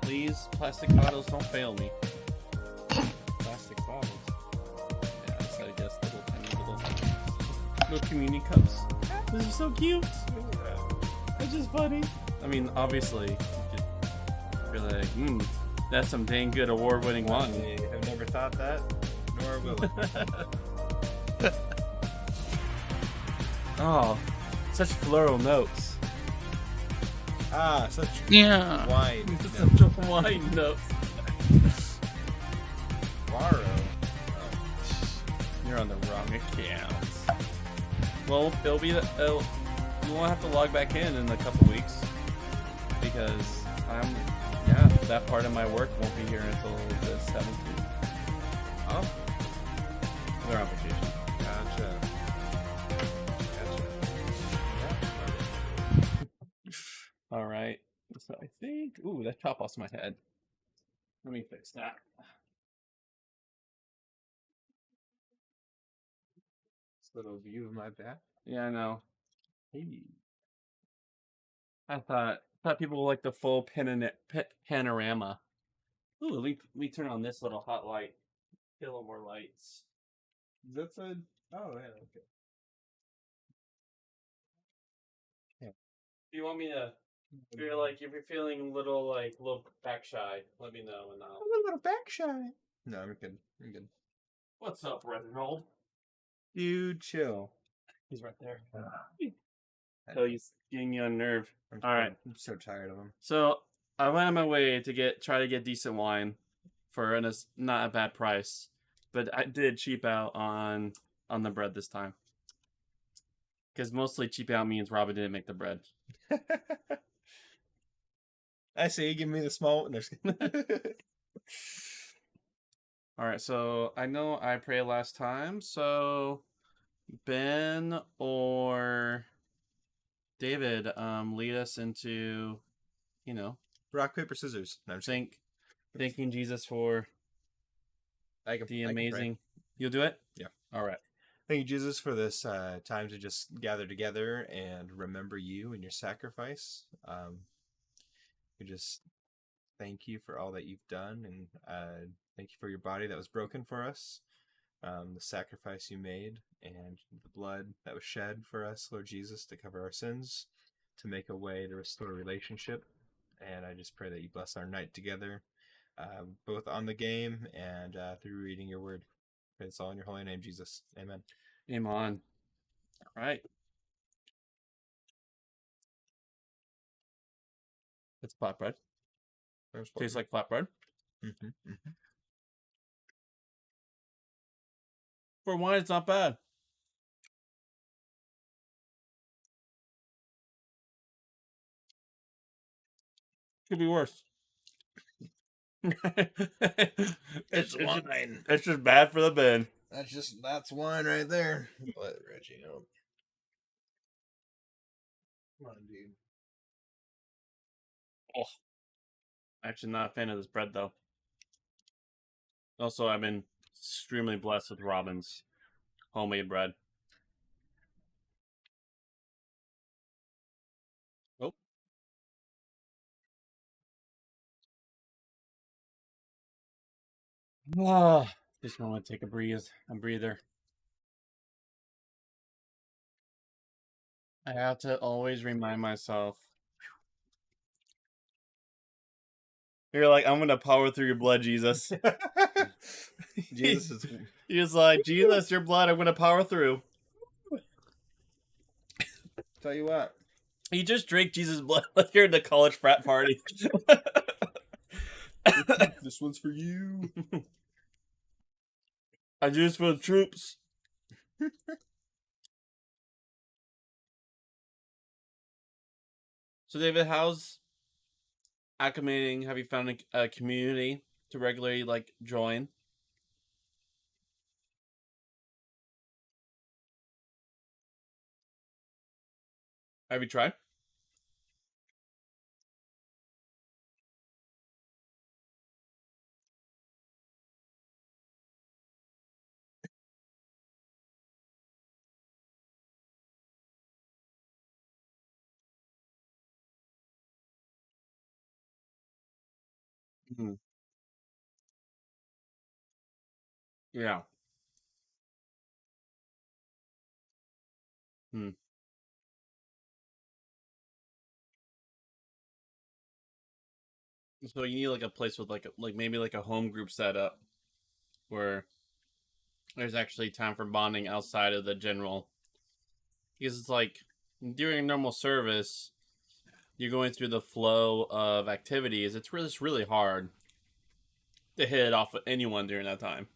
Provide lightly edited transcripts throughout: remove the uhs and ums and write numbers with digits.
Please, plastic bottles, don't fail me. Plastic bottles. Yeah, so I guess little tiny little community cups. This is so cute. It's just funny. I mean, obviously, you're like, that's some dang good award-winning wine. I have never thought that, nor will I. Oh, such floral notes. Ah, such Yeah. wine. Such a wine note. Guaro. You're on the wrong account. Well, it'll be you won't have to log back in a couple weeks because that part of my work won't be here until the 17th. Oh, They're on vacation. gotcha. All right. So I think, that chop lost my head. Let me fix that. This little view of my back. Yeah, I know. Hey. I thought people would like the full panorama. Ooh, we turn on this little hot light. Get a little more lights. That's a. Oh, yeah, okay. Do you want me to? If you're feeling a little back shy, let me know and I'll. A little back shy. No, I'm good. I'm good. What's up, Reginald? Dude, chill. He's right there. So he's getting me on nerve. All right. I'm so tired of him. So I went on my way to try to get decent wine for not a bad price, but I did cheap out on the bread this time. Because mostly cheap out means Robin didn't make the bread. I see. Give me the small one. All right, so I know I prayed last time, so Ben or David, lead us into, Rock, paper, scissors. No, I'm just kidding. thanking Jesus for I can pray. amazing. You'll do it? Yeah. All right. Thank you, Jesus, for this time to just gather together and remember you and your sacrifice. We just thank you for all that you've done, and thank you for your body that was broken for us, the sacrifice you made, and the blood that was shed for us, Lord Jesus, to cover our sins, to make a way to restore a relationship. And I just pray that you bless our night together, both on the game and through reading your word. It's all in your holy name, Jesus. Amen. Amen. All right. It's flatbread. Tastes like flatbread. Mm-hmm, mm-hmm. For wine, it's not bad. Could be worse. It's wine. It's just bad for the bin. That's wine right there. Let Reggie know. Come on, dude. Oh, actually, not a fan of this bread though. Also, I've been extremely blessed with Robin's homemade bread. Oh. Just want to take a breather. I have to always remind myself. You're like, I'm gonna power through your blood, Jesus. Jesus is. He's like, Jesus, your blood, I'm gonna power through. Tell you what. You just drank Jesus' blood like you're in the college frat party. This one's for you. I do this for the troops. So, David, how's acclimating? Have you found a community to regularly join? Have you tried? Mhm. Yeah. Hmm. So you need like a place with like maybe like a home group setup where there's actually time for bonding outside of the general, because it's like during a normal service you're going through the flow of activities. It's really hard to hit it off with anyone during that time.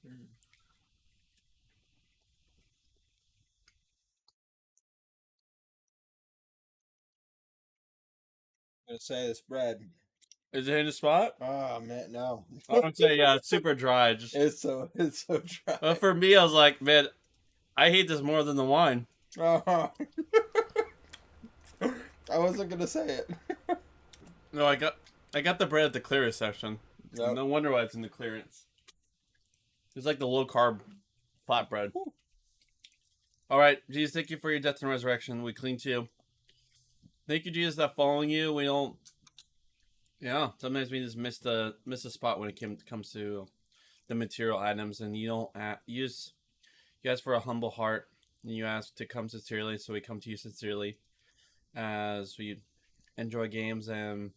I'm gonna say this bread. Is it in the spot? Oh man, no. I would say yeah, it's super dry. Just it's so dry. but for me, I was like, man, I hate this more than the wine. Oh. I wasn't gonna say it. No, I got the bread at the clearance section. Yep. No wonder why it's in the clearance. It's like the low carb flatbread. All right, Jesus, thank you for your death and resurrection. We cling to you. Thank you, Jesus, that following you, we don't. Yeah, sometimes we just miss the spot when it comes to the material items, and you don't you ask for a humble heart, and you ask to come sincerely, so we come to you sincerely as we enjoy games and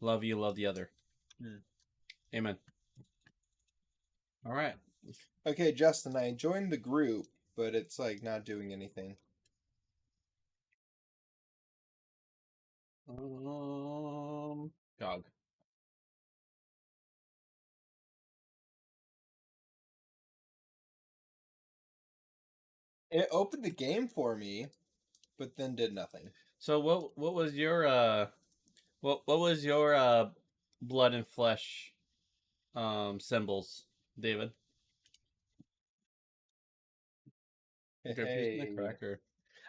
love you, love the other. Amen. All right. Okay, Justin, I joined the group, but it's like not doing anything. Dog. It opened the game for me, but then did nothing. So what was your what was your blood and flesh symbols, David? Hey, Cracker.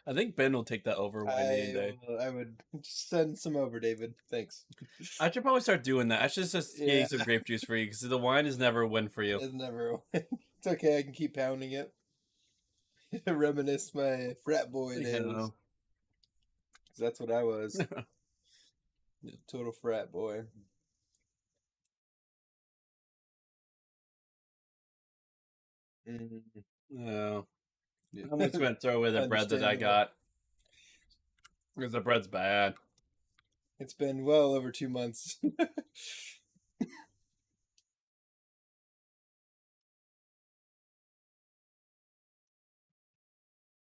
I think Ben will take that over any day. I would just send some over, David. Thanks. I should probably start doing that. I should just get some grape juice for you, because the wine is never a win for you. It's never a win. It's okay. I can keep pounding it. Reminisce my frat boy days. Yeah. That's what I was. Total frat boy. No. I'm just gonna throw away the bread that I got, because the bread's bad. It's been well over 2 months.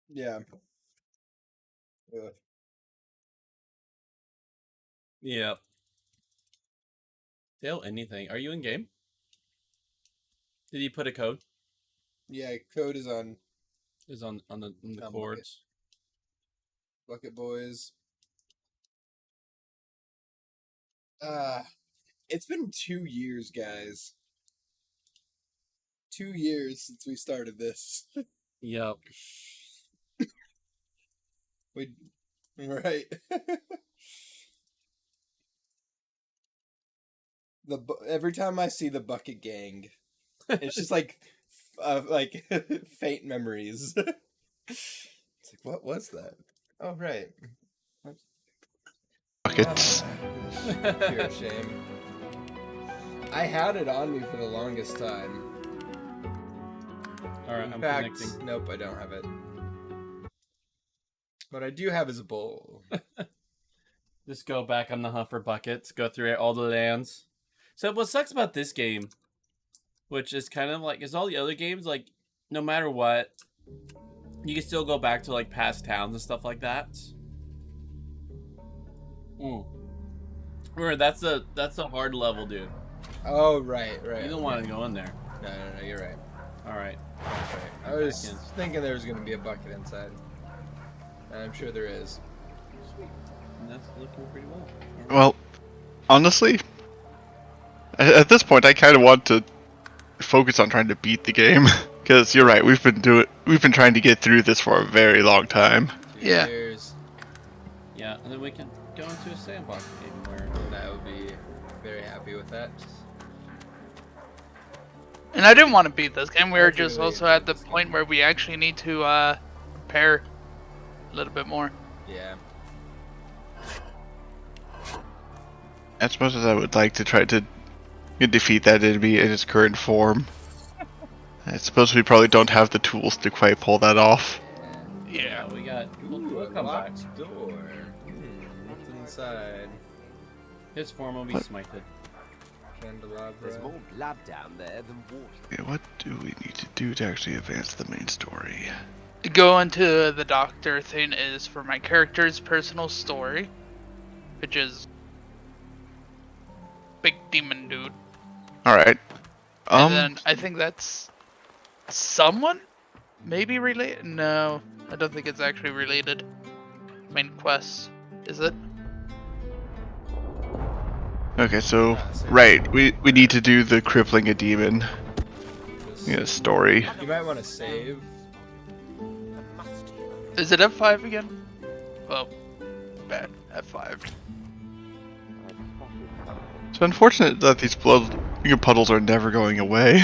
Yeah. Ugh. Yeah. Dale, anything? Are you in game? Did you put a code? Yeah, code is on. Is on the On chords. Bucket Boys. It's been 2 years, guys. 2 years since we started this. Yep. Right. Every time I see the Bucket Gang, it's just like faint memories. It's like, what was that? Oh, right. Buckets. Pure shame. I had it on me for the longest time. Alright, In I'm fact, connecting. nope, I don't have it. What I do have is a bowl. Just go back on the hunt for buckets, go through all the lands. So what sucks about this game, which is kind of like, is all the other games, like, no matter what, you can still go back to like past towns and stuff like that. Remember, that's a hard level, dude. Oh, right. You don't want to go in there. No, you're right. Alright. I was thinking there was going to be a bucket inside. And I'm sure there is. Sweet. And that's looking pretty well. Well, honestly, at this point, I kind of want to focus on trying to beat the game, because you're right. We've been trying to get through this for a very long time. Yeah. Cheers. Yeah, and then we can go into a sandbox game where I would be very happy with that. And I didn't want to beat this game. We were Hopefully just we also beat at the this point game. where we actually need to prepare a little bit more. Yeah. As much as I would like to try to You defeat that enemy in its current form. I suppose we probably don't have the tools to quite pull that off. Yeah. We got. We'll Ooh, a come back. locked door. What's inside? His form will be What? smited. Candelabra. There's more blood down there than water. Okay, what do we need to do to actually advance the main story? To go into the doctor thing is for my character's personal story, which is big demon dude. Alright. And then I think that's someone maybe related. No, I don't think it's actually related. Main quest, is it? Okay, so right, we need to do the crippling a demon story. You might want to save. Is it F5 again? Oh, bad F5. It's unfortunate that these blood puddles are never going away.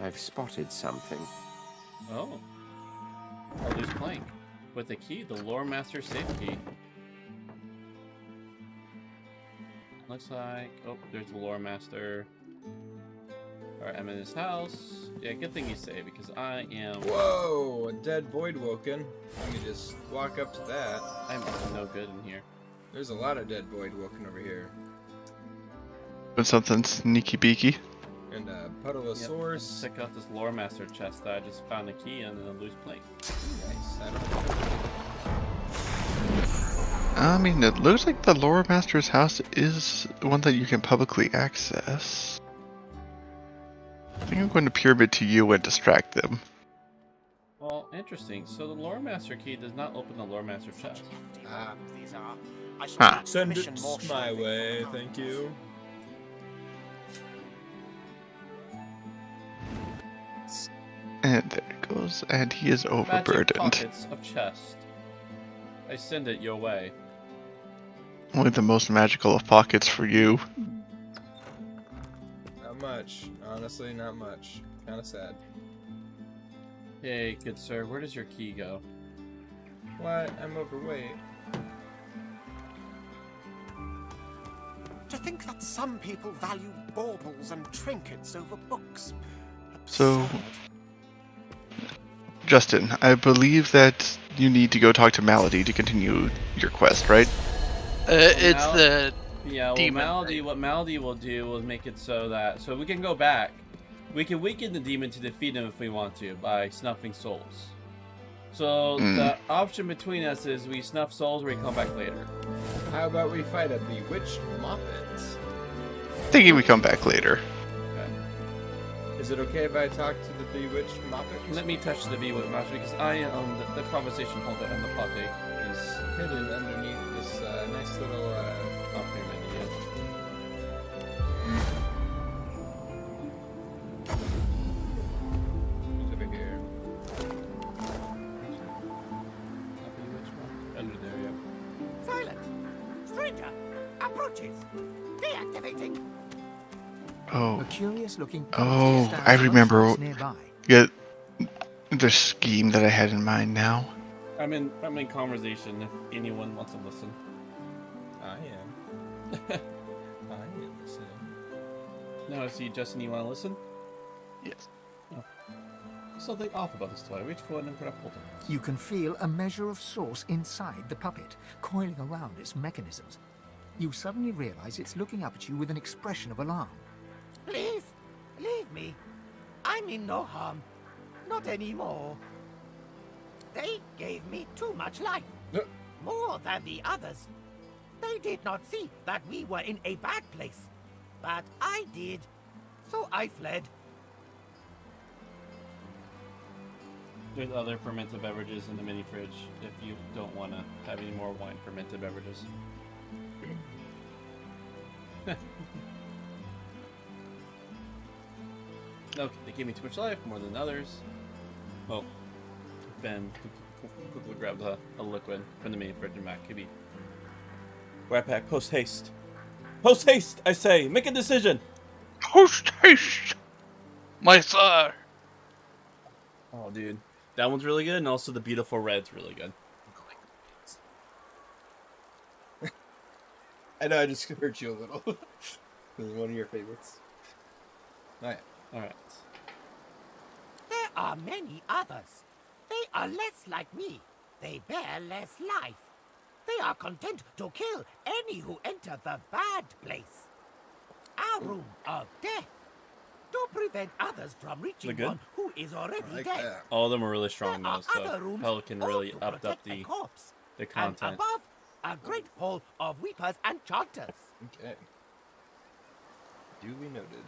I've spotted something. Oh. A loose plank. With the key, the Lore Master safe key. Looks like... Oh, there's the Lore Master. Alright, I'm in his house. Yeah, good thing you say, because I am... Whoa, a dead void woken. Let me just walk up to that. I'm no good in here. There's a lot of dead void woken over here. Doing something sneaky beaky. And a puddle of Yep, source. let's check out this Lore Master chest that I just found a key in a loose plank. Nice. I don't I mean, it looks like the Lore Master's house is one that you can publicly access. I think I'm going to pyramid to you and distract them. Well, interesting. So the Lore Master key does not open the Lore Master chest. These are. I shall Huh. need Send permission it more my shortly. way, thank you. And there it goes, and he is Magic overburdened. pockets of chest. I send it your way. Only the most magical of pockets for you. Not much. Honestly, not much. Kind of sad. Hey, good sir, where does your key go? What? I'm overweight. To think that some people value baubles and trinkets over books. So- Absurd. Justin, I believe that you need to go talk to Malady to continue your quest, right? It's now- the Yeah, well, Demon, Malady, right? what Malady will do will make it so that we can go back. We can weaken the demon to defeat him if we want to by snuffing souls. So the option between us is we snuff souls or we come back later. How about we fight a bewitched moppet? Thinking we come back later. Is it okay if I talk to the bewitched moppet? Let me touch the bee with master because I am the conversation holder and the potty is Hidden underneath this nice little. up here, maybe. Who's over here? Under there, yeah. Silent! Stranger! Approaches! Deactivating! Oh, A curious-looking Oh, stands I remember. motionless nearby. yeah, the scheme that I had in mind now. I'm in conversation if anyone wants to listen. I am. I am listening. No, see, Justin, you want to listen? Yes. Something off about this toy. Reach forward and grab hold of it. You can feel a measure of source inside the puppet, coiling around its mechanisms. You suddenly realize it's looking up at you with an expression of alarm. Please, leave me. I mean no harm. Not anymore. They gave me too much life. More than the others. They did not see that we were in a bad place. But I did. So I fled. There's other fermented beverages in the mini fridge if you don't want to have any more wine fermented beverages. No, they gave me too much life, more than others. Well, Ben quickly grabbed a liquid from the mini fridge and back. Kibby. Right back, post haste. Post haste, I say! Make a decision! Post haste! my sir. Oh, dude. That one's really good, and also the beautiful red's really good. I know I just hurt you a little. This is one of your favorites. Alright. Alright. There are many others. They are less like me. They bear less life. They are content to kill any who enter the bad place. Our room of death. To prevent others from reaching good? one who is already I like dead. that. All of them are really strong There though, are other so rooms Pelican all really to upped up protect a the corpse. content. And above, a great hall of weepers and chanters. Okay. Duly noted.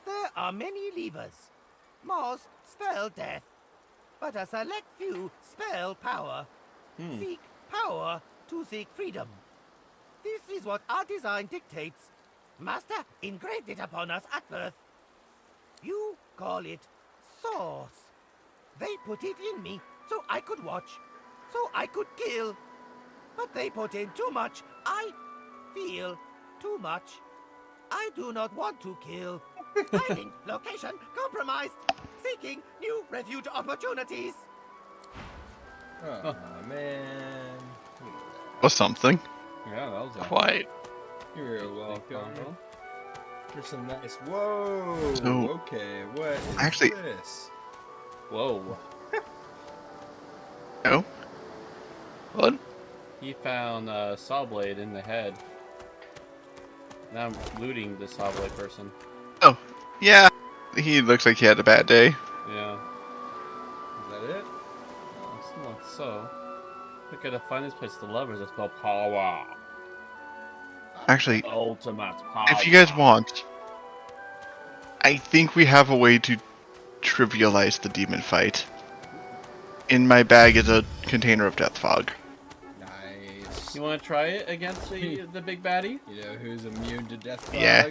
There are many levers. Most spell death, but a select few spell power. Seek power to seek freedom. This is what our design dictates. Master engraved it upon us at birth. You call it Source. They put it in me so I could watch, so I could kill. But they put in too much. I feel too much. I do not want to kill. Hiding, location, compromised. Seeking new refuge opportunities. Oh, man. Was something. Yeah, that was a Quite. You're welcome. combo. There's some nice. Whoa. So- Okay. What is Actually- this? Whoa. Oh, What? He found a saw blade in the head. Now I'm looting the saw blade person. yeah. He looks like he had a bad day. Yeah. Is that it? Somewhat so. Look at the finest place to love is it's called power. Actually, Ultimate power. if you guys want, I think we have a way to trivialize the demon fight. In my bag is a container of death fog. Nice. You want to try it against the big baddie? You know who's immune to death fog? Yeah.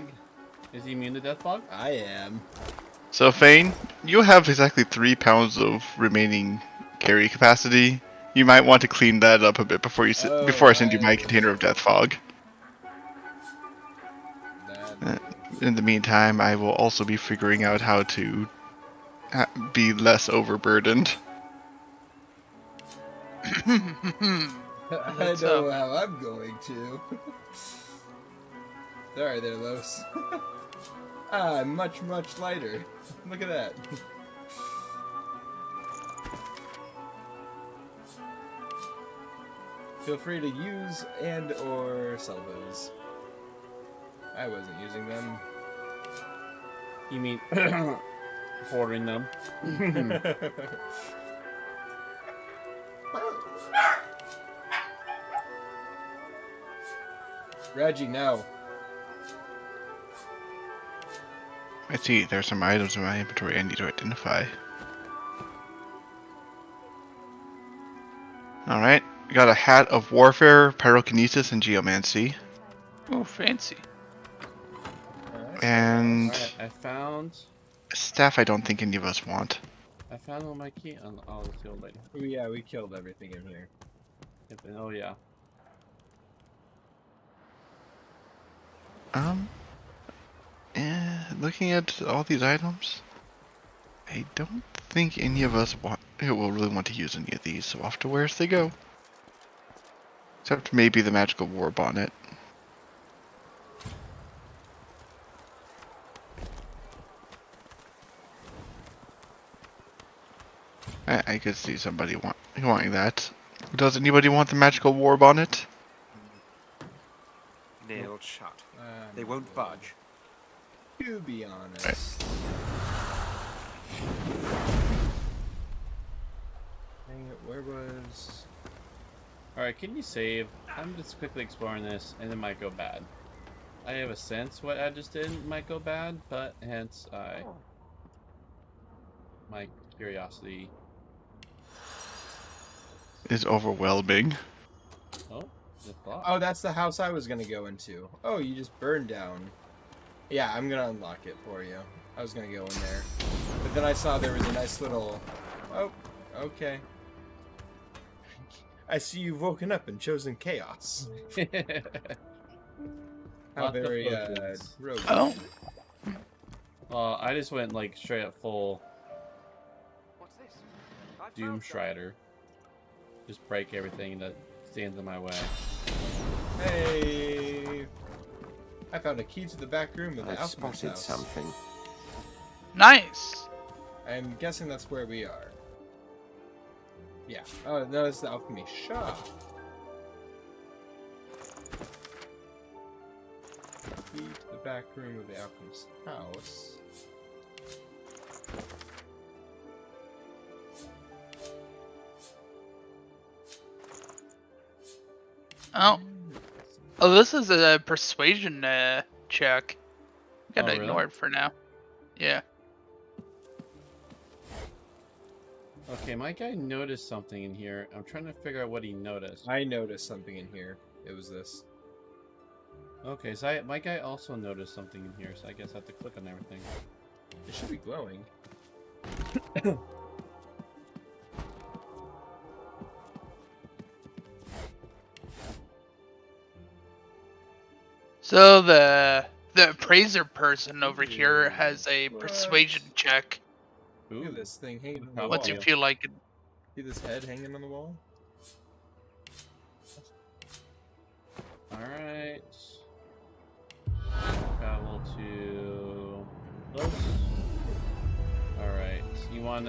Is he immune to death fog? I am. So Fane, you have exactly 3 pounds of remaining carry capacity. You might want to clean that up a bit before you before I send you my Alright. container of death fog. That In the meantime, I will also be figuring out how to be less overburdened. I That's, know how I'm going to. Sorry there, Los. I'm much, much lighter. Look at that. Feel free to use and or sell those. I wasn't using them. You mean hoarding them? Reggie, no. I see there's some items in my inventory I need to identify. Alright, got a hat of warfare, pyrokinesis, and geomancy. Oh, fancy. And Alright, I found staff I don't think any of us want. all my key. Oh, it's the old lady. Oh, yeah, we killed everything in here. Oh yeah. Looking at all these items, I don't think any of us will really want to use any of these, so off to where they go. Except maybe the magical war bonnet. I could see somebody wanting that. Does anybody want the magical war bonnet? Nailed shut. They won't budge. To be honest. Dang it, where was... Alright, can you save? I'm just quickly exploring this, and it might go bad. I have a sense what I just did might go bad, but hence my curiosity. Is overwhelming. Oh, the clock. Oh, that's the house I was gonna go into. Oh, you just burned down. Yeah, I'm gonna unlock it for you. I was gonna go in there. But then I saw there was a nice little... Oh, okay. I see you've woken up and chosen chaos. How Lots of very, focus. rogue. Oh. Well, I just went like straight up full What's this? I Doom found something. Strider. just break everything that stands in my way. Hey! I found a key to the back room of the I've alchemist's spotted house. something. Nice. I'm guessing that's where we are. Yeah. Oh, no, it's the alchemy shop. Key to the back room of the alchemist's house. Oh. Oh, this is a persuasion check. Gotta Oh, really? ignore it for now. Yeah. Okay, my guy noticed something in here. I'm trying to figure out what he noticed. I noticed something in here. It was this. Okay, so my guy also noticed something in here, so I guess I have to click on everything. It should be glowing. So the appraiser person over here has a persuasion check. Look Ooh. at this thing hanging on the How wall. Once you feel like it. See this head hanging on the wall? Alright. Travel to close. Alright. You want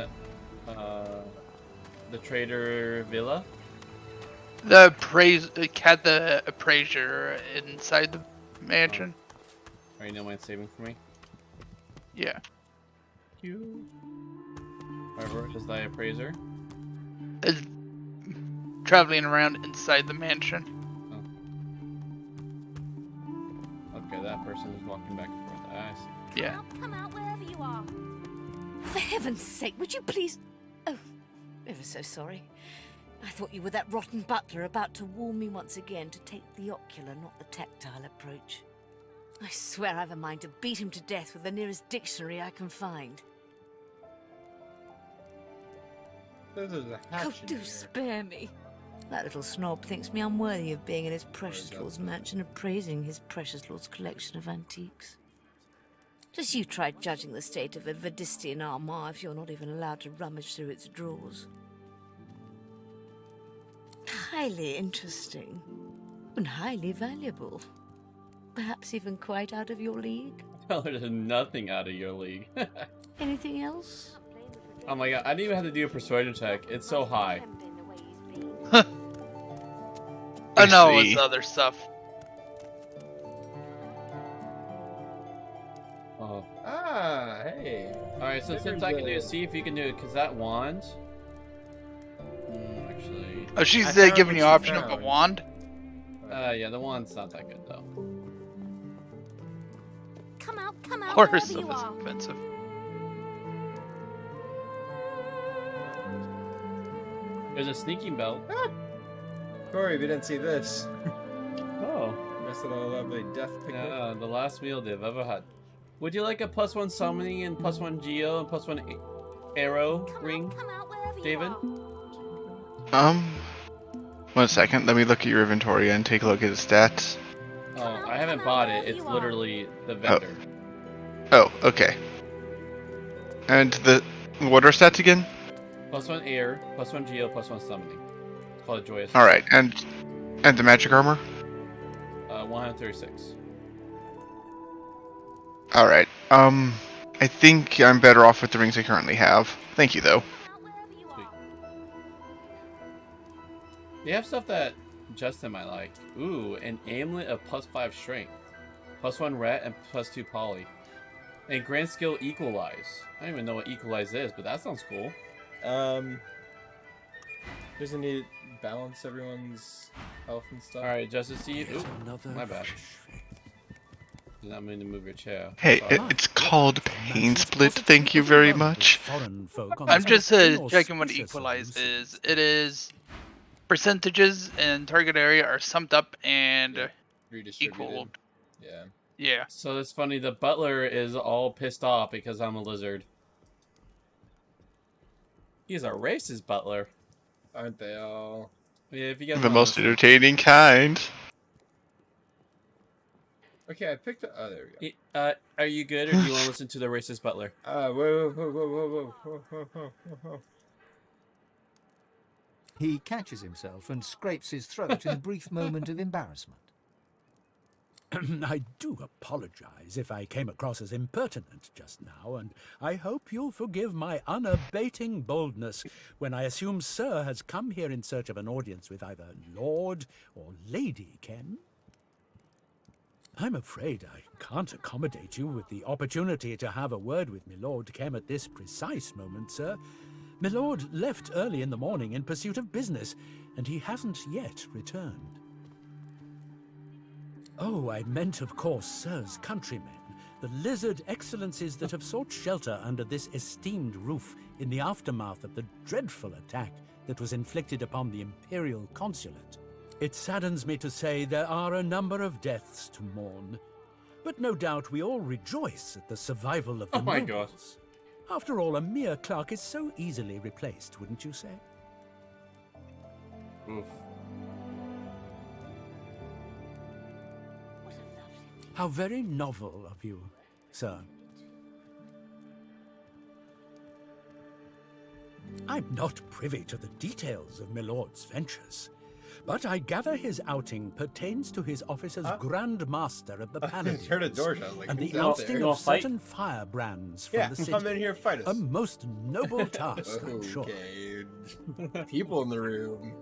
the trader villa? The appraiser inside the mansion. Alright, no mind saving for me. Yeah. You. Where is thy appraiser? Is traveling around inside the mansion. Okay, that person is walking back and forth. I see. Yeah. Come out wherever you are. For heaven's sake, would you please... Oh, ever so sorry. I thought you were that rotten butler about to warn me once again to take the ocular, not the tactile approach. I swear I've a mind to beat him to death with the nearest dictionary I can find. There's a hatch Oh, in do here. spare me. That little snob thinks me unworthy of being in his precious lord's mansion appraising his precious lord's collection of antiques. Just you try judging the state of a Vadistian armoire if you're not even allowed to rummage through its drawers. Highly interesting. And highly valuable. Perhaps even quite out of your league. Well, there's nothing out of your league. Anything else? Oh my god, I didn't even have to do a persuasion check. It's so high. I know see. it's other stuff. Oh. Ah, hey. Alright, so since I can do it, see if you can do it, because that wand... actually... Oh, she's I found giving what you you option of a found. wand. yeah, the wand's not that good, though. Come out Or wherever stuff you is are. expensive. There's a sneaking belt. Corey, we didn't see this. Oh. Nice little lovely death picnic. Yeah, the last meal they've ever had. Would you like a +1 summoning and +1 geo and +1 arrow ring, Come out wherever you David? are. 1 second. Let me look at your inventory and take a look at the stats. Oh, I haven't bought it. It's literally the vendor. Oh, okay. And what are stats again? +1 air, +1 geo, +1 summoning. Call it joyous. All right, and the magic armor. 136. All right. I think I'm better off with the rings I currently have. Thank you, though. Come out wherever you are. They have stuff that Justin might like. Ooh, an amulet of +5 strength, +1 ret, and +2 poly. And grand skill equalize. I don't even know what equalize is, but that sounds cool. Doesn't it balance everyone's health and stuff? Alright, Justice, see you. Ooh, my bad. Did not mean to move your chair. Hey, Sorry. it's called Pain Split. Thank you very much. I'm just checking what equalize is. It is percentages in target area are summed up and Redistributed. equaled. Yeah. Yeah. So it's funny, the butler is all pissed off because I'm a lizard. He's a racist butler. Aren't they all? Yeah, if you guys The wanna most listen- entertaining kind. Okay, I picked the. Oh, there we go. Are you good, or do you want to listen to the racist butler? Whoa, whoa, whoa, whoa, whoa, whoa, whoa, whoa, whoa. He catches himself and scrapes his throat in a brief moment of embarrassment. I do apologize if I came across as impertinent just now, and I hope you'll forgive my unabating boldness when I assume Sir has come here in search of an audience with either Lord or Lady Kem. I'm afraid I can't accommodate you with the opportunity to have a word with Milord Kem at this precise moment, sir. Milord left early in the morning in pursuit of business, and he hasn't yet returned. Oh, I meant, of course, Sir's countrymen, the lizard excellencies that have sought shelter under this esteemed roof in the aftermath of the dreadful attack that was inflicted upon the Imperial Consulate. It saddens me to say there are a number of deaths to mourn, but no doubt we all rejoice at the survival of the Oh my God. nobles. After all, a mere clerk is so easily replaced, wouldn't you say? Oof. What a lovely... How very novel of you, sir. I'm not privy to the details of Milord's ventures, but I gather his outing pertains to his office as Grand Master of the Paladins, Heard a door shut, like, and the who's out ousting there? of fight? certain firebrands from Yeah, the city. come in here and fight A us. most noble task, I'm sure. Okay. People in the room.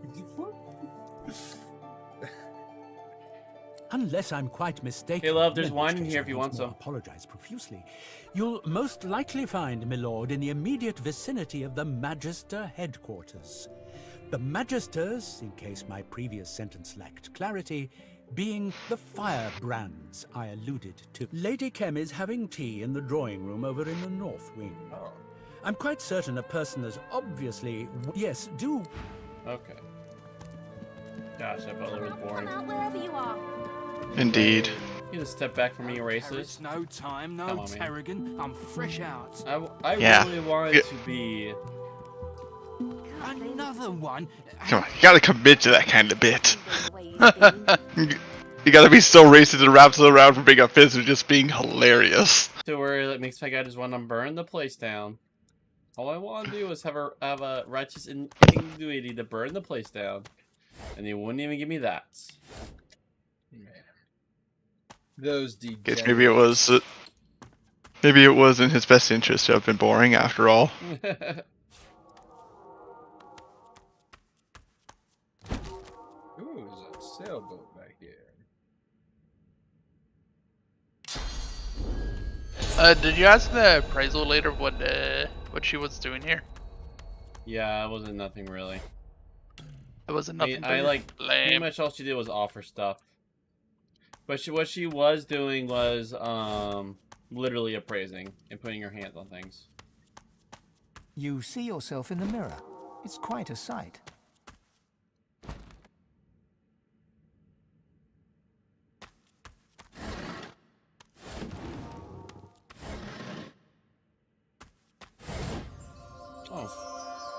Unless I'm quite mistaken. Hey, love, there's in which wine in case here I if you once want more some. Apologize profusely. You'll most likely find Milord in the immediate vicinity of the Magister headquarters. The Magisters, in case my previous sentence lacked clarity, being the firebrands I alluded to. Lady Kem is having tea in the drawing room over in the north wing. Oh. I'm quite certain a person as obviously... Yes, do... Okay. Gosh, that butler was boring. Come out wherever you are. Indeed. You just step back from me, It's racist. no time, no Come on, man. tarragon. I'm fresh out. I Yeah. really wanted Yeah. to be. Another one. Come on, you gotta commit to that kind of bit. The way you've been. You gotta be so racist and wraps it around for being offensive, just being hilarious. To where it makes my guy just want to burn the place down. All I want to do is have a righteous ingenuity to burn the place down, and they wouldn't even give me that. Man. Those Guess maybe it was in his best interest to have been boring after all. Ooh, there's a sailboat back here. Did you ask the appraisal later what she was doing here? Yeah, it wasn't nothing really. It wasn't nothing. I like pretty lame. much all she did was offer stuff. But what she was doing was literally appraising and putting her hands on things. You see yourself in the mirror. It's quite a sight. Oh,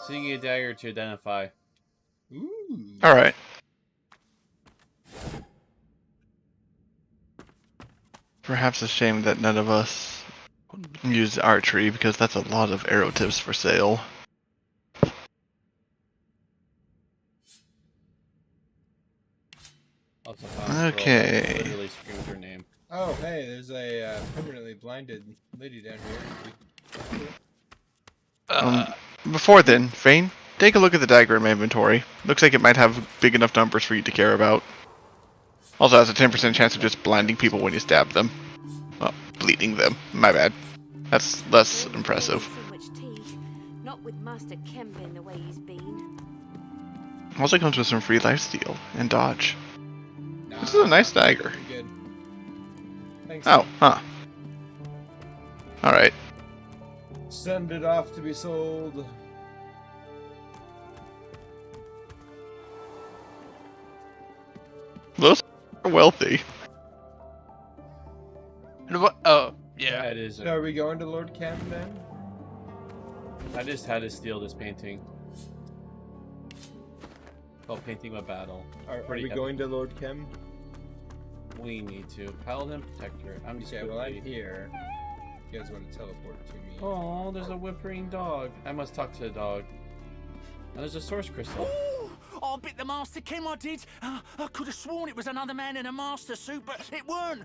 seeing a dagger to identify. Ooh. Alright. Perhaps a shame that none of us use archery, because that's a lot of arrow tips for sale. Also found a girl that Okay. literally screamed her name. Oh, hey, there's a permanently blinded lady down here. Before then, Fane, take a look at the dagger in my inventory. Looks like it might have big enough numbers for you to care about. Also has a 10% chance of just blinding people when you stab them. Oh, bleeding them. My bad. That's less impressive. So much tea. Not with Master Kem being the way he's been. Also comes with some free lifesteal and dodge. Nah, This is a nice dagger. pretty good. Thanks. Oh, huh. Alright. Send it off to be sold. Those are wealthy. And what? Oh, Yeah, yeah. it is. So are we going to Lord Cam then? I just had to steal this painting. Called Painting a Battle. Are Pretty we epic. going to Lord Cam? We need to. Paladin Protector. I'm just Okay, well I'm quickly- here. You guys want to teleport to me? Oh, there's a whimpering dog. I must talk to the dog. And there's a source crystal. Ooh, I bit the master Kim, I did. I could have sworn it was another man in a master suit, but it weren't.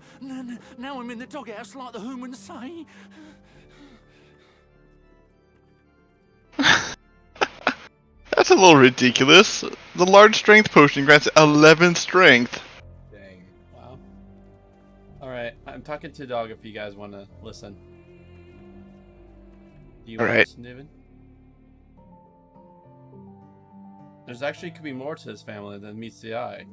Now I'm in the doghouse like the humans say. That's a little ridiculous. The large strength potion grants 11 strength. Dang. Wow. Alright, I'm talking to dog if you guys want to listen. Do you want to Alright. listen, David? There's actually could be more to this family than meets the eye.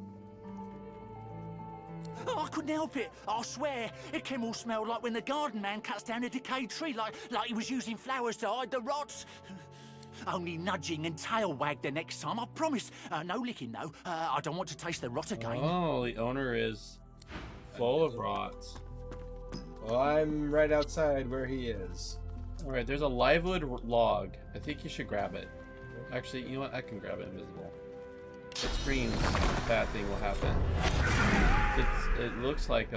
Oh, I couldn't help it. I swear, it came all smelled like when the garden man cuts down a decayed tree, like he was using flowers to hide the rots. Only nudging and tail wag the next time, I promise. No licking, though. I don't want to taste the rot again. Oh, the owner is full of rot. Well, I'm right outside where he is. Alright, there's a livewood log. I think you should grab it. Actually, you know what? I can grab it invisible. It screams bad thing will happen. It looks like,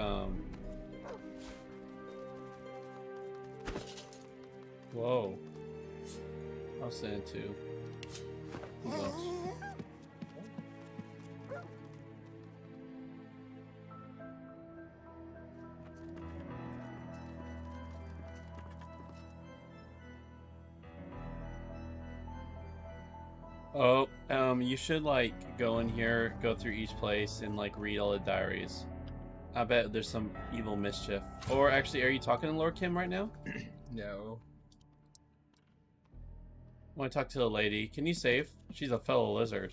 whoa. I'll send it to. Who else? Oh, you should like go in here, go through each place, and like read all the diaries. I bet there's some evil mischief. Or actually, are you talking to Lord Kim right now? No. I want to talk to the lady. Can you save? She's a fellow lizard.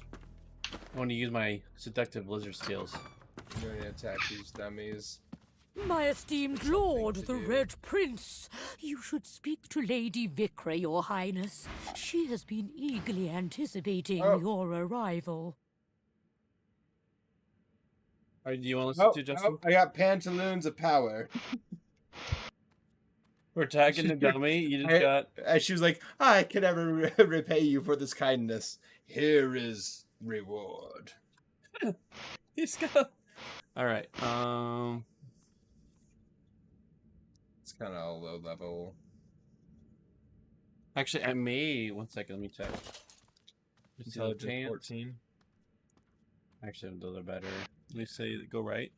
I want to use my seductive lizard skills. You're gonna attack these dummies. My esteemed lord, the Red Prince. You should speak to Lady Vikra, your highness. She has been eagerly anticipating your arrival. Do you want to listen to Justin? I got pantaloons of power. We're tagging the dummy. You just got. And she was like, I can never repay you for this kindness. Here is reward. He's got. All right. It's kind of low level. Actually, I may. 1 second. Let me check. Intelligence 14. Actually, those are better. Let me say go right.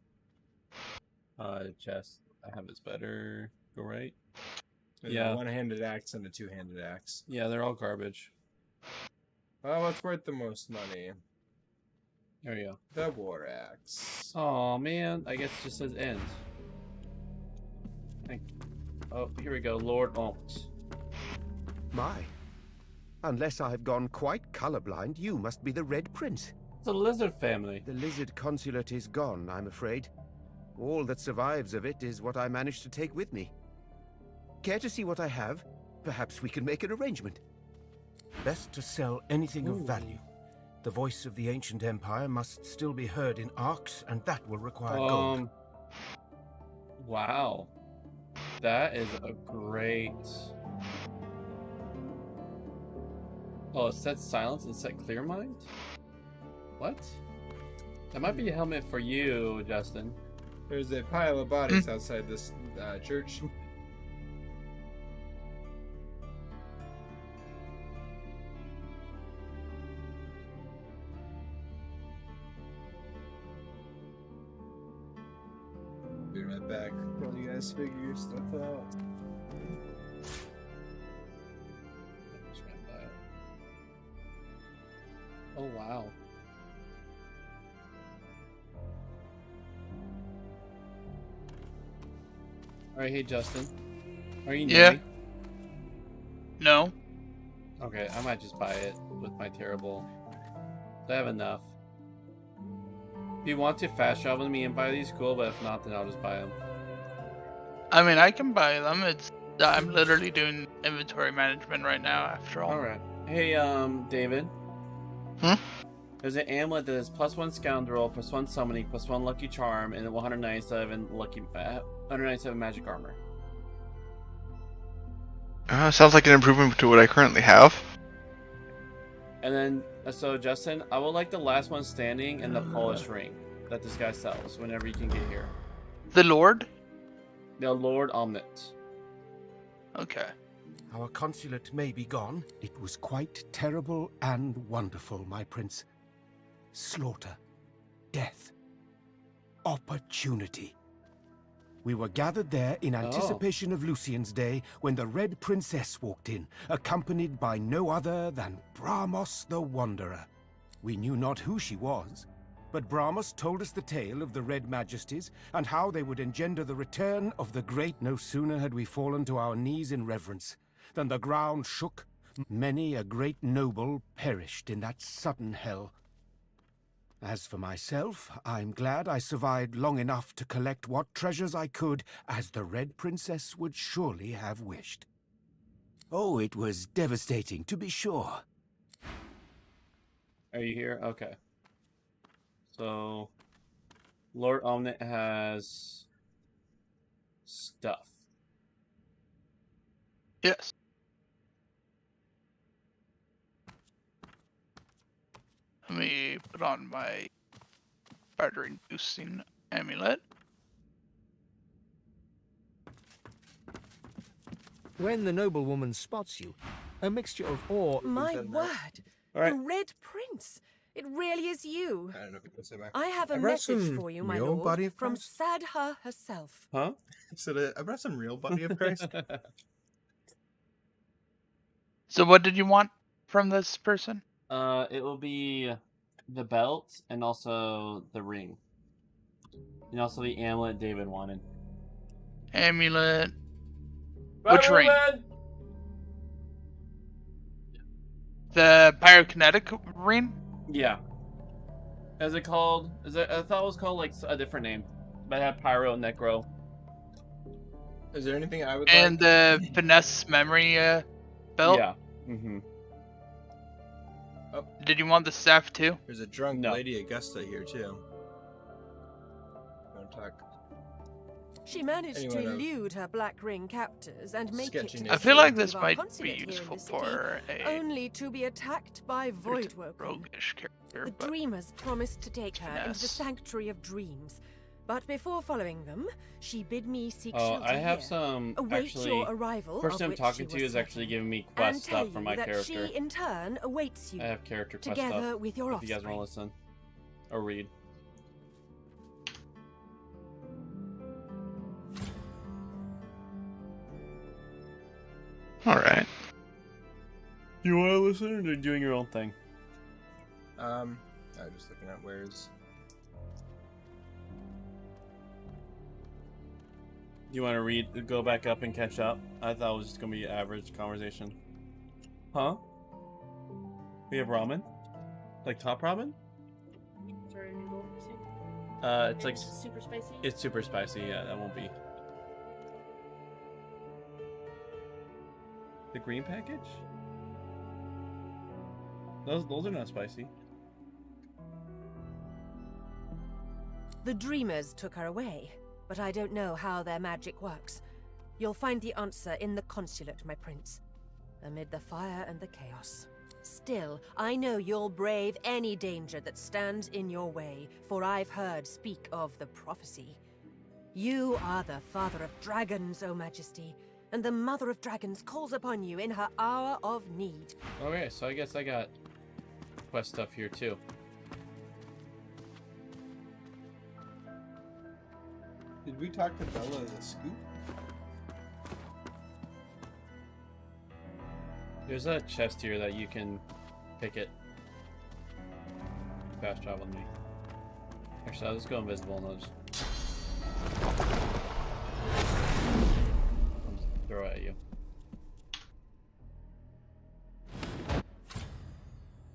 Chest. I have it's better. Go right. There's Yeah. a one-handed axe and a two-handed axe. Yeah, they're all garbage. Oh, what's worth the most money? There you go. The war axe. Oh man, I guess it just says end. Oh, here we go, Lord Alt. My. Unless I've gone quite colorblind, you must be the Red Prince. It's a lizard family. The lizard consulate is gone, I'm afraid. All that survives of it is what I managed to take with me. Care to see what I have? Perhaps we can make an arrangement. Best to sell anything of value. The voice of the ancient empire must still be heard in Arx, and that will require gold. Wow. That is a great... Oh, it sets silence and set clear mind? What? That might be a helmet for you, Justin. There's a pile of bodies outside this church. Be right back while you guys figure your stuff out. Oh, wow. Alright, hey Justin. Are you Yeah. near me? No. Okay, I might just buy it with my terrible... I have enough. If you want to fast travel to me and buy these, cool, but if not, then I'll just buy them. I mean, I can buy them. I'm literally doing inventory management right now, after all. Alright. Hey, David. Hmm? There's an amulet that is +1 scoundrel, +1 summoning, +1 lucky charm, and 197 magic armor. Sounds like an improvement to what I currently have. And then, so Justin, I would like the last one standing and the polished ring that this guy sells whenever you can get here. The Lord? The Lord Omnit. Okay. Our consulate may be gone. It was quite terrible and wonderful, my prince. slaughter, death, opportunity. We were gathered there in anticipation of Lucian's day when the Red Princess walked in, accompanied by no other than Bramos the Wanderer. We knew not who she was, but Bramos told us the tale of the Red Majesties and how they would engender the return of the great. No sooner had we fallen to our knees in reverence than the ground shook. Many a great noble perished in that sudden hell. As for myself, I'm glad I survived long enough to collect what treasures I could, as the Red Princess would surely have wished. Oh, it was devastating, to be sure. Are you here? Okay. So, Lord Omnit has stuff. Yes. Let me put on my battery boosting amulet. When the noblewoman spots you, a mixture of awe... My word! All right. The Red Prince! It really is you. I don't know if you can say back. I have a I brought message some for you, my real lord, body of from Christ. Sadha herself. Huh? I brought some real body of Christ. So what did you want from this person? It will be the belt and also the ring. And also the amulet David wanted. Amulet. Which ring? The pyrokinetic ring? Yeah. Is it called? I thought it was called like a different name. But it had Pyro and Necro. Is there anything I would And like? the finesse memory belt? Yeah. Mm-hmm. Did you want the staff too? There's a drunk No. Lady Augusta here too. Don't talk. She managed Anyway, to no. elude her Black Ring captors and make it to Sketchy the I feel like vicinity this of our might consulate be here in useful the city, for a only to be attacked by Voidwoken. roguish character. The But Dreamers promised to take her into the Finesse. Sanctuary of Dreams, but before following them, she bid me seek Oh, shelter I have here. some Await actually. your arrival, Person of I'm which talking she to was is actually certain, giving me and quest tell stuff for you my that character. she in turn awaits you, I have character quest together stuff. with your If you guys want offspring. to listen or read. Alright. You want to listen, or are you doing your own thing? I'm just looking at where's. You want to read? Go back up and catch up. I thought it was just gonna be average conversation. Huh? We have ramen, like top ramen. Sorry, noodle. It's like super spicy. it's super spicy. Yeah, that won't be. The green package? Those are not spicy. The Dreamers took her away, but I don't know how their magic works. You'll find the answer in the consulate, my prince, amid the fire and the chaos. Still, I know you'll brave any danger that stands in your way, for I've heard speak of the prophecy. You are the father of dragons, O Majesty, and the mother of dragons calls upon you in her hour of need. Okay, so I guess I got quest stuff here too. Did we talk to Bella the Scoop? There's a chest here that you can pick it. Fast travel me. Actually, I'll just go invisible and I'll just throw it at you.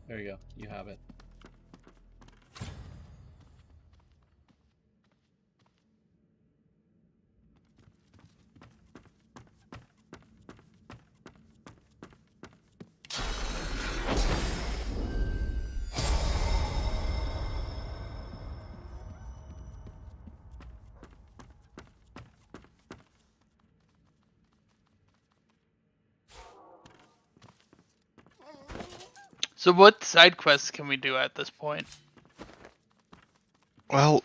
There you go. You have it. So what side quests can we do at this point? Well,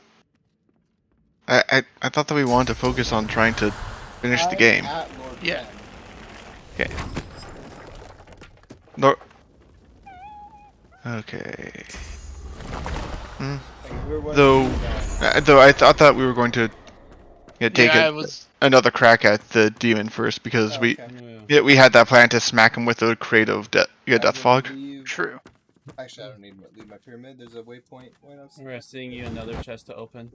I thought that we wanted to focus on trying to finish the game. Yeah. Okay. No. Okay. was. Though I thought that we were going to take Yeah, it was. another crack at the demon first because Oh, okay. we had that plan to smack him with a crate of death fog. True. Actually, I don't need to leave my pyramid. There's a waypoint right outside. We're seeing you another chest to open.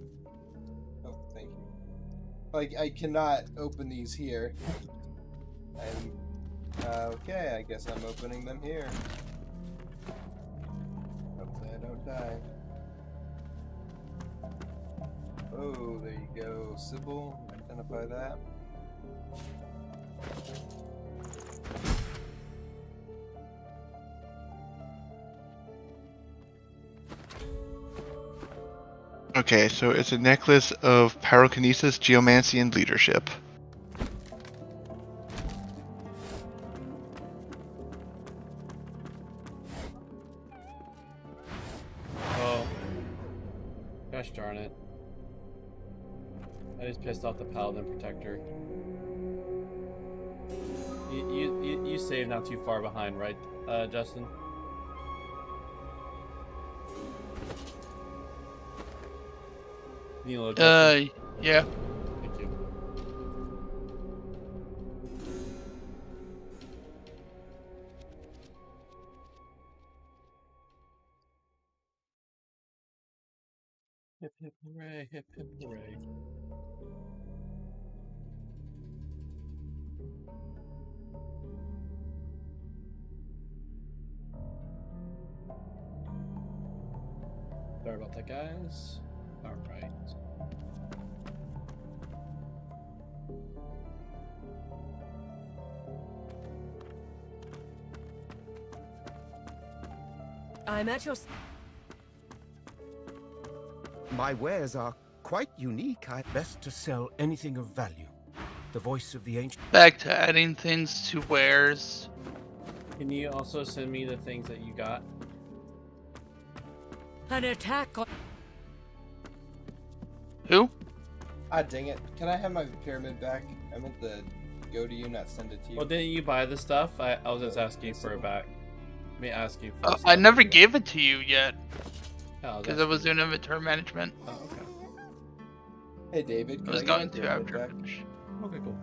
Oh, thank you. Like, I cannot open these here. And, okay, I guess I'm opening them here. Hopefully I don't die. Oh, there you go, Sybil. Identify that. Okay, so it's a necklace of pyrokinesis, geomancy, and leadership. Oh. Gosh darn it. I just pissed off the Paladin Protector. You saved not too far behind, right, Justin? Justin? Yeah. Thank you. Hip hip hooray, hip hip hooray. Sorry about that, guys. Alright. I'm at your... My wares are quite unique. I best to sell anything of value. The voice of the ancient. Back to adding things to wares. Can you also send me the things that you got? An attack on... Who? Ah, dang it. Can I have my pyramid back? I meant to go to you, not send it to you. Well, didn't you buy the stuff? I was just asking for it back. Me asking for I never gave it to you yet. Oh, Because I was doing inventory management. Oh, okay. Hey, David. I was going to after. Okay, cool.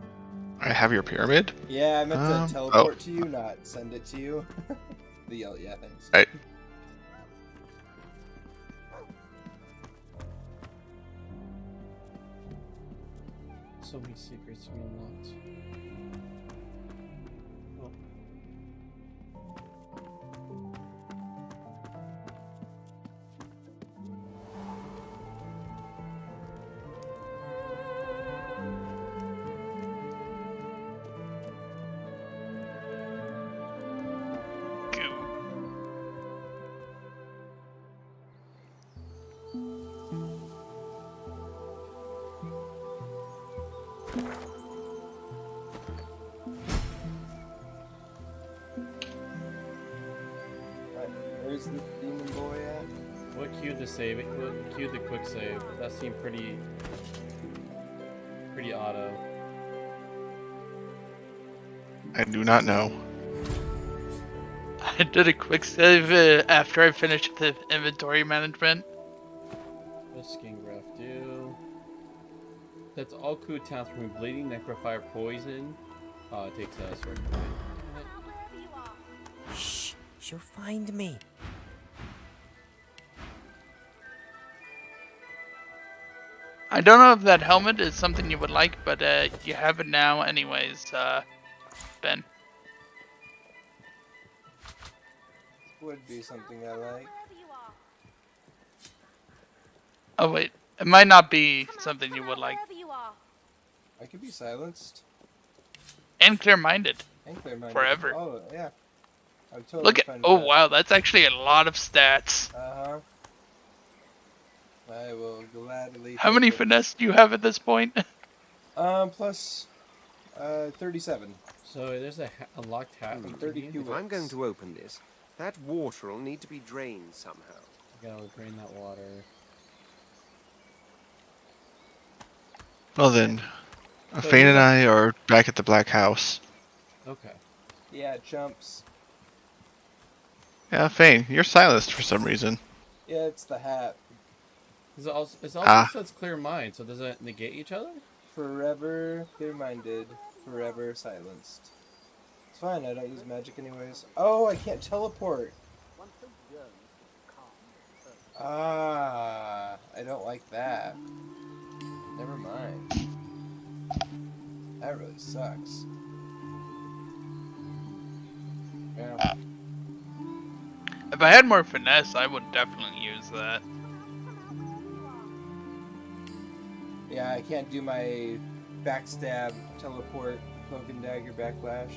I have your pyramid? Yeah, I meant to teleport to you, not send it to you. Yeah, thanks. Right. So many secrets to be unlocked. Oh. Where's the demon boy at? What queued the save? What queued the quick save? That seemed pretty auto. I do not know. I did a quick save after I finished the inventory management. What skin graft do? That's all cool towns from bleeding, necrofire, poison. It takes a sword point. Shh, she'll find me. I don't know if that helmet is something you would like, but you have it now anyways, Ben. Would be something I like. Oh wait, it might not be something you would like. I could be silenced. And clear-minded. And clear-minded. Forever. Oh, yeah. I'm totally Look at, fine with oh that. wow, that's actually a lot of stats. Uh-huh. I will gladly... How many finesse do you have at this point? Plus, 37. So there's a locked hat. If I'm going to open this, that water will need to be drained somehow. I gotta drain that water. Well then, Fane and I are back at the Black House. Okay. Yeah, chumps. Yeah, Fane, you're silenced for some reason. Yeah, it's the hat. It also Ah. says clear mind, so does it negate each other? Forever clear-minded, forever silenced. It's fine, I don't use magic anyways. Oh, I can't teleport! Ah, I don't like that. Never mind. That really sucks. Yeah. If I had more finesse, I would definitely use that. Yeah, I can't do my backstab, teleport, cloak and dagger, backlash.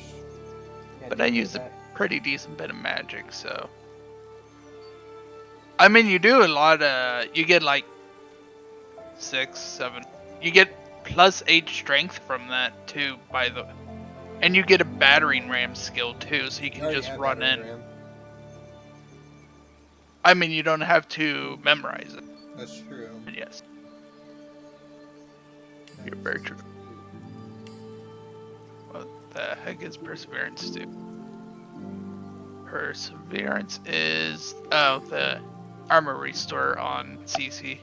Can't But do I any use of a that. pretty decent bit of magic, so. I mean, you do a lot of. You get like 6, 7. You get plus 8 strength from that too, by the. And you get a battering ram skill too, so you I can already just have run that in. ram. I mean, you don't have to memorize it. That's true. But yes. You're very true. What the heck is perseverance do? Perseverance is the armor restore on CC.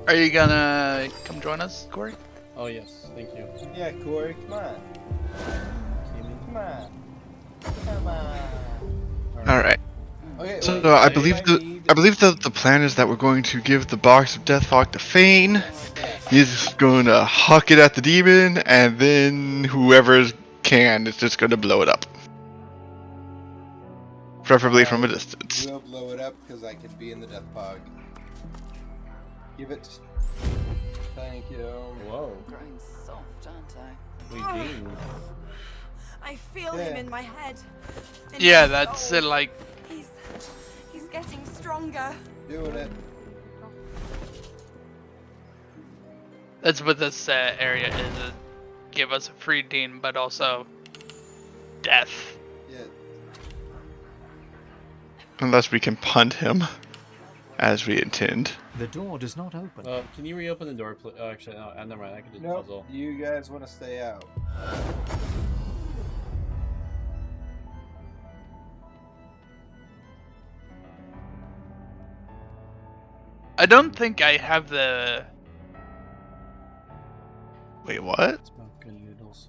Are you gonna come join us, Corey? Oh yes, thank you. Yeah, Corey, come on. Come on. Come on. All right. Okay, So wait, I if believe need- the plan is that we're going to give the box of Deathfog to Fane. He's going to huck it at the demon, and then whoever can is just going to blow it up, preferably from a distance. We'll blow it up because I could be in the death fog. Give it. Thank you. Whoa. Growing soft, aren't We I? ding. I feel Yeah. him in my head. in Yeah, my that's soul. it. Like, He's getting stronger. Doing it. that's what this area is. Give us a free demon, but also death. Yeah. Unless we can punt him, as we intend. The door does not open. Can you reopen the door, please? Oh, actually, no, never mind. I can do the Nope. puzzle. You guys want to stay out. I don't think I have the. Wait, what? Smoke and noodles.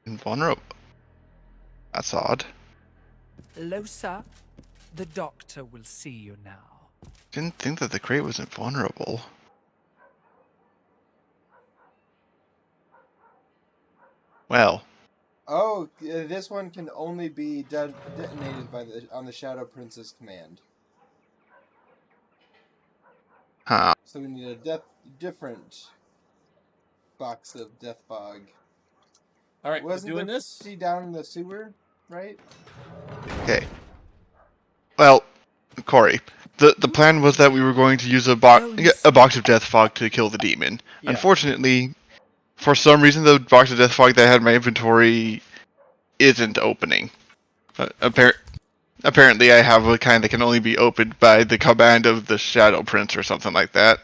Invulnerable? That's odd. Losa, the doctor will see you now. Didn't think that the crate was invulnerable. Well, Oh, this one can only be detonated by on the Shadow Princess command. huh. So we need a different box of death fog. All right, we're Wasn't doing there this. 50 down in the sewer, right? Okay. Well, Corey, the plan was that we were going to use a box of Death Fog to kill the demon. Yeah. Unfortunately, for some reason, the box of Death Fog that I had in my inventory isn't opening. Apparently, I have a kind that can only be opened by the command of the Shadow Prince or something like that.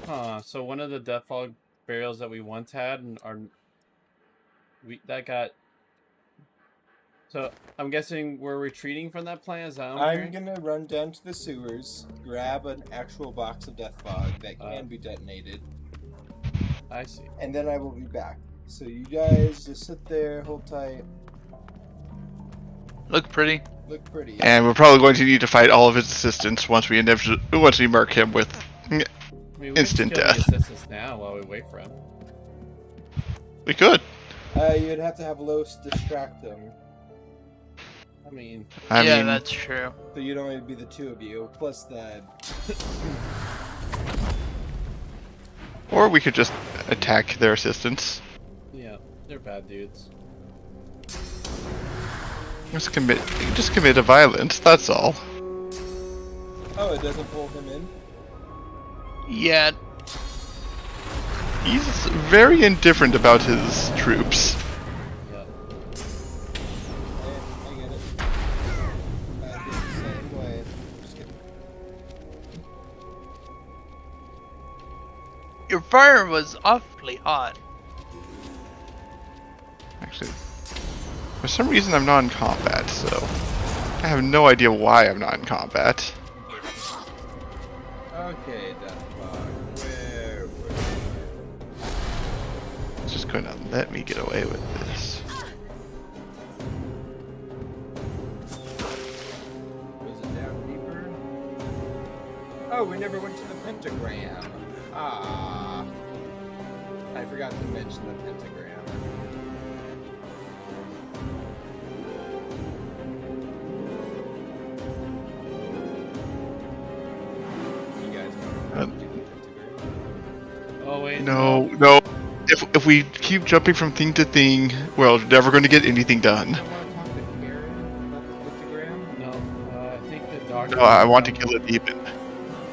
Huh. So one of the Death Fog burials that we once had and that got. So I'm guessing we're retreating from that plan. Is that what I'm I'm hearing? gonna run down to the sewers, grab an actual box of death fog that can be detonated, I see. and then I will be back. So you guys just sit there, hold tight, Look pretty. look pretty. And we're probably going to need to fight all of his assistants once we mark him with I mean, we instant can just kill the death. assistants now while we wait for him. We could. You'd have to have Los distract them, I mean, I Yeah, mean, that's true. so you'd only be the two of you, plus the... or we could just attack their assistants. yeah, they're bad dudes. Just commit a violence. That's all. Oh, it doesn't pull him in? Yeah. He's very indifferent about his troops. Yeah. I get it. I feel the same way. Your fire was awfully hot. Actually, for some reason I'm not in combat, so I have no idea why I'm not in combat. Okay, Deathbog, where were It's just gonna let me get away with this. Was it down deeper? Oh, we never went to the pentagram. Ah, I forgot to mention the pentagram. You guys know the pentagram? Oh wait. No, no. If we keep jumping from thing to thing, we're never going to get anything done. You don't want to talk to Karen about the pentagram? No, I think the doctor. No, I want to kill a demon.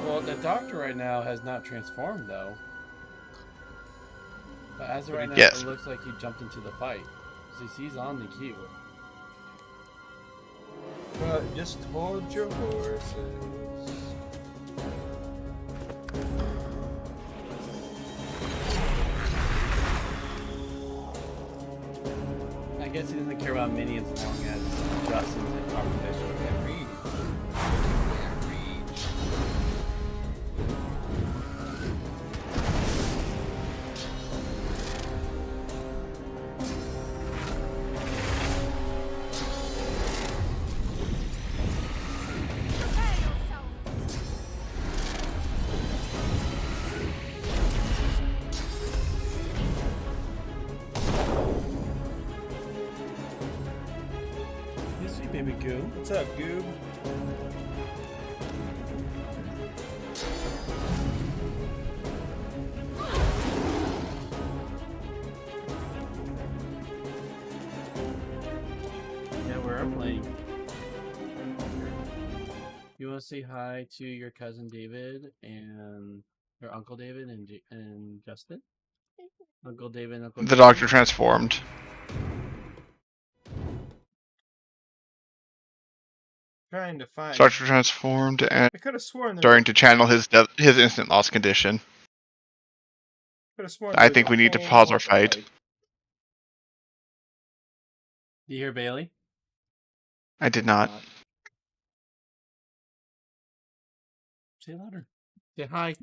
Well, the doctor right now has not transformed though. But as of right now, Yes. it looks like he jumped into the fight. Since he's on the keyboard. Well, just hold your horses. I guess he doesn't care about minions as long as Justin's in competition. Can't read. Can't read. You see, baby goo. What's up, Goob? Yeah, we're playing. You want to say hi to your cousin David and your uncle David and Justin? Uncle David and Uncle The doctor transformed. Trying to find. Doctor transformed and I could have sworn there starting to channel his his instant loss condition. Could have sworn. I there think was we a need to whole pause our fight. Do you hear Bailey? I did not. Say louder. Say hi.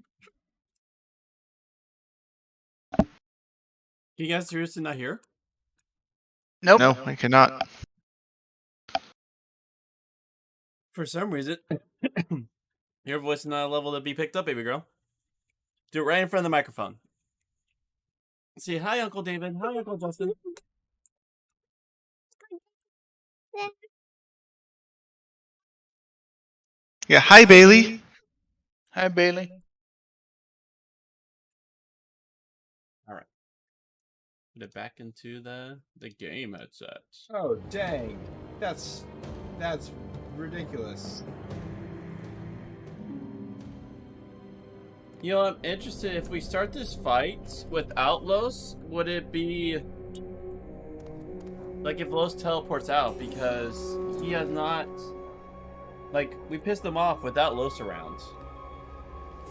You guys seriously not here? Nope. No, I cannot. For some reason, your voice is not a level to be picked up, baby girl. Do it right in front of the microphone. Say hi, Uncle David. Hi, Uncle Justin. Yeah, hi Bailey. Hi, Bailey. All right. Put it back into the game headset. Oh dang! That's ridiculous. You know, I'm interested if we start this fight without Los, would it be like if Los teleports out because he has not, like, we pissed him off without Los around.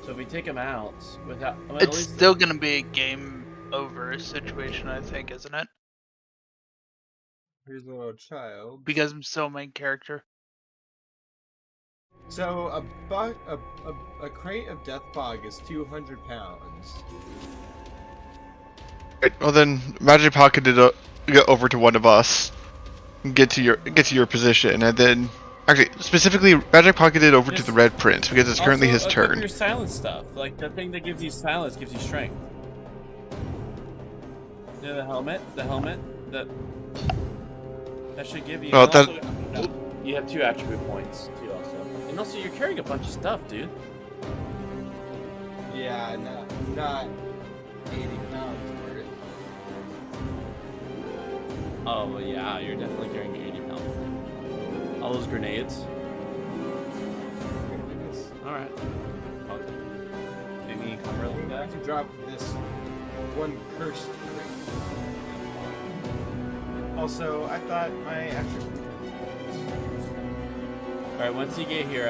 So if we take him out without, I mean, at It's least still gonna be a game over situation, I think, isn't it? Here's a little child. Because I'm still main character. So a crate of death bog is 200 pounds. Right, well then, Magic Pocket it get over to one of us, get to your position, and then actually specifically Magic Pocket it over to the Red Prince because it's currently his also, equip turn. your silence stuff, like the thing that gives you silence gives you strength. You know, the helmet, that should give you. Well, and that- also, you have 2 attribute points too, also. And also, you're carrying a bunch of stuff, dude. Yeah, not 80 pounds worth. Oh, well, yeah, you're definitely carrying 80 pounds. All those grenades. Alright. Maybe you come really I'm going to drop this one cursed crate. Also, I thought my action. Alright, once you get here,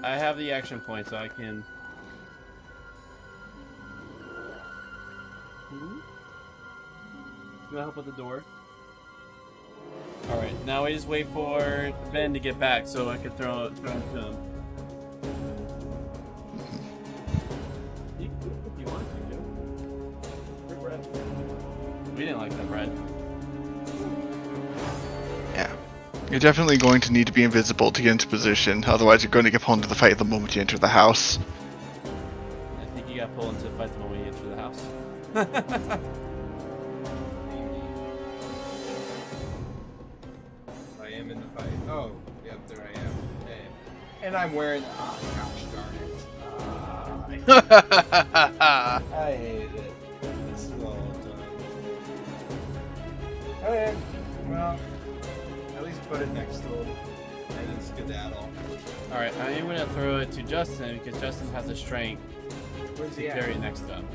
I have the action point, so I can... You want help with the door? Alright, now we just wait for Ben to get back so I can throw it to him. You can cook if you want to, Joe. For bread. We didn't like that bread. Yeah. You're definitely going to need to be invisible to get into position, otherwise you're going to get pulled into the fight the moment you enter the house. I think you got pulled into the fight the moment you enter the house. I am in the fight. Oh, yep, there I am. Hey. And I'm wearing. Oh, gosh darn it. I hate it. This is all done. Okay, well, at least put it next to him. And then skedaddle. Alright, I am gonna throw it to Justin because Justin has the strength Where's to he at? carry it next to him.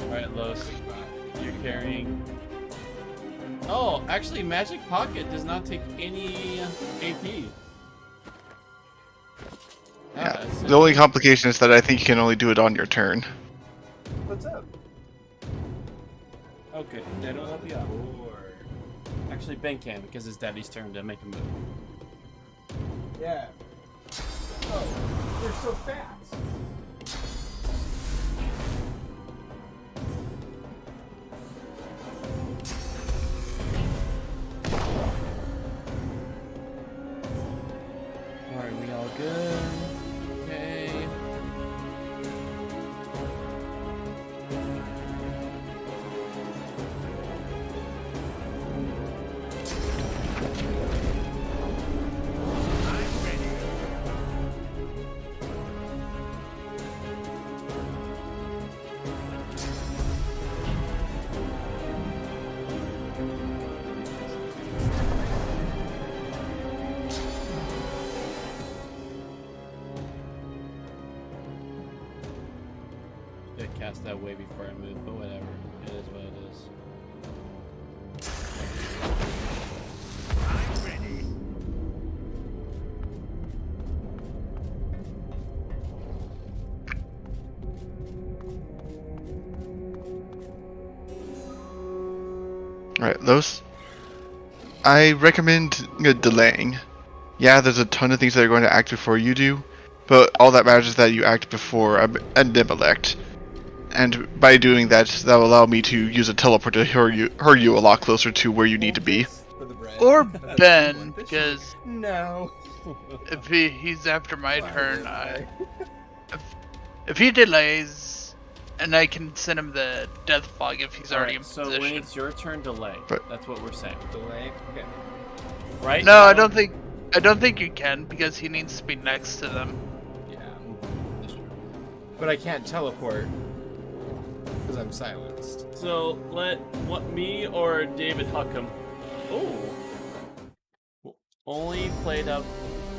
Alright, Los, you're carrying. Oh, actually, Magic Pocket does not take any AP. Yeah. The only complication is that I think you can only do it on your turn. What's up? Okay, that'll help you out. Actually, Ben can because it's Daddy's turn to make a move. Yeah. Oh, they're so fast. Alright, we all good? Okay. Should have cast that way before I move, but whatever. It is what it is. Alright, those. I recommend delaying. Yeah, there's a ton of things that are going to act before you do, but all that matters is that you act before a Nemelect. And by doing that, that will allow me to use a teleport to hurry you a lot closer to where you need to be. Or Ben, because No. if he's after my turn, if he delays, and I can send him the death fog if he's already in So position. when it's your turn, delay. That's what we're saying. Delay? Okay. Right? No, now- I don't think you can because he needs to be next to them. Yeah. But I can't teleport. Because I'm silenced. So let me or David Huckham. Oh. Only played up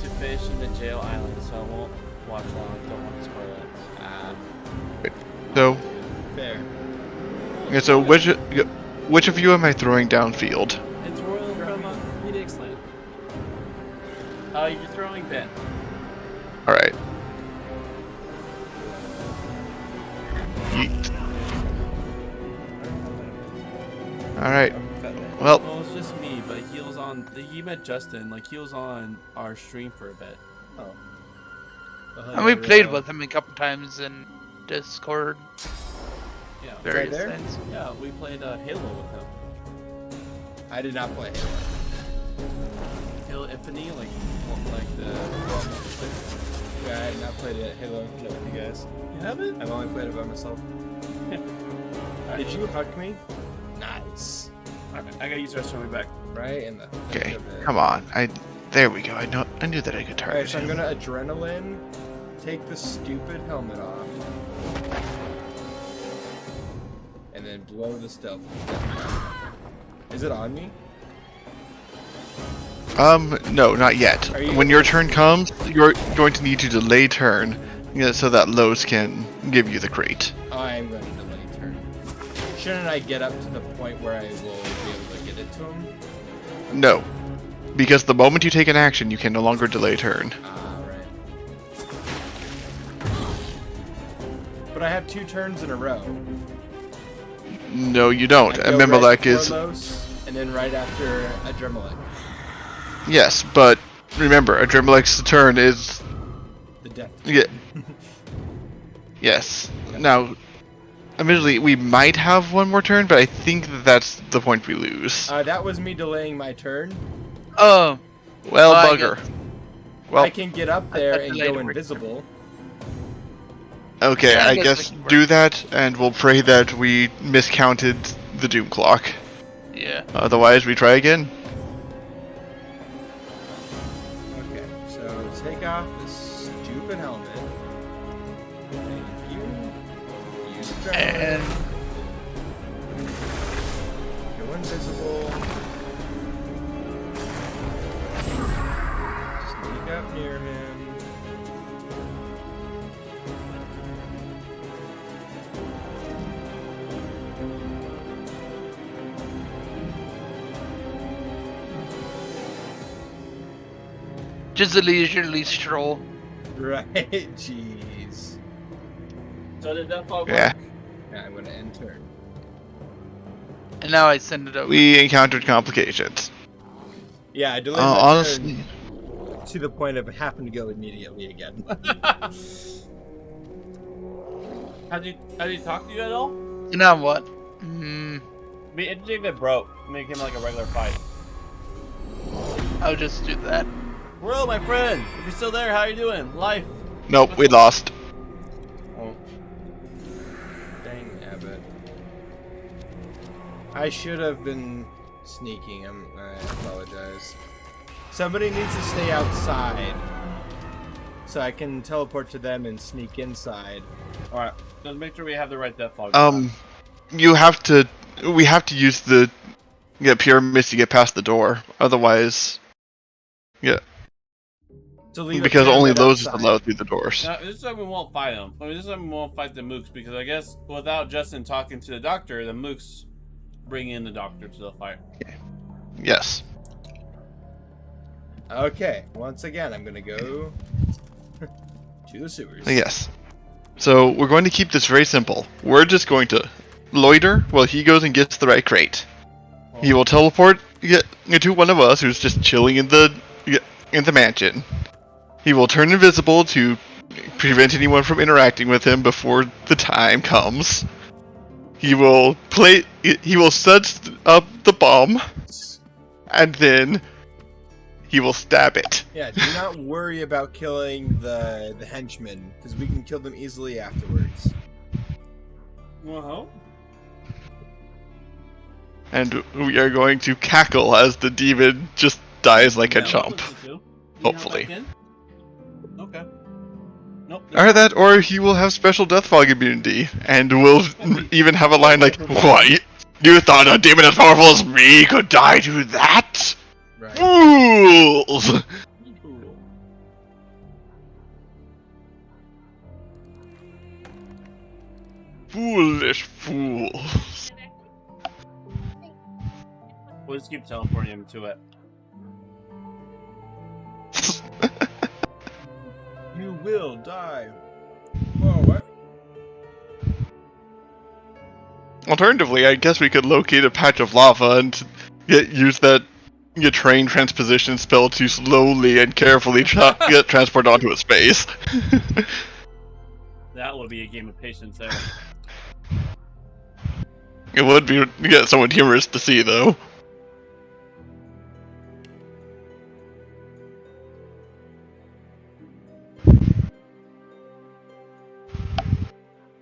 to finish in the jail island, so I won't watch long. Don't want to spoil it. So, Fair. yeah, so which of you am I throwing downfield? It's Royal from Phoenix Land. You're throwing Ben. Alright. Yeet. Alright. Well, Well, it's just me, but heals on. He met Justin. Like heals on our stream for a bit. Oh. And we played with him a couple times in Discord. Yeah. Various there? things. Yeah, we played Halo with him. I did not play Halo. Halo Infinite, like the. Yeah, I have not played it Halo Infinite with you guys. You haven't? I've only played it by myself. Did you hug me? Nice. Alright, I gotta use the restroom. Be back. Right in the. okay. Come on. There we go. I knew that I could target Alright, so I'm him. gonna adrenaline. Take the stupid helmet off. And then blow the stealth. Is it on me? No, not yet. Are you- When your turn comes, you're going to need to delay turn, so that Los can give you the crate. I'm going to delay turn. Shouldn't I get up to the point where I will be able to get it to him? No, because the moment you take an action, you can no longer delay turn. Ah, right. But I have 2 turns in a row. No, you don't. I go Remember, right like to is Formos, and then right after Adrenaline. yes, but remember, Adremalex's turn is The death. yeah. Yes. Now, admittedly, we might have one more turn, but I think that's the point we lose. That was me delaying my turn. Oh. Well, I bugger. guess- Well, I can get up there and delayed go it. invisible. okay, Yeah, I I guess guess we can do that, and we'll pray that we miscounted the doom clock. Yeah. Otherwise, we try again. Okay, so take off this stupid helmet. Thank you. Use Adrenaline. And Go invisible. Sneak up near him. just a leisurely stroll. Right, jeez. So did that fall Yeah. Yeah, I'm gonna end turn. And now I send it over. We encountered complications. Yeah, I delayed my Honestly, turn to the point of having to go immediately again. Has he talked to you at all? You know what? Be interesting if it broke. Make him like a regular fight. I'll just do that. World, my friend. If you're still there, how you doing? Life. nope, we lost. Oh. Dang Abbott. I should have been sneaking. I apologize. Somebody needs to stay outside. So I can teleport to them and sneak inside. Alright, just make sure we have the right death fog. You have to. We have to use the pyramids to get past the door. Otherwise, yeah, So leave a because only pyramid those is outside. allowed through the doors. This time we won't fight them. I mean, this time we won't fight the mooks because I guess without Justin talking to the doctor, the mooks bring in the doctor to the fight. Yes. Okay, once again, I'm gonna go to the sewers. Yes. So we're going to keep this very simple. We're just going to loiter while he goes and gets the right crate. He will teleport to one of us who's just chilling in the mansion. He will turn invisible to prevent anyone from interacting with him before the time comes. He will set up the bomb, and then he will stab it. Yeah, do not worry about killing the henchmen, because we can kill them easily afterwards. Well, And we are going to cackle as the demon just dies like a chump. Hopefully. Okay. Nope. Or that, or he will have special death fog immunity, and will even have a line like, "What? You thought a demon as powerful as me could die to that? Fools!" Foolish fools. We'll just keep teleporting him to it. You will die. Oh, what? Alternatively, I guess we could locate a patch of lava and use that train transposition spell to slowly and carefully get transported onto its face. That would be a game of patience there. It would be somewhat humorous to see, though.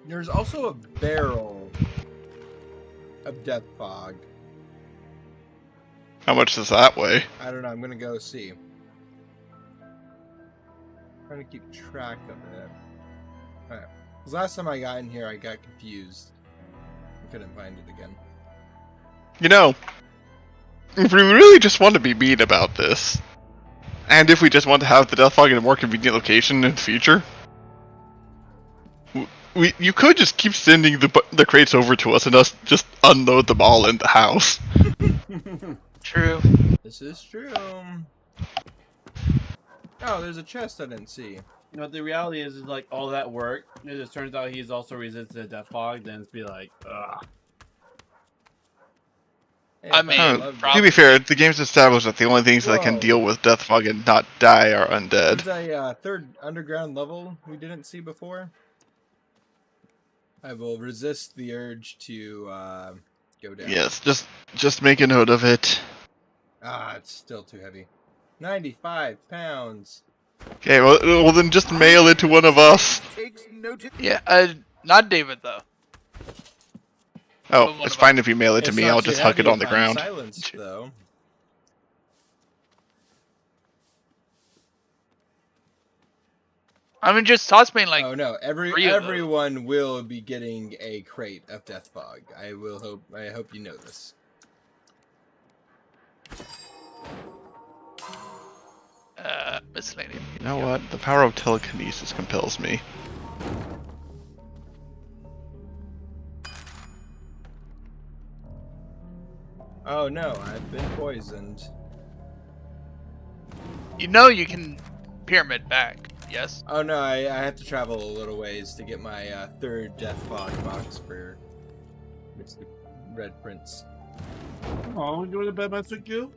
There's also a barrel of death fog. How much is that weigh? I don't know. I'm gonna go see. Trying to keep track of it. Alright. Because last time I got in here, I got confused. I couldn't find it again. You know, if we really just want to be mean about this, and if we just want to have the death fog in a more convenient location in the future, you could just keep sending the crates over to us and us just unload them all in the house. True. This is true. Oh, there's a chest I didn't see. But the reality is like all that work, it just turns out he's also resistant to death fog, then it's be like, ugh. I mean, to be fair, the game's established that the only things that can Whoa. deal with death fog and not die are undead. There's a third underground level we didn't see before. I will resist the urge to go down. Yes, just make a note of it. Ah, it's still too heavy. 95 pounds. Okay, well then just mail it to one of us. Yeah, not David though. Oh, it's fine if you mail it to It's me. not I'll too just huck it heavy on the if I'm ground. silenced, though. I mean, just toss me like. Oh no! three of those. Everyone will be getting a crate of Death Fog. I hope you know this. Miscellaneous. You know what? The power of telekinesis compels me. Oh no! I've been poisoned. You know you can pyramid back. Yes. Oh no! I have to travel a little ways to get my third Death Fog box for Mr. Red Prince. Oh, you want to bet my you?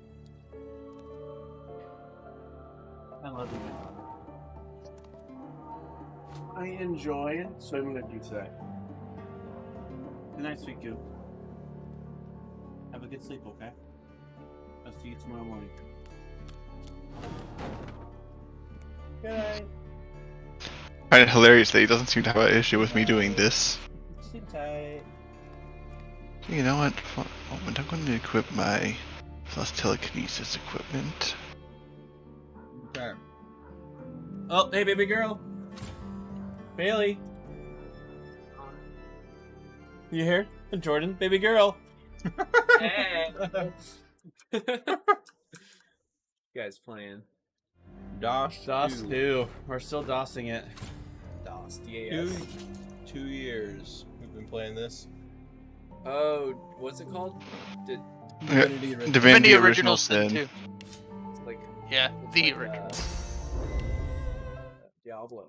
I love you. I enjoy swimming with you today. Good night, sweet goo. Have a good sleep, okay? I'll see you tomorrow morning. Good night. I find it hilarious that he doesn't seem to have an issue with me doing this. Sleep tight. You know what? For a moment, I'm going to equip my plus telekinesis equipment. Okay. Oh, hey, baby girl. Bailey. You here? Jordan, baby girl. Hey. You guys playing? DOS 2. We're still DOSing it. DOS, DAS. 2 years we've been playing this. Oh, what's it called? Divinity Original Sin. Too. It's like, Yeah, it's the like, original. Diablo.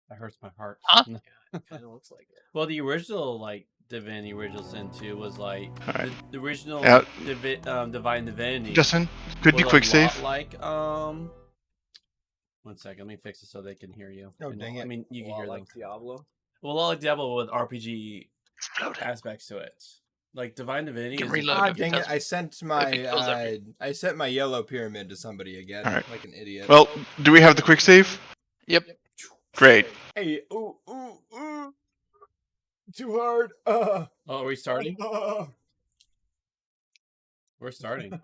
That hurts my heart. Huh? Kind of looks like it. Well, the original Divinity Original Sin 2 was like Alright. the original Yeah. Divine Divinity. Justin, could was you a quick lot save? Like 1 second, let me fix it so they can hear you. Oh, dang it. I mean, you can hear them. like Diablo. Well, a lot like Diablo with RPG aspects to it. Like Divine Divinity. Can is reload Ah, if it dang it! does- I sent if it my kills everything. I sent my yellow pyramid to somebody again, Alright. like an idiot. Well, do we have the quick save? Yep. Great. Hey, ooh, too hard. Oh, are we starting? We're starting.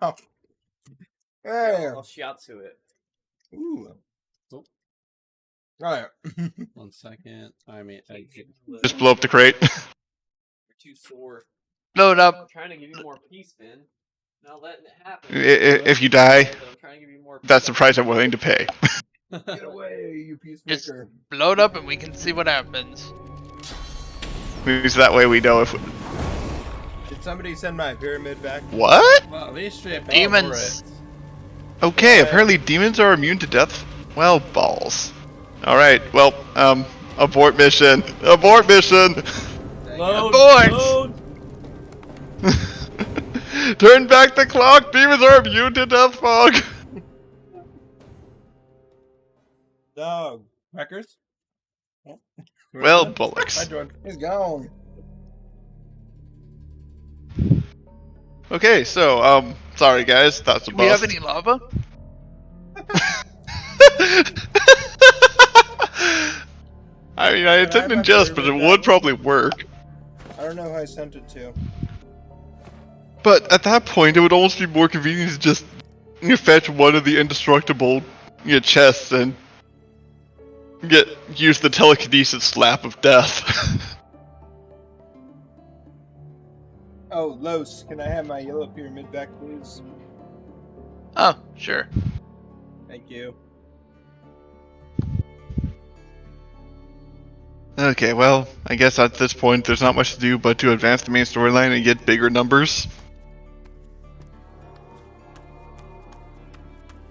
Hey. I'll shout to it. Ooh. Alright. 1 second. I mean, Just blow up the crate. You're too sore. Load up. I'm trying to give you more peace, man. Not letting it happen. If you die, I'm trying to give you more peace. that's the price I'm willing to pay. Get away, you Just peacemaker. load up and we can see what happens. Because that way we know if. Did somebody send my pyramid back? What? Wow, they straight Demons. Okay, apparently demons are immune to death. Well, balls. Alright, well, abort mission. Abort mission! Load, Abort! load. Turn back the clock! Demons are immune to death fog! Dog. Records? Well, Hi, bollocks. Jordan. He's gone. Okay, so, sorry guys, that's a Do we have bust. any lava? I mean, I intended jest, but it would probably work. I don't know who I sent it to. But at that point, it would almost be more convenient to just fetch one of the indestructible chests and use the telekinesis slap of death. Oh, Los, can I have my yellow pyramid back, please? Oh, sure. Thank you. Okay, well, I guess at this point there's not much to do but to advance the main storyline and get bigger numbers.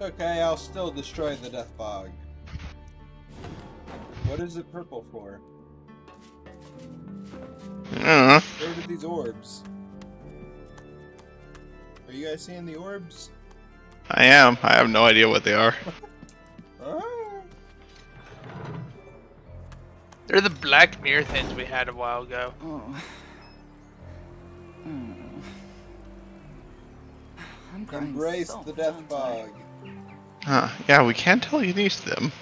Okay, I'll still destroy the Death Fog. What is it purple for? I don't know. Where are these orbs? you guys seeing the orbs? I am. I have no idea what they are. They're the black mirror things we had a while ago. Embrace the death fog. Huh. Yeah, we can't tell you these them.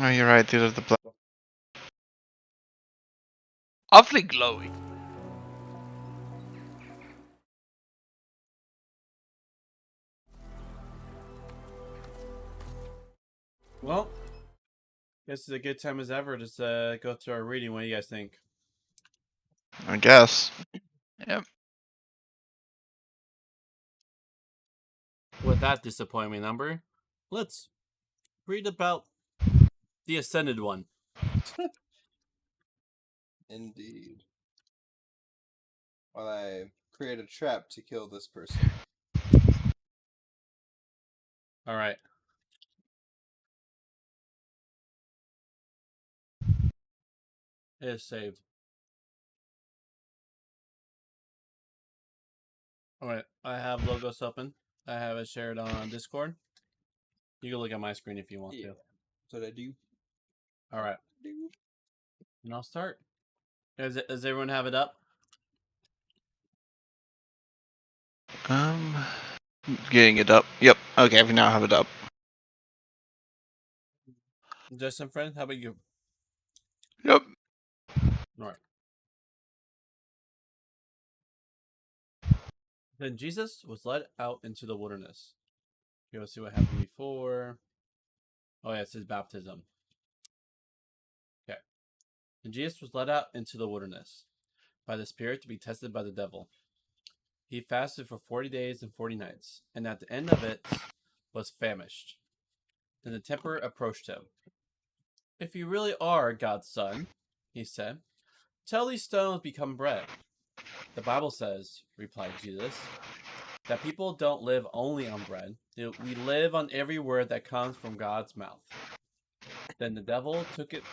Oh, you're right. These are the black. Awfully glowy. Well, guess it's a good time as ever to go through our reading. What do you guys think? I guess. Yep. With that disappointment number, let's read about the Ascended One. Indeed. While I create a trap to kill this person. All right. It is saved. Alright, I have Logos open. I have it shared on Discord. You can look at my screen if you want to. That's what I do. Alright. And I'll start. Does everyone have it up? Getting it up. Yep. Okay, we now have it up. Justin, friend, how about you? Yep. Alright. Then Jesus was led out into the wilderness. You want to see what happened before? Oh yeah, it's his baptism. Okay. And Jesus was led out into the wilderness by the Spirit to be tested by the devil. He fasted for 40 days and 40 nights, and at the end of it was famished. Then the tempter approached him. "If you really are God's son," he said, "tell these stones become bread." "The Bible says," replied Jesus, "that people don't live only on bread. We live on every word that comes from God's mouth." Then the devil took it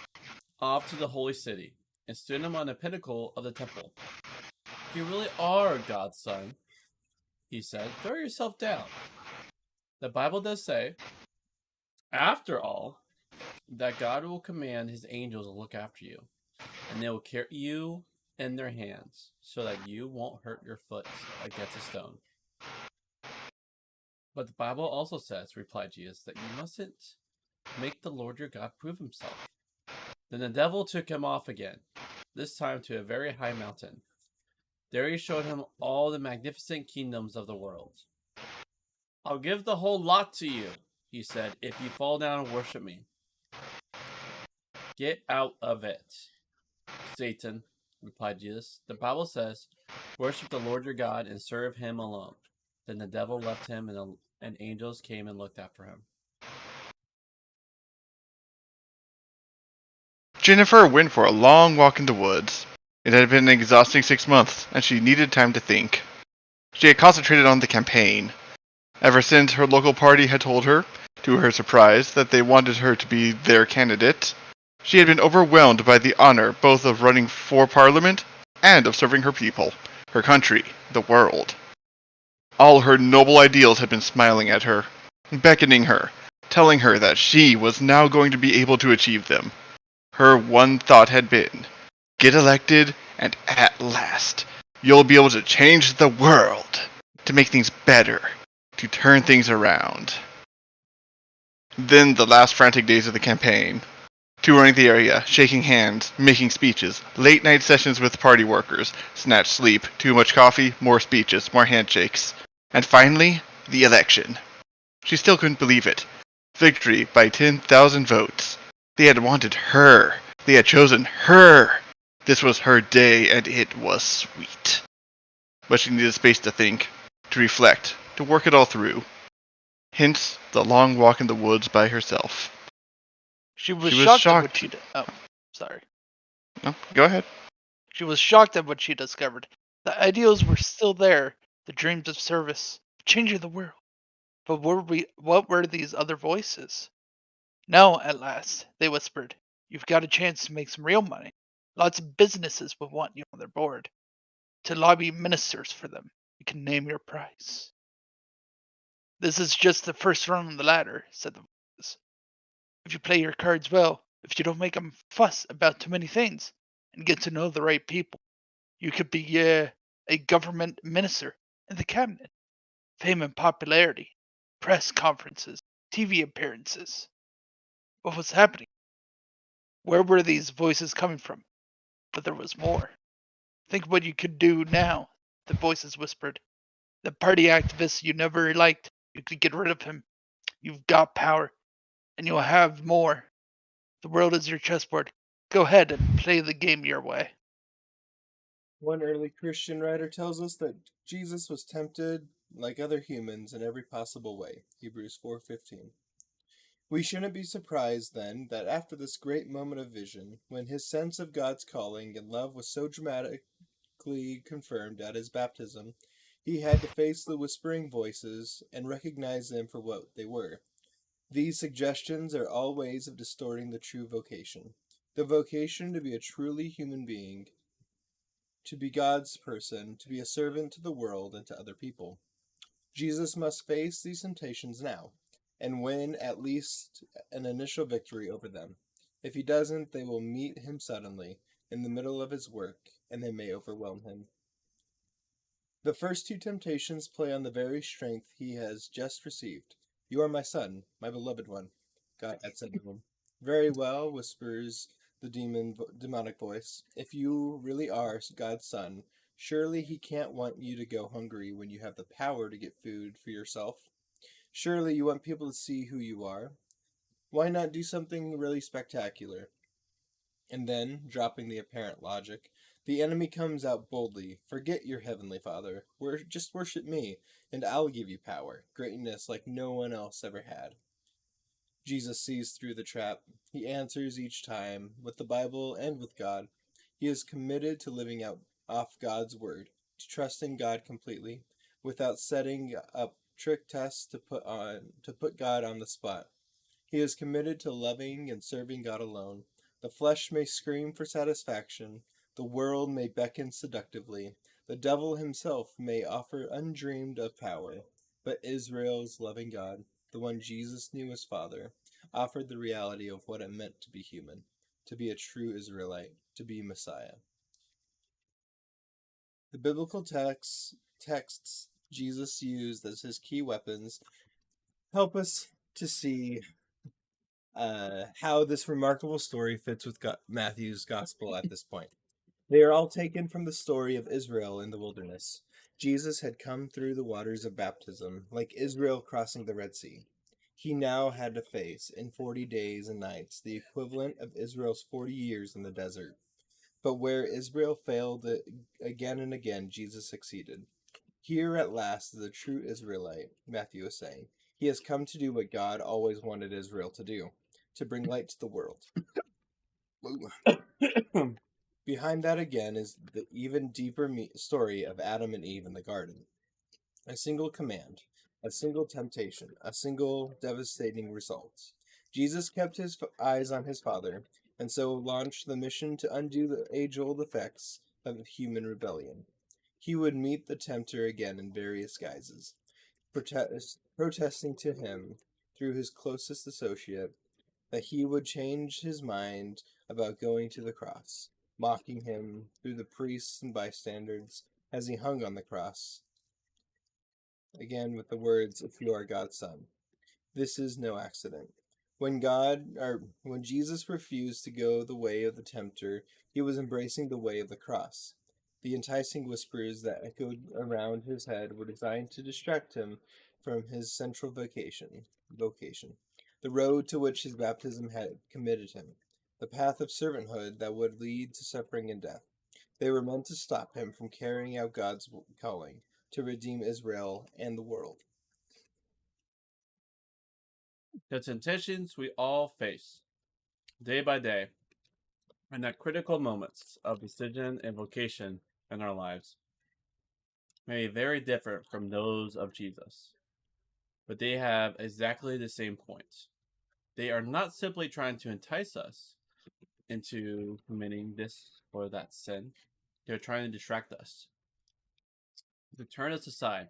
off to the holy city and stood him on the pinnacle of the temple. "If you really are God's son," he said, "throw yourself down. The Bible does say, after all, that God will command his angels to look after you, and they will carry you in their hands, so that you won't hurt your foot against a stone." "But the Bible also says," replied Jesus, "that you mustn't make the Lord your God prove himself." Then the devil took him off again, this time to a very high mountain. There he showed him all the magnificent kingdoms of the world. "I'll give the whole lot to you," he said, "if you fall down and worship me." "Get out of it, Satan," replied Jesus. "The Bible says, worship the Lord your God and serve him alone." Then the devil left him, and angels came and looked after him. Jennifer went for a long walk in the woods. It had been an exhausting 6 months, and she needed time to think. She had concentrated on the campaign. Ever since her local party had told her, to her surprise, that they wanted her to be their candidate, she had been overwhelmed by the honor both of running for Parliament and of serving her people, her country, the world. All her noble ideals had been smiling at her, beckoning her, telling her that she was now going to be able to achieve them. Her one thought had been, get elected, and at last, you'll be able to change the world, to make things better, to turn things around. Then the last frantic days of the campaign. Touring the area, shaking hands, making speeches, late night sessions with party workers, snatched sleep, too much coffee, more speeches, more handshakes. And finally, the election. She still couldn't believe it. Victory by 10,000 votes. They had wanted her. They had chosen her. This was her day, and it was sweet. But she needed space to think, to reflect, to work it all through. Hence, the long walk in the woods by herself. She was shocked at what she sorry. No, go ahead. She was shocked at what she discovered. The ideals were still there, the dreams of service, of changing the world. But what were these other voices? "No," at last, they whispered. "You've got a chance to make some real money. Lots of businesses will want you on their board. To lobby ministers for them, you can name your price. This is just the first rung on the ladder, said the voices. If you play your cards well, if you don't make 'em fuss about too many things, and get to know the right people, you could be a government minister in the cabinet. Fame and popularity, press conferences, TV appearances. What was happening? Where were these voices coming from? But there was more. Think what you could do now, the voices whispered. The party activist you never liked, you could get rid of him. You've got power, and you'll have more. The world is your chessboard. Go ahead and play the game your way. One early Christian writer tells us that Jesus was tempted like other humans in every possible way. Hebrews 4:15. We shouldn't be surprised then that after this great moment of vision, when his sense of God's calling and love was so dramatically confirmed at his baptism, he had to face the whispering voices and recognize them for what they were. These suggestions are all ways of distorting the true vocation. The vocation to be a truly human being, to be God's person, to be a servant to the world and to other people. Jesus must face these temptations now, and win at least an initial victory over them. If he doesn't, they will meet him suddenly, in the middle of his work, and they may overwhelm him. The first two temptations play on the very strength he has just received. You are my son, my beloved one, God had said to him. Very well, whispers the demonic voice. If you really are God's son, surely he can't want you to go hungry when you have the power to get food for yourself. Surely you want people to see who you are. Why not do something really spectacular? And then, dropping the apparent logic, the enemy comes out boldly. Forget your heavenly Father. Just worship me, and I'll give you power, greatness like no one else ever had. Jesus sees through the trap. He answers each time, with the Bible and with God. He is committed to living out off God's word, to trusting God completely, without setting up trick tests to put God on the spot. He is committed to loving and serving God alone. The flesh may scream for satisfaction, the world may beckon seductively, the devil himself may offer undreamed of power, but Israel's loving God, the one Jesus knew as Father, offered the reality of what it meant to be human, to be a true Israelite, to be Messiah. The biblical texts Jesus used as his key weapons help us to see how this remarkable story fits with Matthew's gospel at this point. They are all taken from the story of Israel in the wilderness. Jesus had come through the waters of baptism, like Israel crossing the Red Sea. He now had to face, in 40 days and nights, the equivalent of Israel's 40 years in the desert. But where Israel failed again and again, Jesus succeeded. Here at last is a true Israelite, Matthew is saying. He has come to do what God always wanted Israel to do, to bring light to the world. Behind that again is the even deeper story of Adam and Eve in the garden. A single command, a single temptation, a single devastating result. Jesus kept his eyes on his Father, and so launched the mission to undo the age-old effects of human rebellion. He would meet the tempter again in various guises, protesting to him, through his closest associate, that he would change his mind about going to the cross, mocking him through the priests and bystanders as he hung on the cross. Again with the words, "If you are God's son." This is no accident. When Jesus refused to go the way of the tempter, he was embracing the way of the cross. The enticing whispers that echoed around his head were designed to distract him from his central vocation, the road to which his baptism had committed him, the path of servanthood that would lead to suffering and death. They were meant to stop him from carrying out God's calling, to redeem Israel and the world. The temptations we all face, day by day, and at critical moments of decision and vocation in our lives, may be very different from those of Jesus, but they have exactly the same point. They are not simply trying to entice us into committing this for that sin. They're trying to distract us, to turn us aside.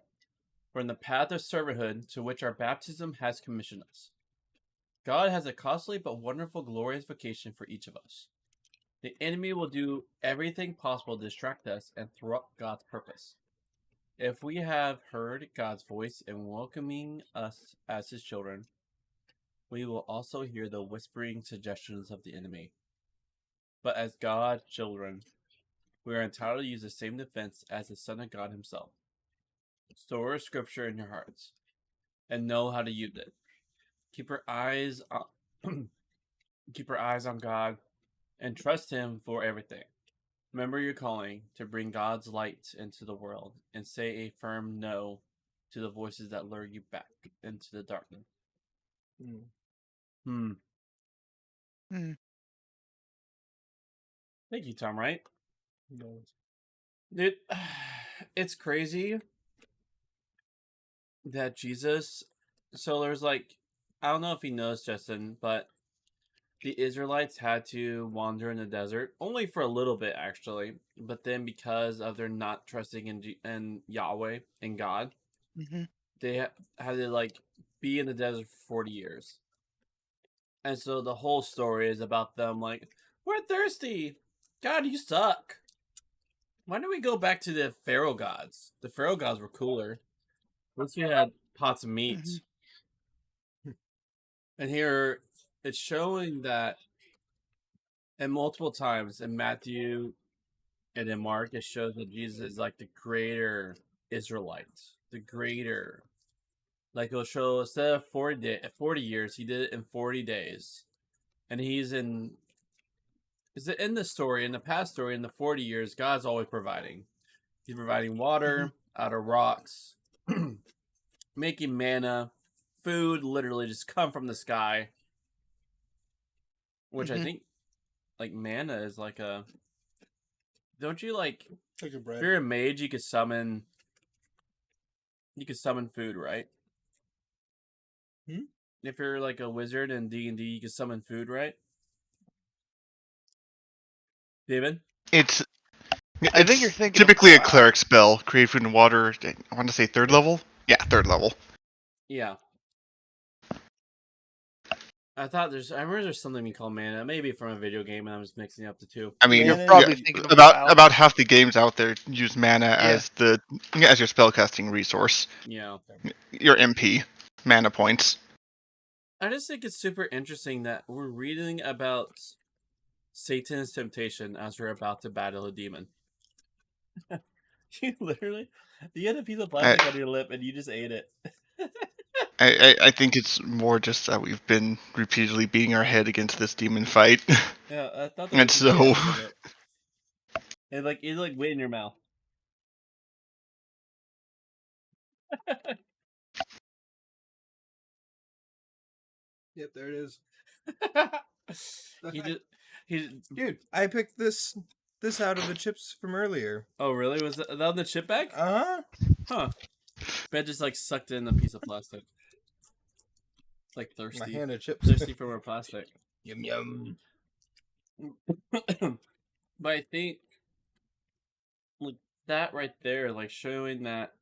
We're in the path of servanthood to which our baptism has commissioned us. God has a costly but wonderful, glorious vocation for each of us. The enemy will do everything possible to distract us and thwart God's purpose. If we have heard God's voice in welcoming us as his children, we will also hear the whispering suggestions of the enemy. But as God's children, we are entitled to use the same defense as the Son of God himself. Store scripture in your hearts and know how to use it. Keep your eyes on God and trust him for everything. Remember your calling to bring God's light into the world and say a firm no to the voices that lure you back into the darkness. Thank you, Tom Wright. Dude, it's crazy that Jesus. So there's like, I don't know if he knows, Justin, but the Israelites had to wander in the desert only for a little bit, actually. But then, because of their not trusting in Yahweh and God, they had to like be in the desert for 40 years. And so the whole story is about them like, we're thirsty. God, you suck. Why don't we go back to the Pharaoh gods? The Pharaoh gods were cooler. Once we had pots of meat. And here it's showing that, and multiple times in Matthew and in Mark, it shows that Jesus is like the greater Israelite, the greater. Like it'll show, instead of 40 years, he did it in 40 days. And he's in, is it in the story, in the past story, in the 40 years, God's always providing. He's providing water out of rocks, making manna, food literally just come from the sky. Which I think, like, manna is like a, don't you like, Like a bread. if you're a mage, you could summon food, right? If you're like a wizard in D&D, you can summon food, right? David? I think you're thinking typically a cleric spell, create food and water. I want to say 3rd level. Yeah, 3rd level. Yeah. I remember there's something we call mana, maybe from a video game, and I'm just mixing up the two. I mean, You're probably thinking of about half the games out there use mana as your spellcasting resource. Yeah. Your MP mana points. I just think it's super interesting that we're reading about Satan's temptation as we're about to battle a demon. You had a piece of plastic on your lip and you just ate it. I think it's more just that we've been repeatedly beating our head against this demon fight. Yeah, I thought that and was so it like went in your mouth. Yep, there it is. Dude, I picked this out of the chips from earlier. Oh, really? Was that on the chip bag? Huh. Ben just like sucked in a piece of plastic. Like thirsty. My hand of chips. Thirsty for more plastic. Yum yum. But I think like that right there, like showing that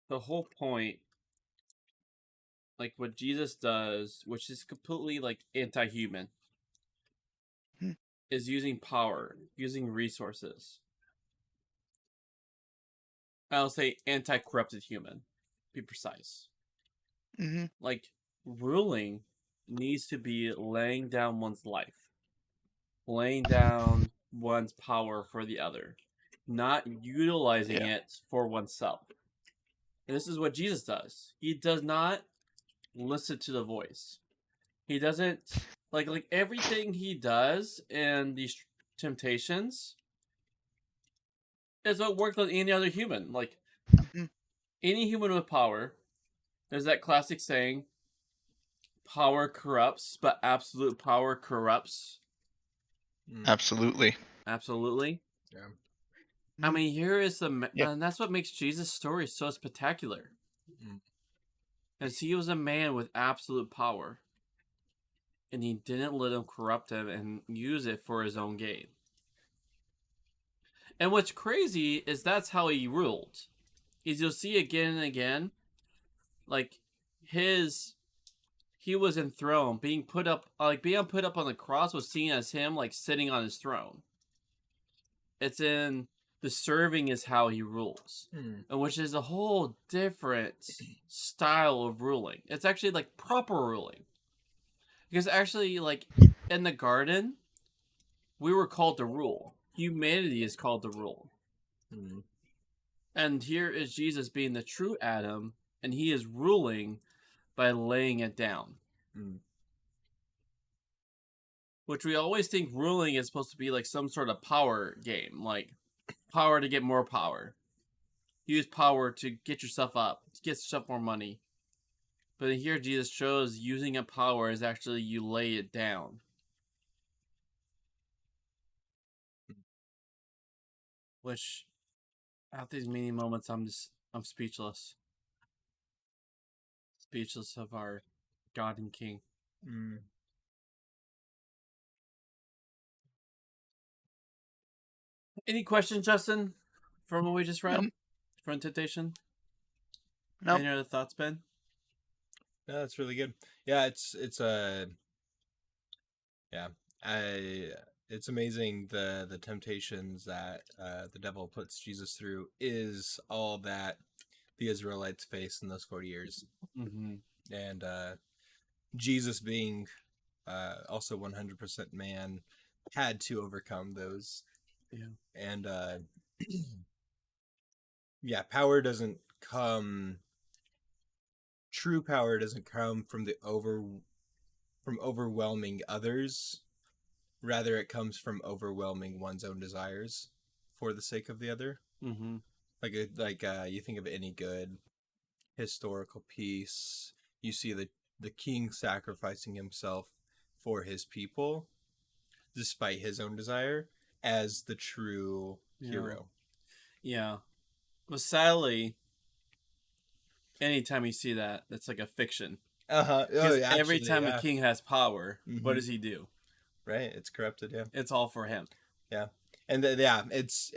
the whole point, like what Jesus does, which is completely like anti-human, is using power, using resources. I'll say anti-corrupted human, be precise. Like, ruling needs to be laying down one's life, laying down one's power for the other, not utilizing it for oneself. And this is what Jesus does. He does not listen to the voice. He doesn't, like everything he does in these temptations is what worked on any other human. Like, any human with power, there's that classic saying, power corrupts, but absolute power corrupts. Absolutely. Absolutely. Yeah. I mean, here is and that's what makes Jesus' story so spectacular. As he was a man with absolute power. and he didn't let him corrupt him and use it for his own gain. And what's crazy is that's how he ruled. Is you'll see again and again, like he was enthroned, being put up on the cross was seen as him like sitting on his throne. It's in the serving is how he rules, and which is a whole different style of ruling. It's actually like proper ruling, because actually, like in the garden, we were called to rule. Humanity is called to rule, and here is Jesus being the true Adam, and he is ruling by laying it down. Which we always think ruling is supposed to be like some sort of power game, like power to get more power. Use power to get yourself up, to get yourself more money. But here Jesus shows using a power is actually you lay it down. Which, at these many moments, I'm speechless. Speechless of our God and King. Any questions, Justin, from what we just read? From Temptation? No. Any other thoughts, Ben? No, that's really good. Yeah, it's amazing the temptations that the devil puts Jesus through is all that the Israelites faced in those 40 years. And Jesus being also 100% man had to overcome those. And power doesn't come. True power doesn't come from overwhelming others. Rather, it comes from overwhelming one's own desires for the sake of the other. Like you think of any good historical piece, you see the king sacrificing himself for his people, despite his own desire, as the true hero. Yeah. Well, sadly, anytime you see that, it's like a fiction. Every time a king has power, what does he do? Right, it's corrupted. Yeah, it's all for him. Yeah, and it's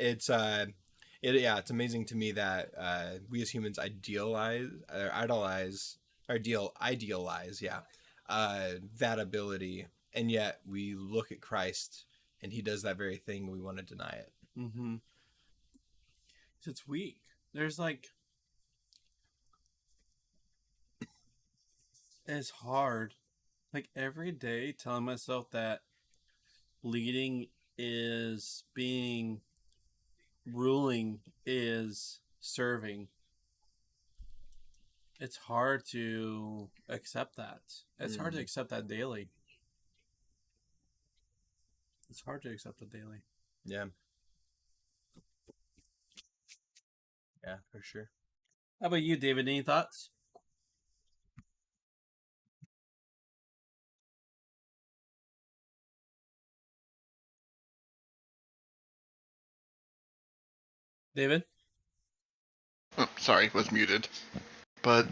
amazing to me that we as humans idealize that ability, and yet we look at Christ and he does that very thing, and we want to deny it. It's weak. There's like, it's hard. Like every day telling myself that leading is being, ruling is serving. It's hard to accept that. It's hard to accept that daily. It's hard to accept it daily. Yeah. Yeah, for sure. How about you, David? Any thoughts? David? Oh, sorry, was muted. But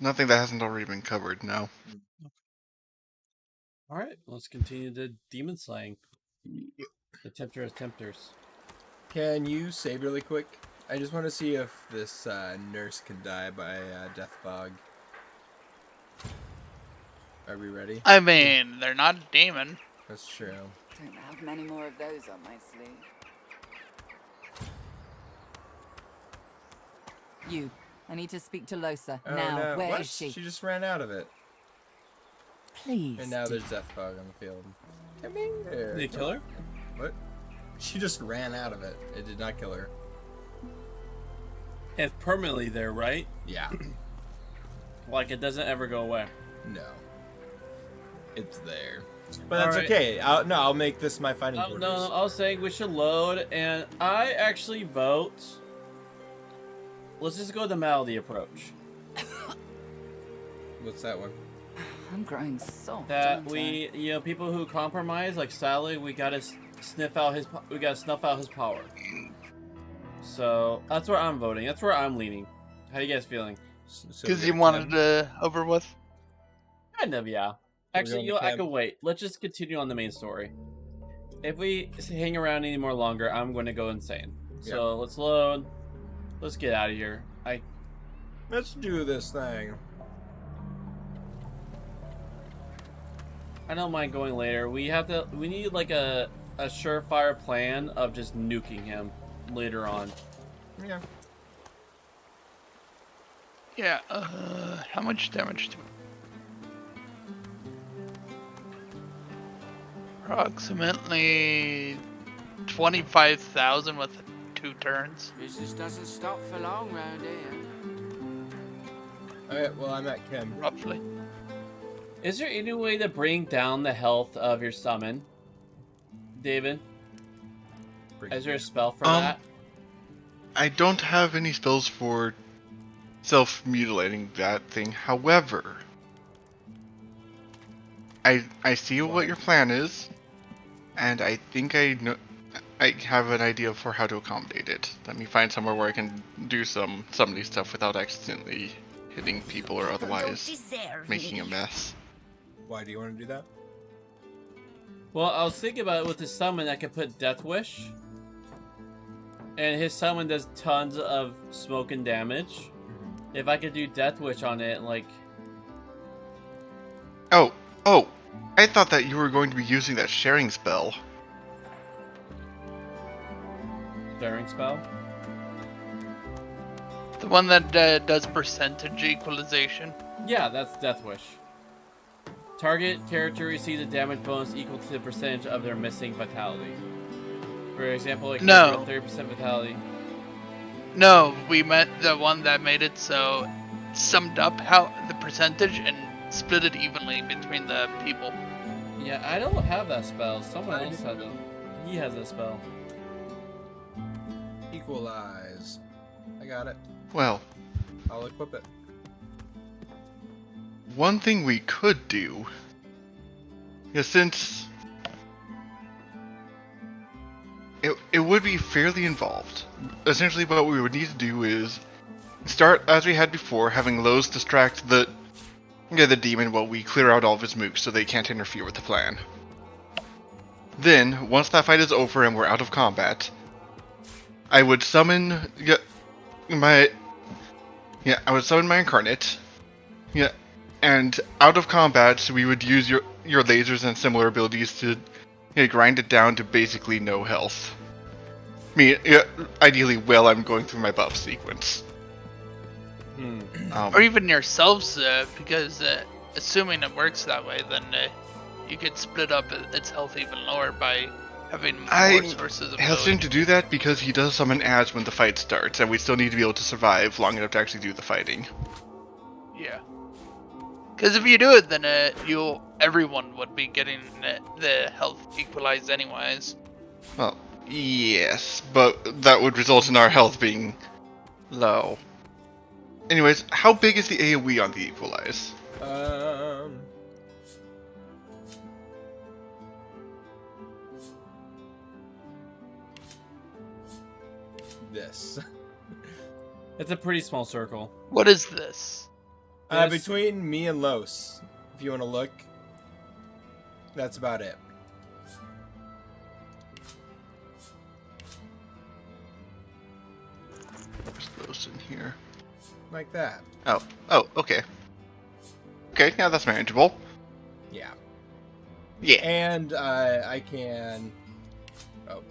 nothing that hasn't already been covered, no. Alright, let's continue the demon slaying. The tempter of tempters. Can you save really quick? I just want to see if this nurse can die by death fog. Are we ready? I mean, they're not a demon. That's true. Don't have many more of those on my sleeve. You. I need to speak to Losa. Oh, now, no. where What? is she? She just ran out of it. Please. And now there's death fog on the field. Come here. Did they kill her? What? She just ran out of it. It did not kill her. It's permanently there, right? Yeah. Like it doesn't ever go away. No. It's there. But that's okay. I'll make this my fighting quarters. No, I was saying we should load, and I actually vote. Let's just go the Malady approach. What's that one? I'm growing soft. That aren't we, people who compromise, like Sally, we gotta snuff out his power. So that's where I'm voting. That's where I'm leaning. How you guys feeling? So Because we you got wanted Ken. over with. Kind of, yeah. We're Actually, going you to know, I camp. could wait. Let's just continue on the main story. If we hang around any more longer, I'm going to go insane. So let's load. Let's get out of here. Let's do this thing. I don't mind going later. We need like a surefire plan of just nuking him later on. Yeah. Yeah, how much damage do approximately 25,000 with 2 turns. Business doesn't stop for long round here. Alright, well, I'm at Ken. Roughly. Is there any way to bring down the health of your summon, David? Is there a spell for that? I don't have any spells for self-mutilating that thing. However, I see what your plan is, and I think I have an idea for how to accommodate it. Let me find somewhere where I can do some of these stuff without accidentally hitting people or otherwise making a mess. Why do you want to do that? Well, I was thinking about it with his summon. I could put Death Wish, and his summon does tons of smoke and damage. If I could do Death Wish on it, like... Oh, I thought that you were going to be using that sharing spell. Sharing spell? The one that does percentage equalization. Yeah, that's Death Wish. Target character receives a damage bonus equal to the percentage of their missing vitality. For example, like No. 30% vitality. No, we meant the one that made it so summed up how the percentage and split it evenly between the people. Yeah, I don't have that spell. Someone else has it. He has that spell. Equalize. I got it. Well, I'll equip it. one thing we could do is, since it would be fairly involved, essentially what we would need to do is start as we had before, having Lowe's distract the demon while we clear out all of his mooks so they can't interfere with the plan. Then, once that fight is over and we're out of combat, I would summon my incarnate. Yeah, and out of combat, we would use your lasers and similar abilities to grind it down to basically no health. I mean, ideally, while I'm going through my buff sequence. Or even yourselves, because assuming it works that way, then you could split up its health even lower by having more I'm sources of hesitant to do that because he does summon ads when the fight starts, and we still need to be able to survive long enough to actually do the fighting. Yeah. Because if you do it, then everyone would be getting the health equalized anyways. Well, yes, but that would result in our health being low. Anyways, how big is the AoE on the Equalize? This. It's a pretty small circle. What is this? Between me and Los, if you want to look, that's about it. Where's Los in here? Like that. Oh, okay. Okay, yeah, that's manageable. Yeah. Yeah. And I can. Oh.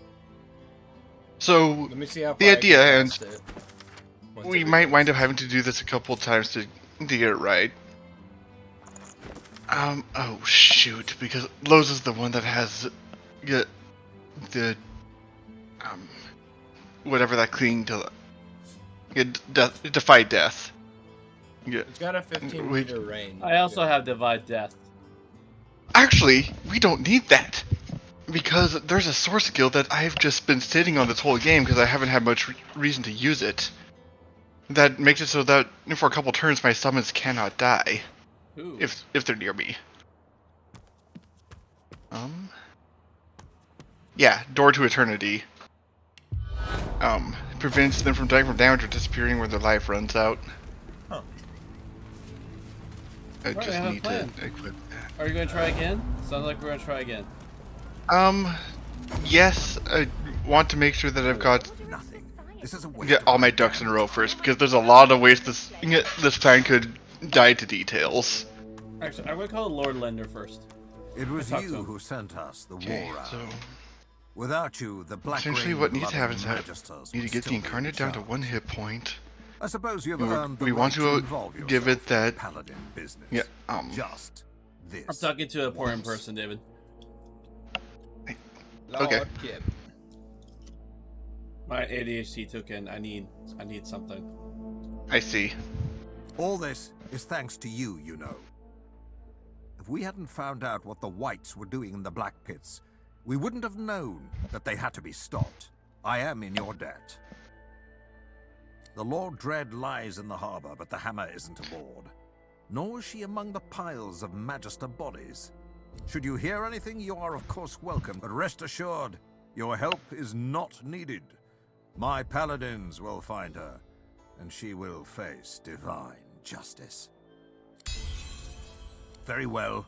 So Let me see how far the I idea, can and cast it once we it might wind up having to do this a couple times to get it right. Oh shoot, because Lowe's is the one that has the whatever that cling to defy death. Yeah. It's got a 15 meter range. I also have Divide Death. Actually, we don't need that. Because there's a source skill that I've just been sitting on this whole game because I haven't had much reason to use it. That makes it so that for a couple turns my summons cannot die. Ooh. If they're near me. Yeah, Door to Eternity. Prevents them from dying from damage or disappearing when their life runs out. Huh. I Alright, just I have a need to plan. equip that. Are you going to try again? Sounds like we're going to try again. Yes, I want to make sure that I've got This is a waste get of all my my ducks in a row first, because there's a lot of ways this plan could die to details. Actually, I'm going to call Lord Lender first. It was Talk to you him. who sent us the Okay, war so out. Without you, the Black essentially Ring what needs to blooded happen is Magisters we need would to get the still be in incarnate down to charge. 1 hit point. I suppose you've We were- earned the we right want to involve give yourself it that- in paladin business. Yeah, Just this. I'm talking to a poor in once. person, David. Okay. Lord Kid. My ADHD took in. I need something. I see. All this is thanks to you, you know. If we hadn't found out what the Whites were doing in the Black Pits, we wouldn't have known that they had to be stopped. I am in your debt. The Lord Dread lies in the harbor, but the hammer isn't aboard. Nor is she among the piles of Magister bodies. Should you hear anything, you are of course welcome, but rest assured, your help is not needed. My paladins will find her, and she will face divine justice. Very well.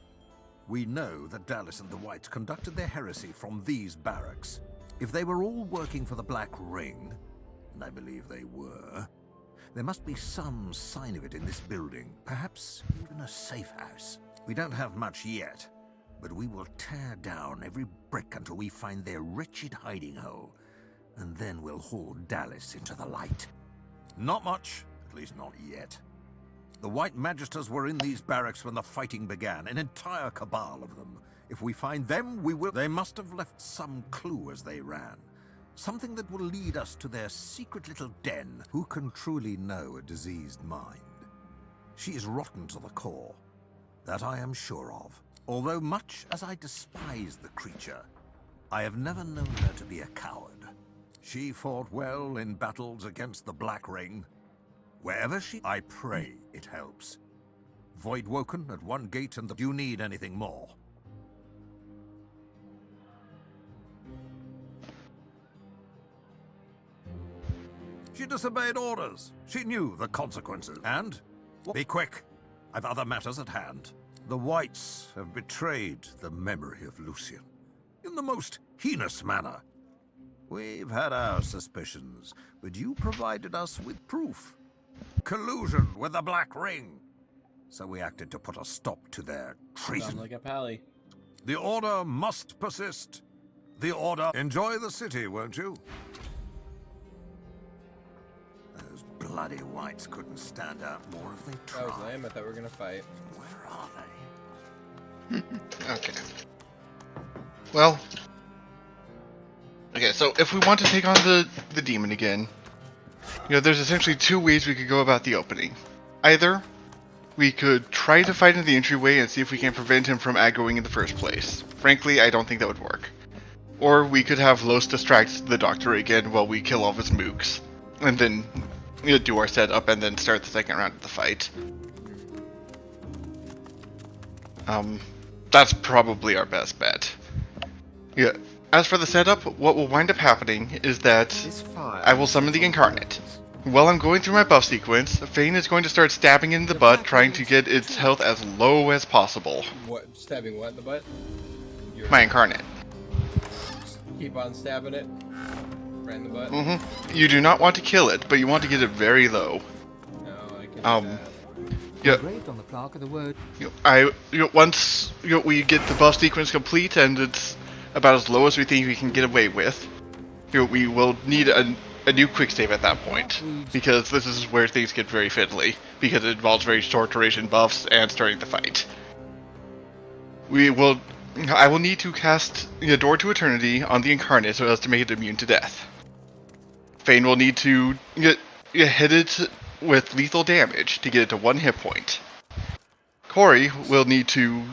We know that Dallas and the Whites conducted their heresy from these barracks. If they were all working for the Black Ring, and I believe they were, there must be some sign of it in this building, perhaps even a safe house. We don't have much yet, but we will tear down every brick until we find their wretched hiding hole, and then we'll haul Dallas into the light. Not much, at least not yet. The White Magisters were in these barracks when the fighting began, an entire cabal of them. If we find them, we will... They must have left some clue as they ran. Something that will lead us to their secret little den. Who can truly know a diseased mind? She is rotten to the core. That I am sure of. Although much as I despise the creature, I have never known her to be a coward. She fought well in battles against the Black Ring. Wherever she... I pray it helps. Voidwoken at one gate and the... Do you need anything more? She disobeyed orders. She knew the consequences. And? Be quick. I've other matters at hand. The Whites have betrayed the memory of Lucian in the most heinous manner. We've had our suspicions, but you provided us with proof. Collusion with the Black Ring. So we acted to put a stop to their treason. Sound like a pally. The Order must persist. The Order... Enjoy the city, won't you? Those bloody Whites couldn't stand out more if they That was tried. lame. I thought we were gonna fight. Where are they? Okay. Well. Okay, so if we want to take on the demon again, there's essentially 2 ways we could go about the opening. Either we could try to fight in the entryway and see if we can prevent him from aggroing in the first place. Frankly, I don't think that would work. Or we could have Los distract the doctor again while we kill all of his mooks. And then do our setup and then start the second round of the fight. That's probably our best bet. Yeah. As for the setup, what will wind up happening is that I will summon the Incarnate. While I'm going through my buff sequence, Fane is going to start stabbing it in the butt, trying to get its health as low as possible. What? Stabbing what in the butt? My Incarnate. Keep on stabbing it. Right in the butt. Mm-hmm. You do not want to kill it, but you want to get it very low. No, I can do that. Yeah. Engraved on the plaque of the word. Once we get the buff sequence complete and it's about as low as we think we can get away with, we will need a new quick save at that point, because this is where things get very fiddly, because it involves very short duration buffs and starting the fight. I will need to cast Door to Eternity on the Incarnate so as to make it immune to death. Fane will need to hit it with lethal damage to get it to 1 hit point. Corey will need to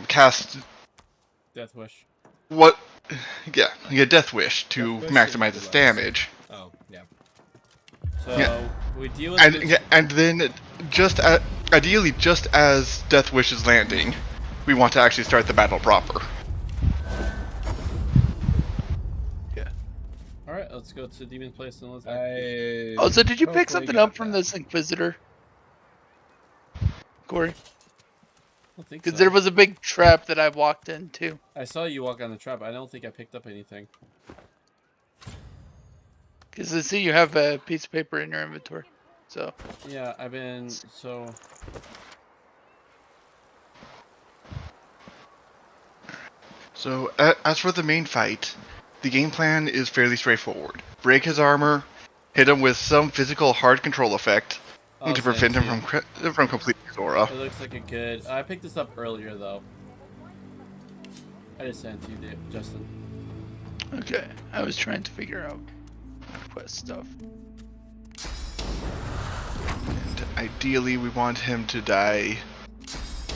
cast Death Wish. Death Wish to maximize its damage. Oh, yeah. So we deal with and then ideally just as Death Wish is landing, we want to actually start the battle proper. Yeah. All right, let's go to Demon Place and let's. So did you pick something up from this Inquisitor? Corey? I don't think Because so. there was a big trap that I walked into. I saw you walk on the trap. I don't think I picked up anything. Because I see you have a piece of paper in your inventory. So. Yeah, I've been so. So, as for the main fight, the game plan is fairly straightforward. Break his armor, hit him with some physical hard control effect, I'll to prevent send him you. from completing his aura. It looks like a good. I picked this up earlier though. I just sent it to you, Dave, Justin. Okay, I was trying to figure out quest stuff. And ideally, we want him to die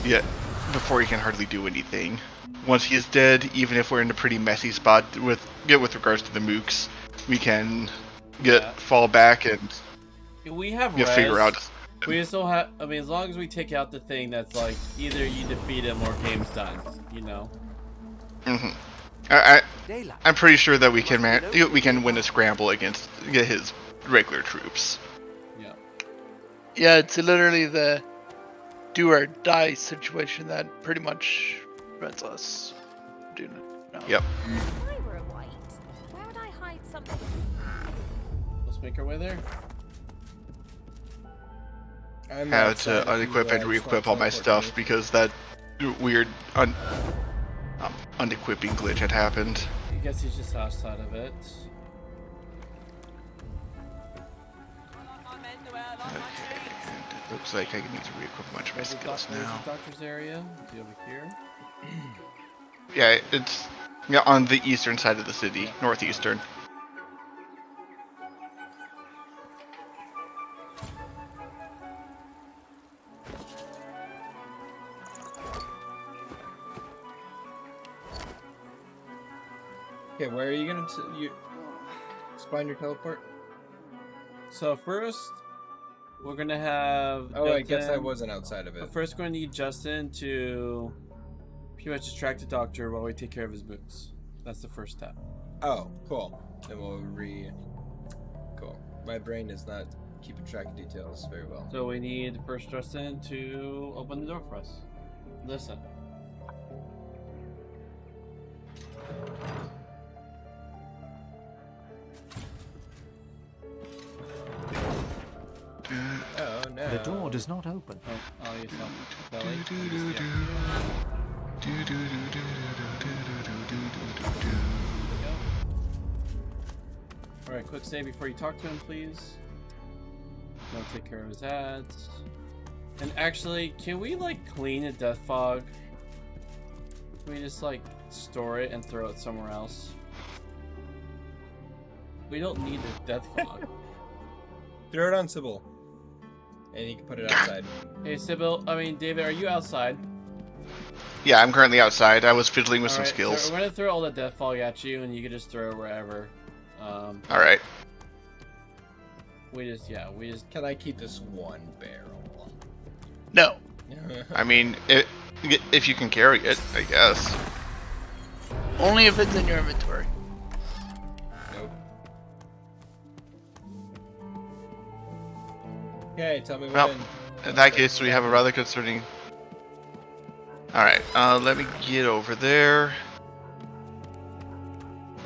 yet before he can hardly do anything. Once he is dead, even if we're in a pretty messy spot with regards to the mooks, we can fall back and We have figure res. out. We still have. I mean, as long as we take out the thing that's like either you defeat him or game's done. You know. Mm-hmm. I'm pretty sure that we can win a scramble against his regular troops. Yeah. Yeah, it's literally the do or die situation that pretty much prevents us doing it now. Yep. If I were a white, where would I hide something? Let's make our way there. How to unequip and re-equip all my stuff because that weird unequipping glitch had happened. I guess he's just outside of it. It looks like I need to re-equip a bunch of my skills There's now. the doctor's area. Is he over here? Yeah, it's on the eastern side of the city, northeastern. Okay, where are you gonna you spawn your teleport? So first, we're gonna have. Oh, I guess I Justin- wasn't outside of it. First, we're gonna need Justin to pretty much distract the doctor while we take care of his boots. That's the first step. Oh, cool. Then we'll Cool. My brain is not keeping track of details very well. So we need first Justin to open the door for us. Listen. Oh no. The door does not open. Oh, yes, Belly. Alright, quick save before you talk to him, please. I'll take care of his ads. And actually, can we like clean a death fog? Can we just like store it and throw it somewhere else? We don't need a death fog. Throw it on Sybil. And you can put it outside. Hey Sybil, David, are you outside? Yeah, I'm currently outside. I was fiddling with some Alright, skills. So we're gonna throw all the death fog at you, and you can just throw it wherever. Alright. We just. Can I keep this one barrel? No. I mean, if you can carry it, I guess. Only if it's in your inventory. Nope. Okay, tell me Well, when. in that case, we have a rather concerning. Alright, let me get over there.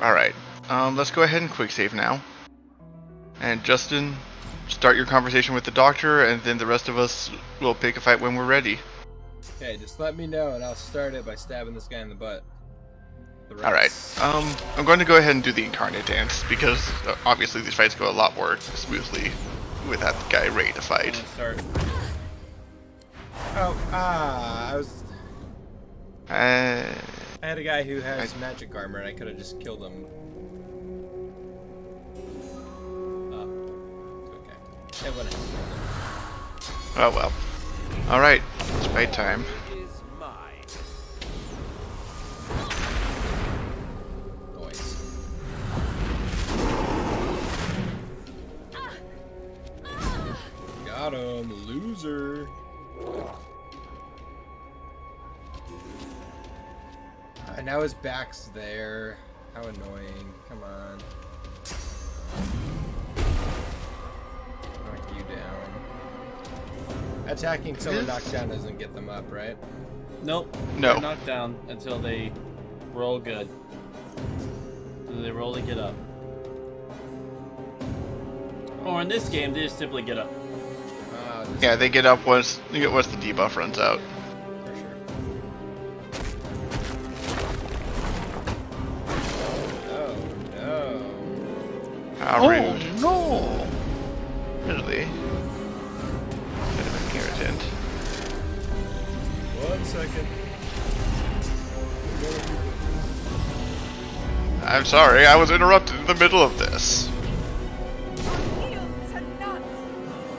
Alright, let's go ahead and quick save now. And Justin, start your conversation with the doctor, and then the rest of us will pick a fight when we're ready. Okay, just let me know, and I'll start it by stabbing this guy in the butt. Alright, I'm going to go ahead and do the incarnate dance, because obviously these fights go a lot more smoothly with that guy ready to fight. Oh, I was. I had a guy who has magic armor, and I could have just killed him. Okay. It wouldn't. Oh well. Alright, it's fight time. Noise. Got him, loser. And now his back's there. How annoying. Come on. Knock you down. Attacking someone knocked down doesn't get them up, right? Nope. No. They're knocked down until they roll good. So they roll to get up. Or in this game, they just simply get up. Yeah, they get up once the debuff runs out. For sure. Oh no. How rude. No! Really? Bit of an irritant. 1 second. I'm sorry, I was interrupted in the middle of this.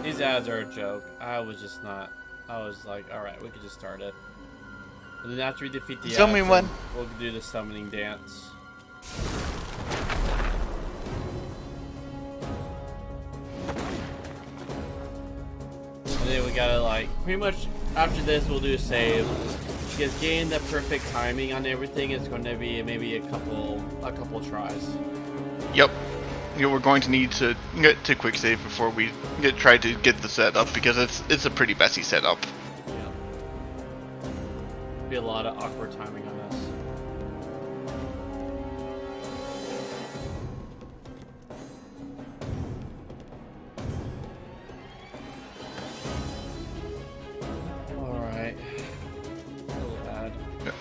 These ads are a joke. I was just not. I was like, alright, we could just start it. And then after we defeat the Tell me ads, when. we'll do the summoning dance. And then we gotta, like, pretty much after this, we'll do a save. Because getting the perfect timing on everything is going to be maybe a couple tries. Yep. You know, we're going to need to get to quick save before we try to get the setup because it's a pretty messy setup. Yeah. Be a lot of awkward timing on this. Alright. A little bad. Yep.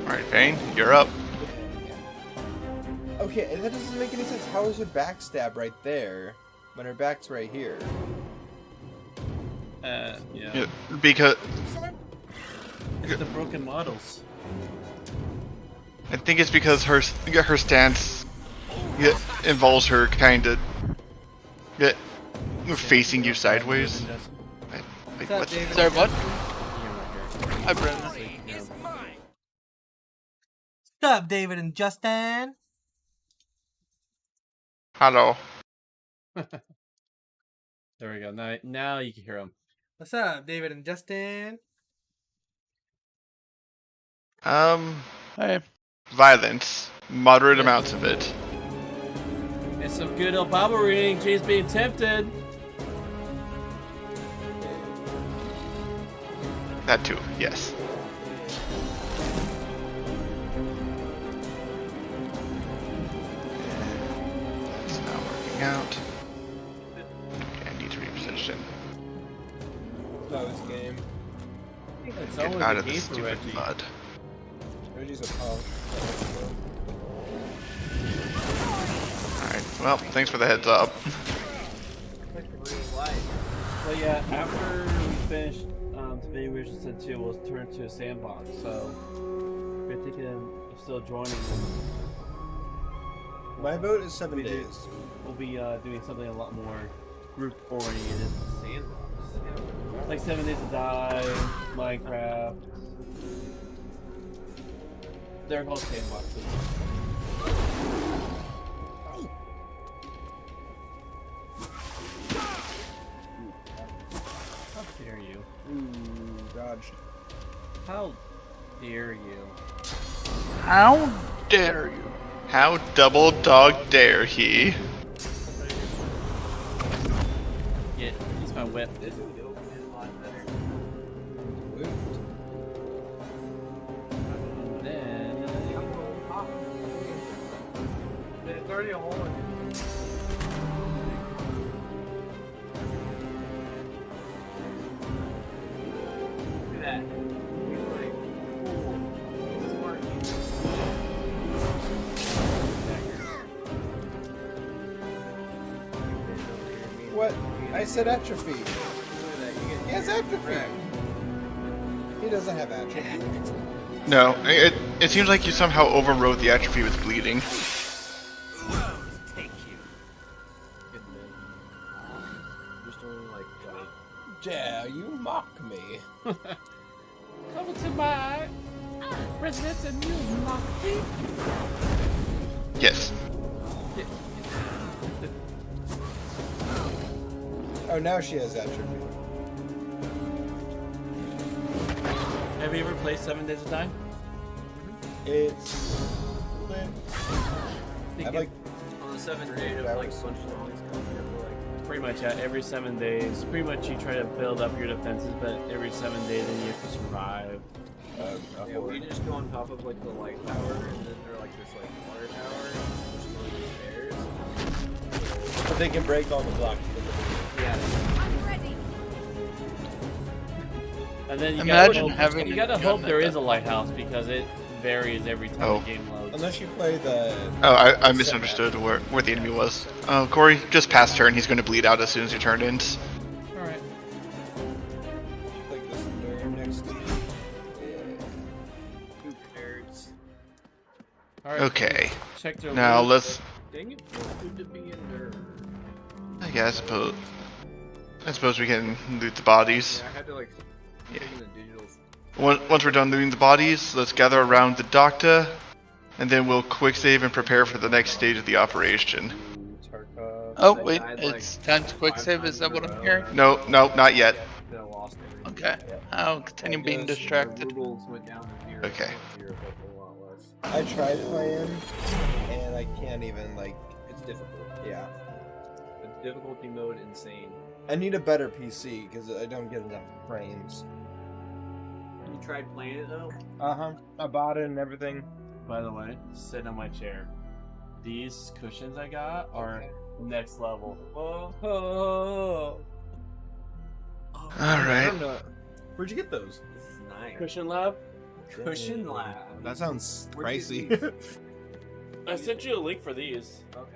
Alright, Vayne, you're up. Okay, that doesn't make any sense. How is her backstab right there when her back's right here? Yeah. Because It's the broken models. I think it's because her stance involves her kind of facing you sideways. Like, what's Sorry, what? Hi, Brendan. What's up, David and Justin? Hello. There we go. Now you can hear them. What's up, David and Justin? Hey. Violence. Moderate amounts of it. And some good old Bible reading. Jay's being tempted. That too, yes. That's not working out. Okay, I need to reposition. That was game. Get out of this stupid mud. Reggie's a punk. Alright, well, thanks for the heads up. Well, yeah, after we finish today, we just said to we'll turn to a sandbox. So we're thinking of still joining. My vote is 7 days. We'll be doing something a lot more group oriented. Sandbox. Like 7 Days to Die, Minecraft. They're called sandboxes. How dare you? Ooh, dodge. How dare you? How dare you? How double dog dare he? Yeah, use my whip. There's already a hole in it. Look at that. He's like, cool. Smart. What? I said atrophy. He has atrophy. He doesn't have atrophy. No, it seems like you somehow overrode the atrophy with bleeding. Dare you mock me? Come to my residence and you mock me. Yes. Oh, now she has atrophy. Have you ever played 7 Days to Die? It's lit. I like on the 7th day of like bunch of zombies coming up, like Pretty much, yeah. Every 7 days, pretty much you try to build up your defenses, but every 7 days then you have to survive. yeah, we just go on top of like the light tower, and then they're like this like water tower, and just go stairs. But they can break all the blocks. Yeah. I'm ready. And then you Imagine gotta having hope, you a gotta gun hope like there that. is a lighthouse because it varies every time Oh. the game loads. Unless you play the. Oh, I misunderstood where the enemy was. Corey, just past turn. He's going to bleed out as soon as your turn ends. Alright. Like this door next to you. Who cares? Alright. Okay. Check their Now loot. let's. Dang it, feels good to be in there. Yeah, I suppose we can loot the bodies. Yeah, I had to like take in the digitals. Once we're done looting the bodies, let's gather around the doctor, and then we'll quick save and prepare for the next stage of the operation. Oh wait, it's time to quick save. Is that what I'm hearing? No, not yet. Then I lost everything. Okay, I'll continue being distracted. Rubles went down to 0. Okay. Zero, but a lot less. I tried playing, and I can't even like. It's difficult. Yeah. The difficulty mode insane. I need a better PC because I don't get enough frames. You tried playing it though? I bought it and everything. By the way, sit on my chair. These cushions I got are next level. Oh. Alright. Where'd you get those? This is nice. Cushion lab? Cushion lab. That sounds Where'd you pricey. get these? I sent you a link for these. Okay.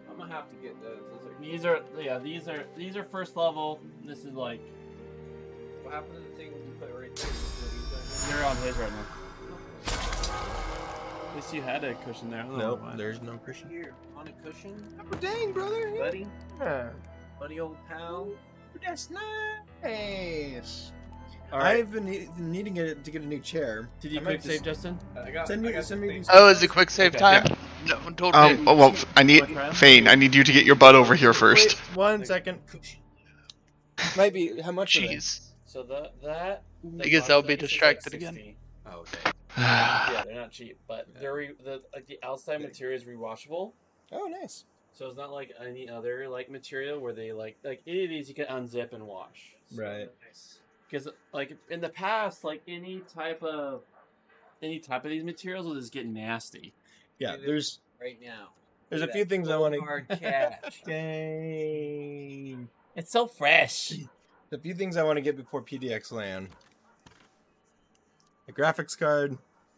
I'm gonna have to get those. These are first level. This is like What happened to the thing you put right there? they're on his right now. At least you had a cushion there. I don't know Nope, why. there's no cushion. Here, on a cushion, Oh, dang, brother. buddy, Yeah. buddy, old pal. That's nice. All right. I've been needing to get a new chair. Did you I might quick save, just- Justin? Send me these. Oh, is it quick save Okay. time? No, totally. Oh, well, I need Fane. I need you to get your butt over here first. Wait, 1 second. Might be how much? Jeez. So that I guess I'll be this is distracted like again. 60. Oh, okay. Yeah, they're not cheap, but the outside material is rewashable. Oh, nice. So it's not like any other like material where they like any of these you can unzip and wash. So, Right. Because like in the past, like any type of these materials will just get nasty. Yeah, there's Right now. there's a Look at few that things I want hard to. cash. Dang. It's so fresh. A few things I want to get before PDX land. A graphics card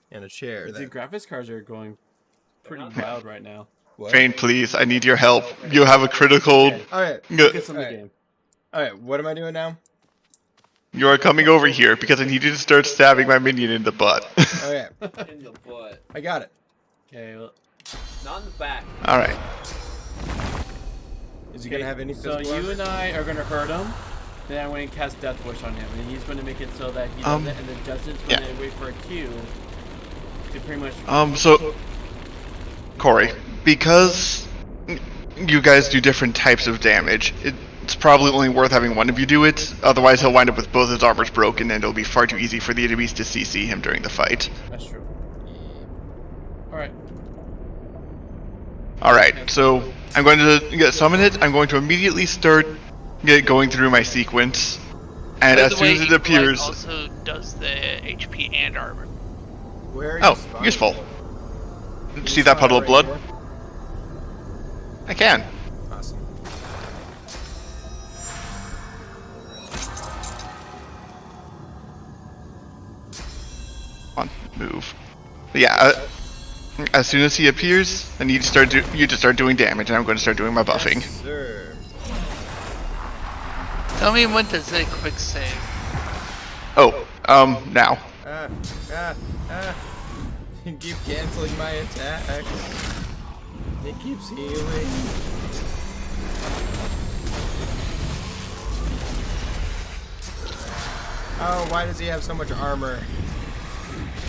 and a chair. The graphics cards are going pretty loud right now. Fane, please. I need your help. You have a critical. Alright. Focus on the Alright. game. Alright, what am I doing now? You are coming over here because I need you to start stabbing my minion in the butt. Okay. In the butt. I got it. Okay. Well, Not in the back. All right. Is he gonna have any So physical you armor? and I are gonna hurt him. Then I'm going to cast Death Wish on him, and he's going to make it so that he does it, and then Justin's going to wait for a cue to pretty much. So, Corey, because you guys do different types of damage, it's probably only worth having one of you do it. Otherwise, he'll wind up with both his armors broken, and it'll be far too easy for the enemies to CC him during the fight. That's true. Alright. Alright, so I'm going to summon it. I'm going to immediately start going through my sequence. And By as the soon way, as it Eagle appears. Eye also does the HP and armor. Where are you Oh, spawning? useful. Can See you that spawn puddle of right blood? here? I can. Awesome. Come on, move. But yeah, as soon as he appears, I need to start you to start doing damage, and I'm going to start doing my buffing. Yes, sir. Tell me when to say quick save. Oh, now. You keep canceling my attacks. It keeps healing. Oh, why does he have so much armor?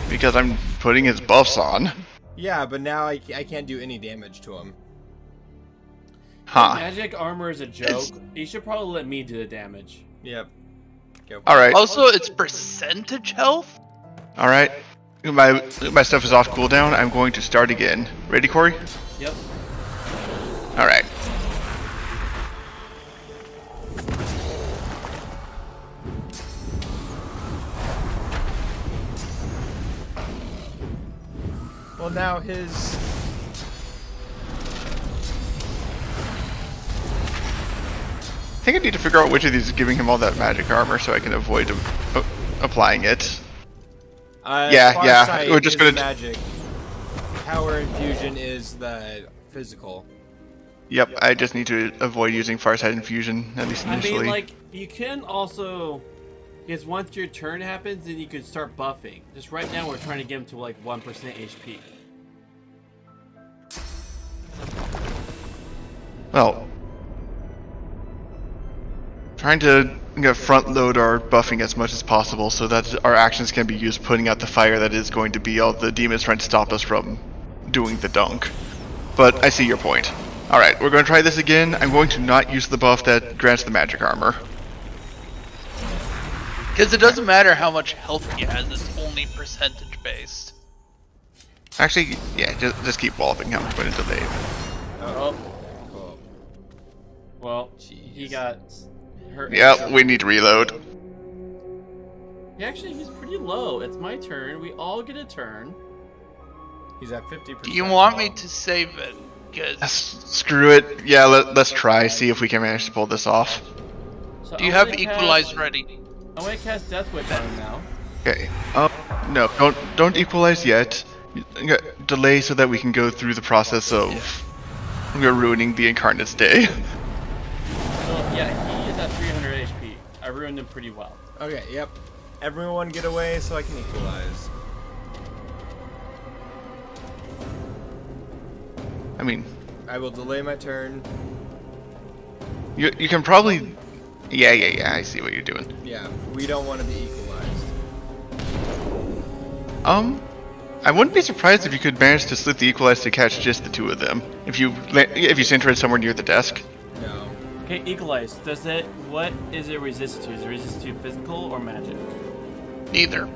Because I'm putting his buffs on. Yeah, but now I can't do any damage to him. Huh. Magic armor is a joke. You should probably let me do the damage. Yep. All right. Also, it's percentage health. All right. My stuff is off cooldown. I'm going to start again. Ready, Corey? Yep. All right. Well, now his... I think I need to figure out which of these is giving him all that magic armor so I can avoid applying it. Yeah. Farsight We're just is gonna. magic. Power infusion is the physical. Yep, I just need to avoid using Farsight Infusion, at least initially. I mean, like, you can also... Because once your turn happens, then you can start buffing. Just right now, we're trying to get him to, like, 1% HP. Well... Trying to front load our buffing as much as possible so that our actions can be used putting out the fire that is going to be all the demons trying to stop us from doing the dunk. But I see your point. Alright, we're going to try this again. I'm going to not use the buff that grants the magic armor. Because it doesn't matter how much health he has, it's only percentage based. Actually, yeah, just keep walloping him when it's delayed. Oh. Well, he got hurt. Yep, we need to reload. Actually, he's pretty low. It's my turn. We all get a turn. He's at 50%. Do you want me to save it? Cause Screw it. Yeah, let's try. See if we can manage to pull this off. So do you have Equalize ready? I'm gonna cast Death Whip on him now. Okay. No, don't equalize yet. Delay so that we can go through the process of ruining the Incarnate's day. So yeah, he is at 300 HP. I ruined him pretty well. Okay, yep. Everyone get away so I can equalize. I mean, I will delay my turn. you can probably... Yeah, I see what you're doing. Yeah, we don't want to be equalized. I wouldn't be surprised if you could manage to slip the equalize to catch just the two of them. If you center it somewhere near the desk. No. Okay, Equalize. What is it resistant to? Is it resistant to physical or magic? Neither.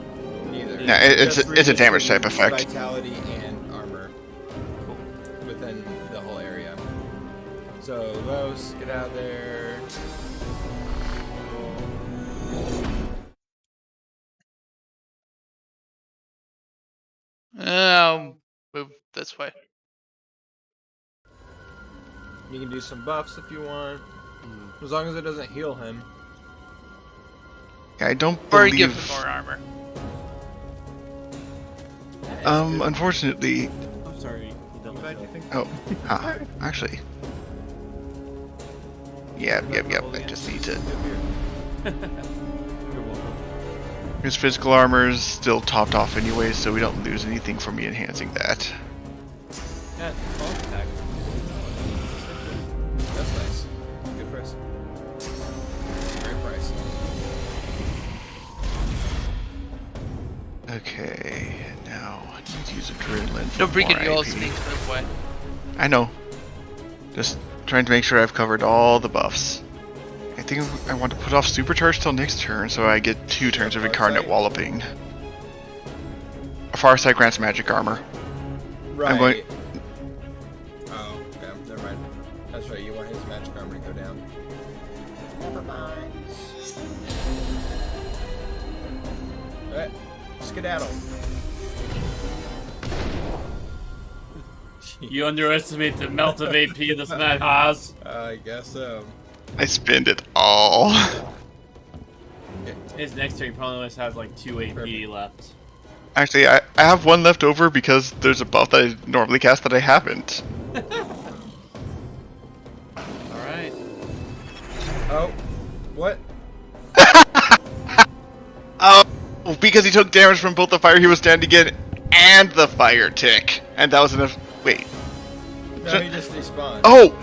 Neither. Yeah, it's a damage type effect. Vitality and armor. Cool. Within the whole area. So, Los, get out of there. I'll move this way. You can do some buffs if you want. As long as it doesn't heal him. I don't Or believe... give him more armor. Unfortunately... I'm sorry. Oh, actually... Yep, I just need to... His physical armor is still topped off anyway, so we don't lose anything from me enhancing that. Yeah, attack. That's nice. Good price. Great price. Okay, now I need to use adrenaline. Don't forget you more also IP. need to move away. I know. Just trying to make sure I've covered all the buffs. I think I want to put off Supercharge till next turn, so I get 2 turns of Incarnate Walloping. Farsight grants magic armor. Right. I'm going... Oh, okay, never mind. That's right, you want his magic armor to go down. Never mind. Alright, skedaddle. You underestimate the amount of AP this man has. I guess so. I spend it all. His next turn he probably only has like 2 AP left. Actually, I have 1 left over because there's a buff that I normally cast that I haven't. Alright. Oh, what? Oh, because he took damage from both the fire he was standing in and the fire tick. And that was enough. Wait. No, he just respawned. Oh!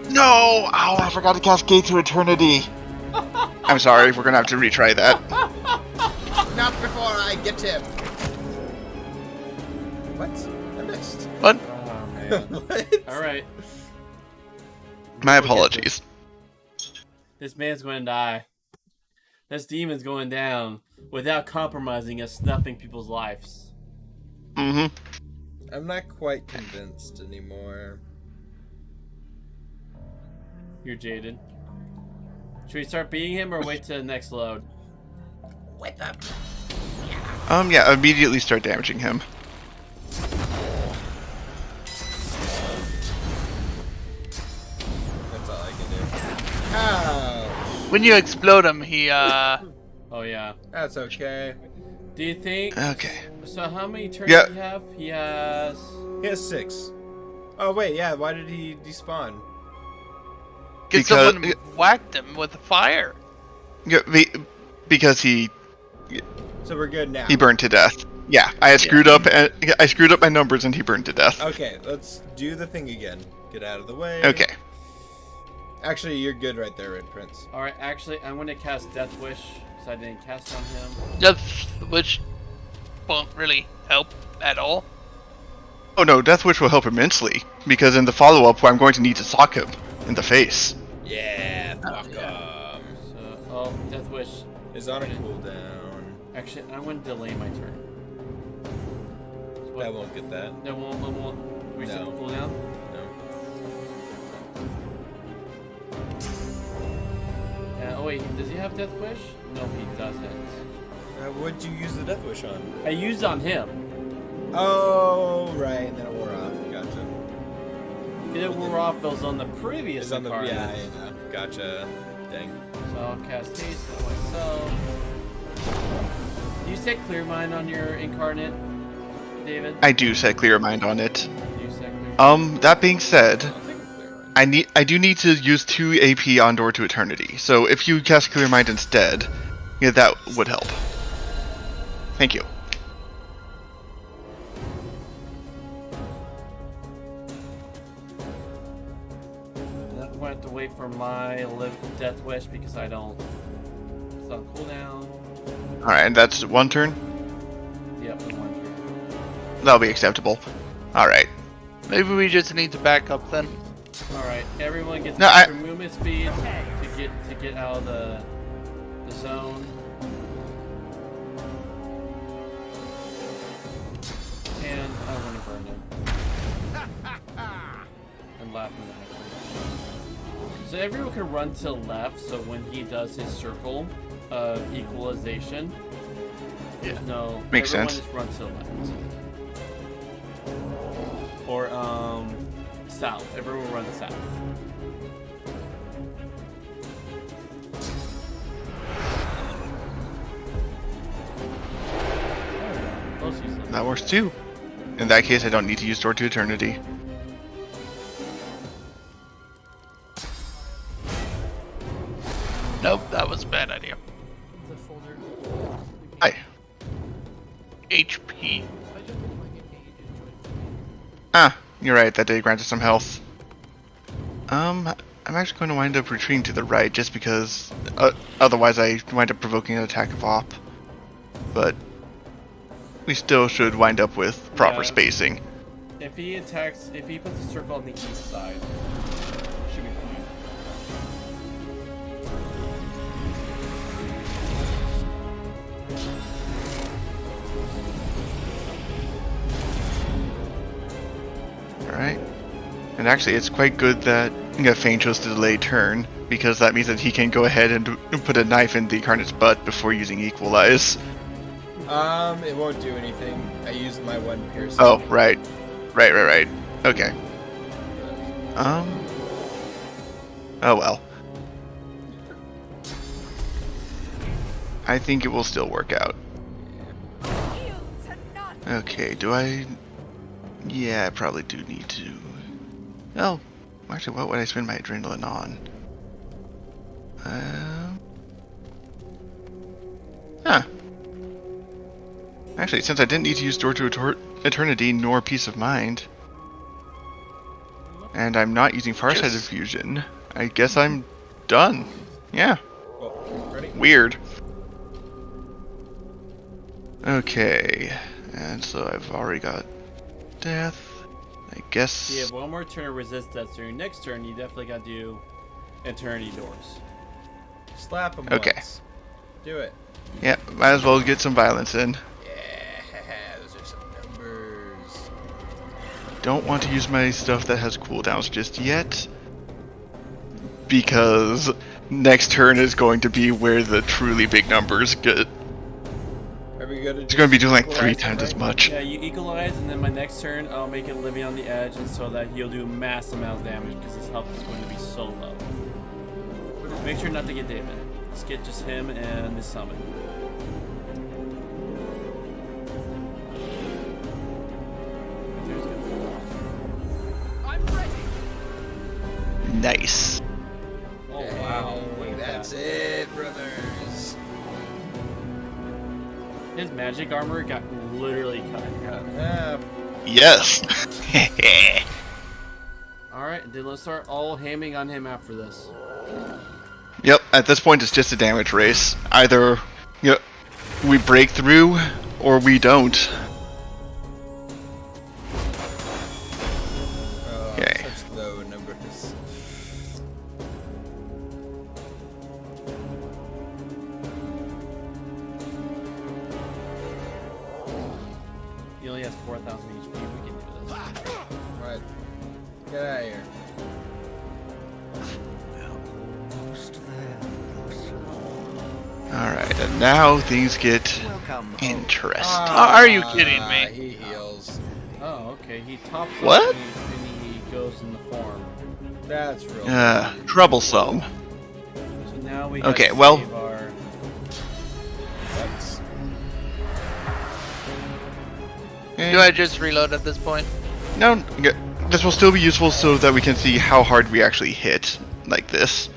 No! Oh, I forgot to cast Gate to Eternity. I'm sorry, we're gonna have to retry that. Not before I get him. What? I missed. What? Oh, man. What? Alright. My apologies. This man's going to die. This demon's going down without compromising us, snuffing people's lives. Mm-hmm. I'm not quite convinced anymore. You're jaded. Should we start beating him or wait till the next load? With them. Yeah, immediately start damaging him. That's all I can do. Ow! When you explode him, he Oh yeah. That's okay. Do you think? Okay. So how many turns Yeah. does he have? He has. He has 6. Oh wait, yeah. Why did he despawn? Because someone whacked him with a fire. Yeah, because he So we're good now. he burned to death. Yeah, I had screwed up. I screwed up my numbers, and he burned to death. Okay, let's do the thing again. Get out of the way. Okay. Actually, you're good right there, Red Prince. Alright, actually, I'm going to cast Death Wish, so I didn't cast on him. Death Wish won't really help at all. Oh no, Death Wish will help immensely, because in the follow-up, I'm going to need to sock him in the face. Yeah, fuck So, oh, Death Wish is on a cooldown. Actually, I'm going to delay my turn. So That won't get that. That won't reset the cooldown? Oh wait, does he have Death Wish? No, he doesn't. What'd you use the Death Wish on? I used on him. Oh, right, and then it wore off. Gotcha. It wore off, it was on the previous It's on the incarnate. yeah, I know. Gotcha. Dang. So I'll cast haste on myself. Do you set Clear Mind on your incarnate, David? I do set Clear Mind on it. You set Clear That being said, I do need to use 2 AP on Door to Eternity. So if you cast Clear Mind instead, yeah, that would help. Thank you. I'm going to have to wait for my Death Wish because I don't. It's on cooldown. Alright, and that's 1 turn? Yep, one turn. That'll be acceptable. Alright. Maybe we just need to back up then. Alright, everyone gets No, extra movement speed to get out of the zone. And I want to burn him. And laugh in the neck. So everyone can run to the left, so when he does his circle of equalization, there's no... Makes everyone sense. just run to the left. Or, south. Everyone run south. That works too. In that case, I don't need to use Door to Eternity. Nope, that was a bad idea. Hi. HP. Ah, you're right, that did grant us some health. I'm actually going to wind up retreating to the right just because otherwise I wind up provoking an attack of op. But we still should wind up with proper spacing. If he puts a circle on the east side, should be fine. Alright. And actually, it's quite good that Fane chose to delay turn, because that means that he can go ahead and put a knife in the Incarnate's butt before using Equalize. It won't do anything. I used my 1 piercing. Oh, right. Right. Okay. Oh well. I think it will still work out. Okay, do I... Yeah, I probably do need to... Well, actually, what would I spend my adrenaline on? Huh. Actually, since I didn't need to use Door to Eternity nor Peace of Mind, and I'm not using Farsighted Fusion, I guess I'm done. Yeah. Ready? Weird. Okay, and so I've already got Death. I guess. You have one more turn to resist that, so your next turn you definitely got to do Eternity Doors. Slap him Okay. once. Do it. Yeah, might as well get some violence in. Yeah, those are some numbers. Don't want to use my stuff that has cooldowns just yet, because next turn is going to be where the truly big numbers get. Are we gonna It's going to be doing like equalize 3 it, times as right? much. Yeah, you equalize, and then my next turn I'll make it living on the edge, and so that he'll do mass amounts of damage because his health is going to be so low. Make sure not to get David. Just get just him and the summon. I'm ready. Nice. Oh wow! Hey, that's it, brothers. His magic armor got literally cut in half. Yes. Alright, then let's start all hamming on him after this. Yep, at this point it's just a damage race. Either we break through or we don't. Okay. Such low numbers. He only has 4,000 HP. We can do this. Right. Get out of here. Alright, and now things get interesting. Are you kidding me? He heals. Oh, okay. He tops up What? and he goes in the form. That's real. Troublesome. So now we Okay, gotta well- save our... That's... Do I just reload at this point? No, this will still be useful so that we can see how hard we actually hit like this.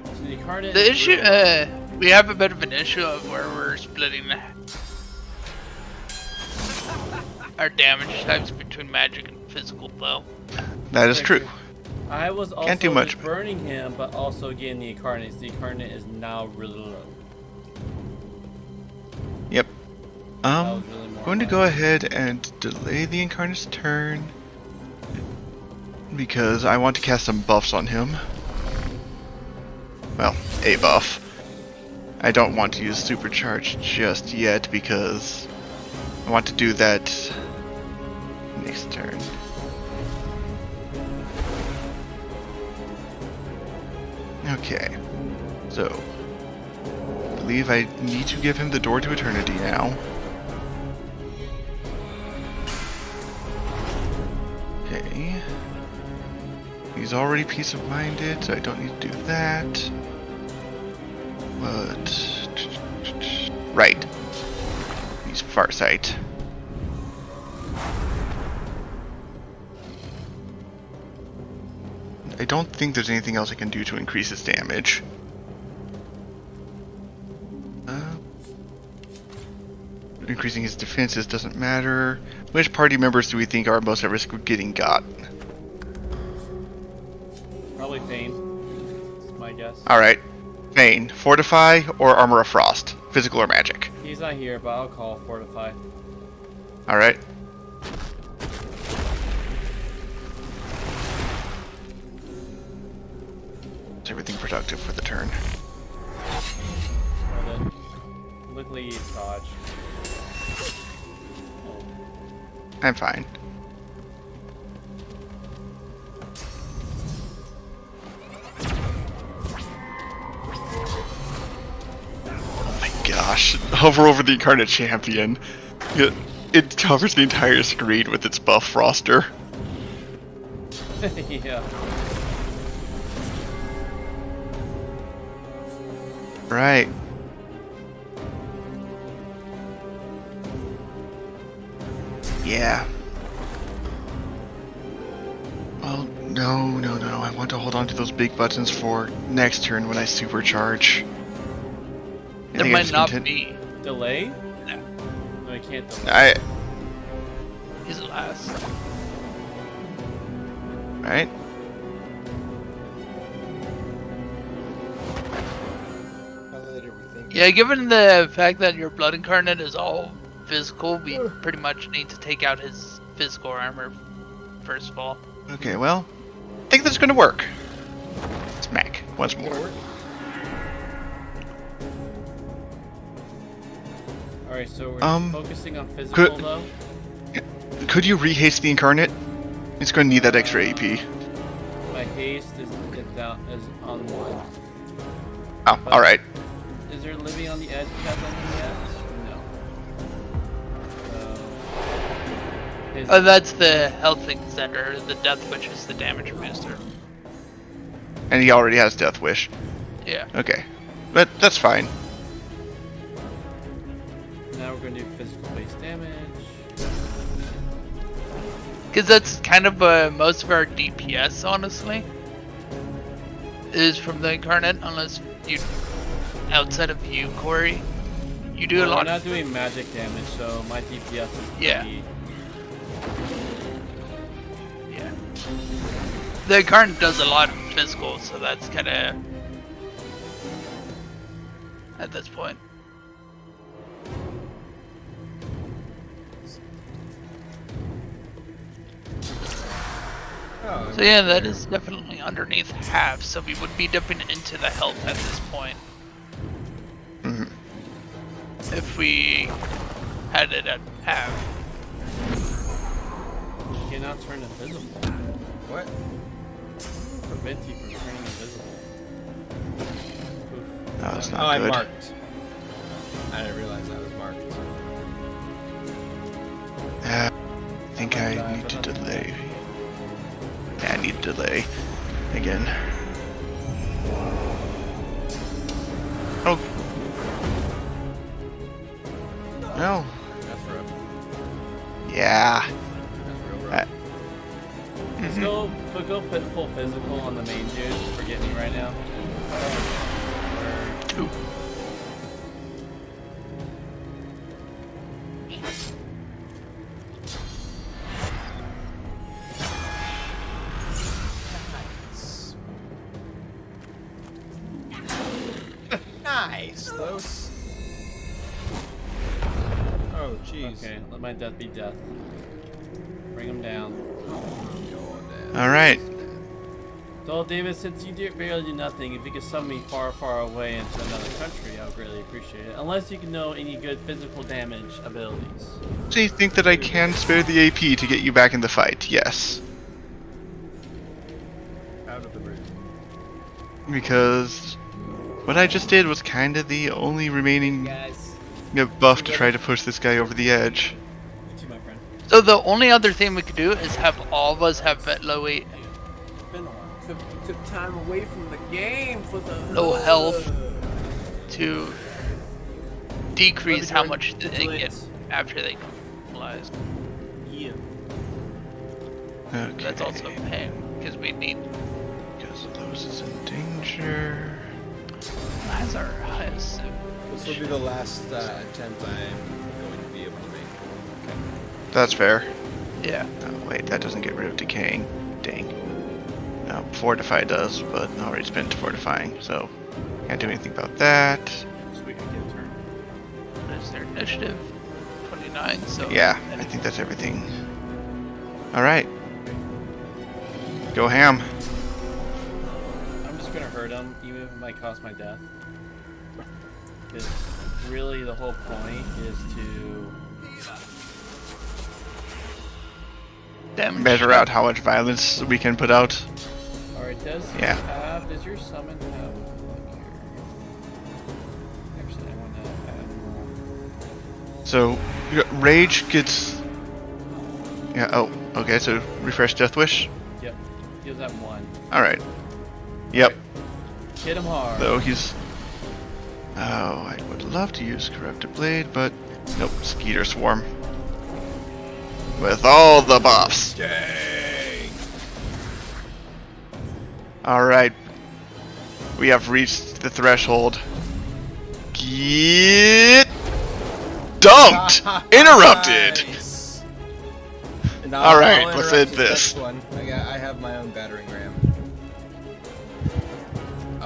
So the Incarnate The is issue, really- we have a bit of an issue of where we're splitting our damage types between magic and physical, though. That is true. I was also Can't do much. just burning him, but also getting the Incarnate. The Incarnate is now really low. Yep. was really more Going to go ahead and delay the Incarnate's turn because I want to cast some buffs on him. Well, a buff. I don't want to use Supercharge just yet because I want to do that next turn. Okay, so I believe I need to give him the Door to Eternity now. Okay. He's already peace of minded, so I don't need to do that. But right. He's Farsight. I don't think there's anything else I can do to increase his damage. Increasing his defenses doesn't matter. Which party members do we think are most at risk of getting got? Probably Thane. That's my guess. Alright. Vayne, Fortify or Armor of Frost? Physical or magic? He's not here, but I'll call Fortify. Alright. Is everything productive for the turn? Luckily, he's dodge. I'm fine. Oh my gosh. Hover over the Incarnate Champion. It covers the entire screen with its buff roster. Yeah. Right. Yeah. Well, no. I want to hold on to those big buttons for next turn when I supercharge. There might not be. Delay? No. No, I can't delay. He's last. Right? How late are we thinking? Yeah, given the fact that your blood incarnate is all physical, we pretty much need to take out his physical armor first of all. Okay, well, I think that's gonna work. Smack once more. Alright, so we're focusing on physical though. Could you rehaste the incarnate? It's going to need that extra AP. My haste is on 1. Oh, alright. Is there living on the edge have anything yet? No. That's the health extender. The death wish is the damage booster. And he already has Death Wish. Yeah. Okay. But that's fine. Now we're going to do physical base damage. Because that's kind of most of our DPS, honestly, is from the incarnate. Unless you, outside of you, Corey, you do a lot. We're not doing magic damage, so my DPS is pretty... Yeah. The incarnate does a lot of physical, so that's kind of at this point. So yeah, that is definitely underneath half, so we would be dipping into the health at this point. If we had it at half. You cannot turn invisible. What? Prevent you from turning invisible. Oof. No, that's not I good. marked. I didn't realize I was marked. I think I need to delay. Yeah, I need to delay again. Oh. No. That's rough. Yeah. That's real rough. Let's go full physical on the main dude. Forget me right now. Nice, Los. Oh, jeez. Okay, let my death be death. Bring him down. Alright. So, David, since you barely do nothing, if you could summon me far, far away into another country, I would greatly appreciate it. Unless you can know any good physical damage abilities. So you think that I can spare the AP to get you back in the fight? Yes. Out of the room. Because what I just did was kind of the only remaining buff to try to push this guy over the edge. You too, my friend. So the only other thing we could do is have all of us have low weight, Been a while. Took time away from the game for the low health to decrease how much they get after they normalize. Yeah. Okay. That's also a pain because we need. Because Los is in danger. That's our highest. This will be the last attempt I'm going to be able to make. Okay. That's fair. Yeah. Oh, wait, that doesn't get rid of decaying. Dang. No, fortify does, but I already spent fortifying, so can't do anything about that. Sweet, I get a turn. What is their initiative? 29. So Yeah, I think that's everything. All right. Go ham. I'm just gonna hurt him, even if it might cost my death. Because really the whole point is to measure out how much violence we can put out. Alright, does your summon have like your... Actually, I wanna add... So rage gets oh, okay, so refresh Death Wish. Yep. Heals that 1. Alright. Yep. Hit him hard. Though he's I would love to use Corrupted Blade, but nope, Skeeter Swarm. With all the buffs. Dang. Alright. We have reached the threshold. Get dumped! Interrupted! Nice. Alright, I'll let's interrupt end the this. next one. I have my own battering ram.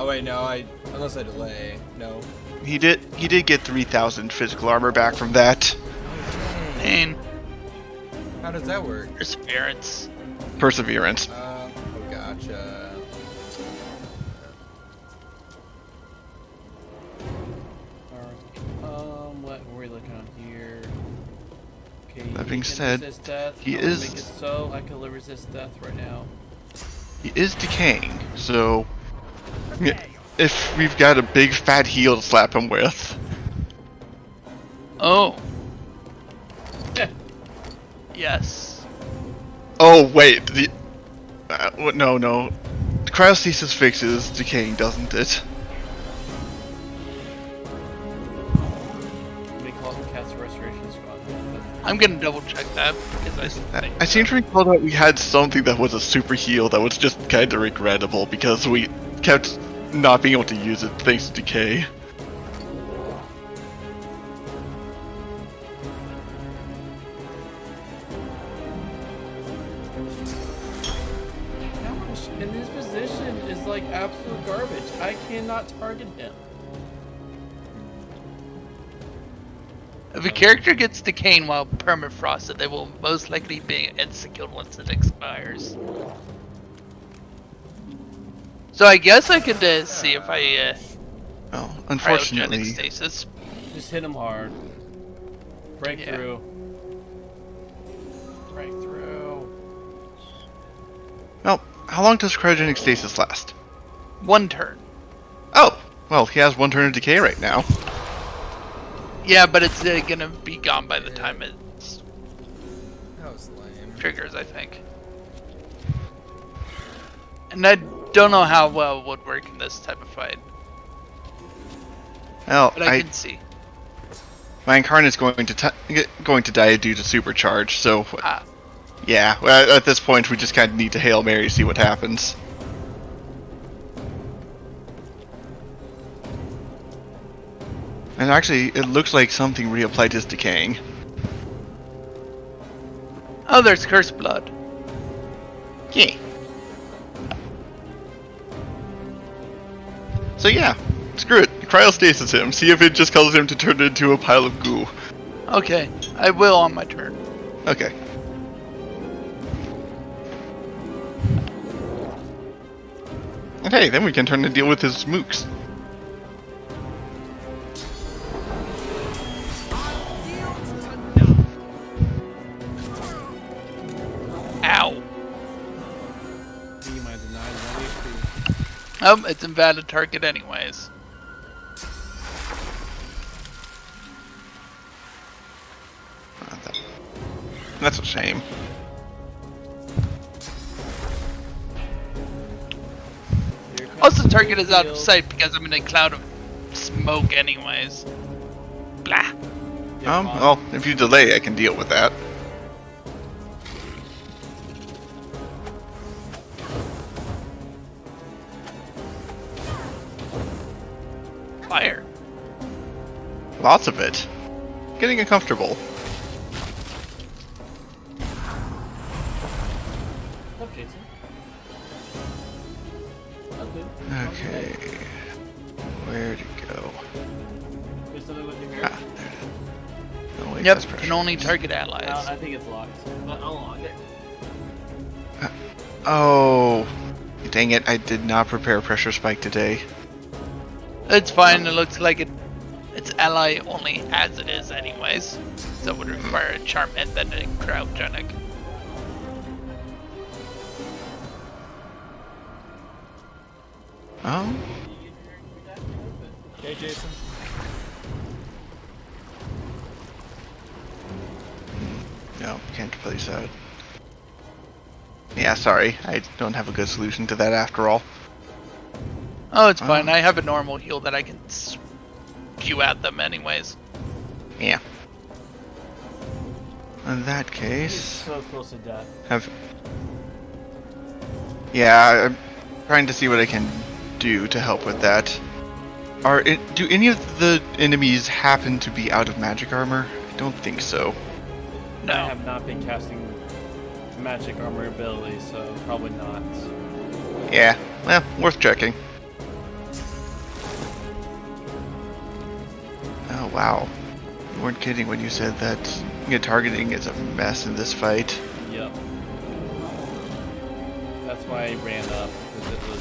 Oh wait, no, unless I delay, no. He did get 3,000 physical armor back from that. And How does that work? perseverance. Perseverance. Oh, gotcha. What were we looking on here? Okay, That he being can said, resist death. he I'm gonna is- make it so I can resist death right now. He is decaying, so if we've got a big fat heal to slap him with. Oh. Yes. Oh wait, the no. The cryostasis fixes decaying, doesn't it? They call it cast restoration squad. I'm gonna double check that because I seem to recall that we had something that was a super heal that was just kind of regrettable because we kept not being able to use it thanks to decay. Gosh, and his position is like absolute garbage. I cannot target him. if a character gets decaying while permafrosted, they will most likely be insta-killed once it expires. So I guess I could see if I Well, unfortunately, cryogenic stasis. Just hit him hard. Break through. Break through. well, how long does cryogenic stasis last? 1 turn. Oh, well, he has 1 turn of decay right now. Yeah, but it's gonna be gone by the time it That was lame. triggers, I think. And I don't know how well it would work in this type of fight, Well, but I can see. my incarnate's going to die due to supercharge, so yeah. Well, at this point, we just kind of need to Hail Mary, see what happens. And actually, it looks like something reapplied his decaying. Oh, there's cursed blood. Yeah. So yeah, screw it. Cryostasis him. See if it just causes him to turn into a pile of goo. Okay, I will on my turn. Okay. Okay, then we can turn to deal with his mooks. Ow. Be my denied 1 HP. Oh, it's invalid target anyways. That's a shame. Also, target is out of sight because I'm in a cloud of smoke anyways. Blah. Well, if you delay, I can deal with that. Fire. Lots of it. Getting uncomfortable. Up, Jason. Okay. Where'd it go? There's something with your hair. Oh, wait, Yep, that's pressure. can only target allies. I think it's locked, but I'll lock it. Oh, dang it! I did not prepare a pressure spike today. It's fine. It looks like it's ally only as it is anyways. So it would require a charm and then a cryogenic. Oh. Okay, Jason. No, can't place that. Yeah, sorry. I don't have a good solution to that after all. Oh, it's fine. I have a normal heal that I can spew at them anyways. Yeah. In that He's case, so close to death. yeah, I'm trying to see what I can do to help with that. Do any of the enemies happen to be out of magic armor? I don't think so. I have not been casting magic armor ability, so probably not. Yeah, well, worth checking. wow. You weren't kidding when you said that targeting is a mess in this fight. Yep. That's why I ran up, because it was...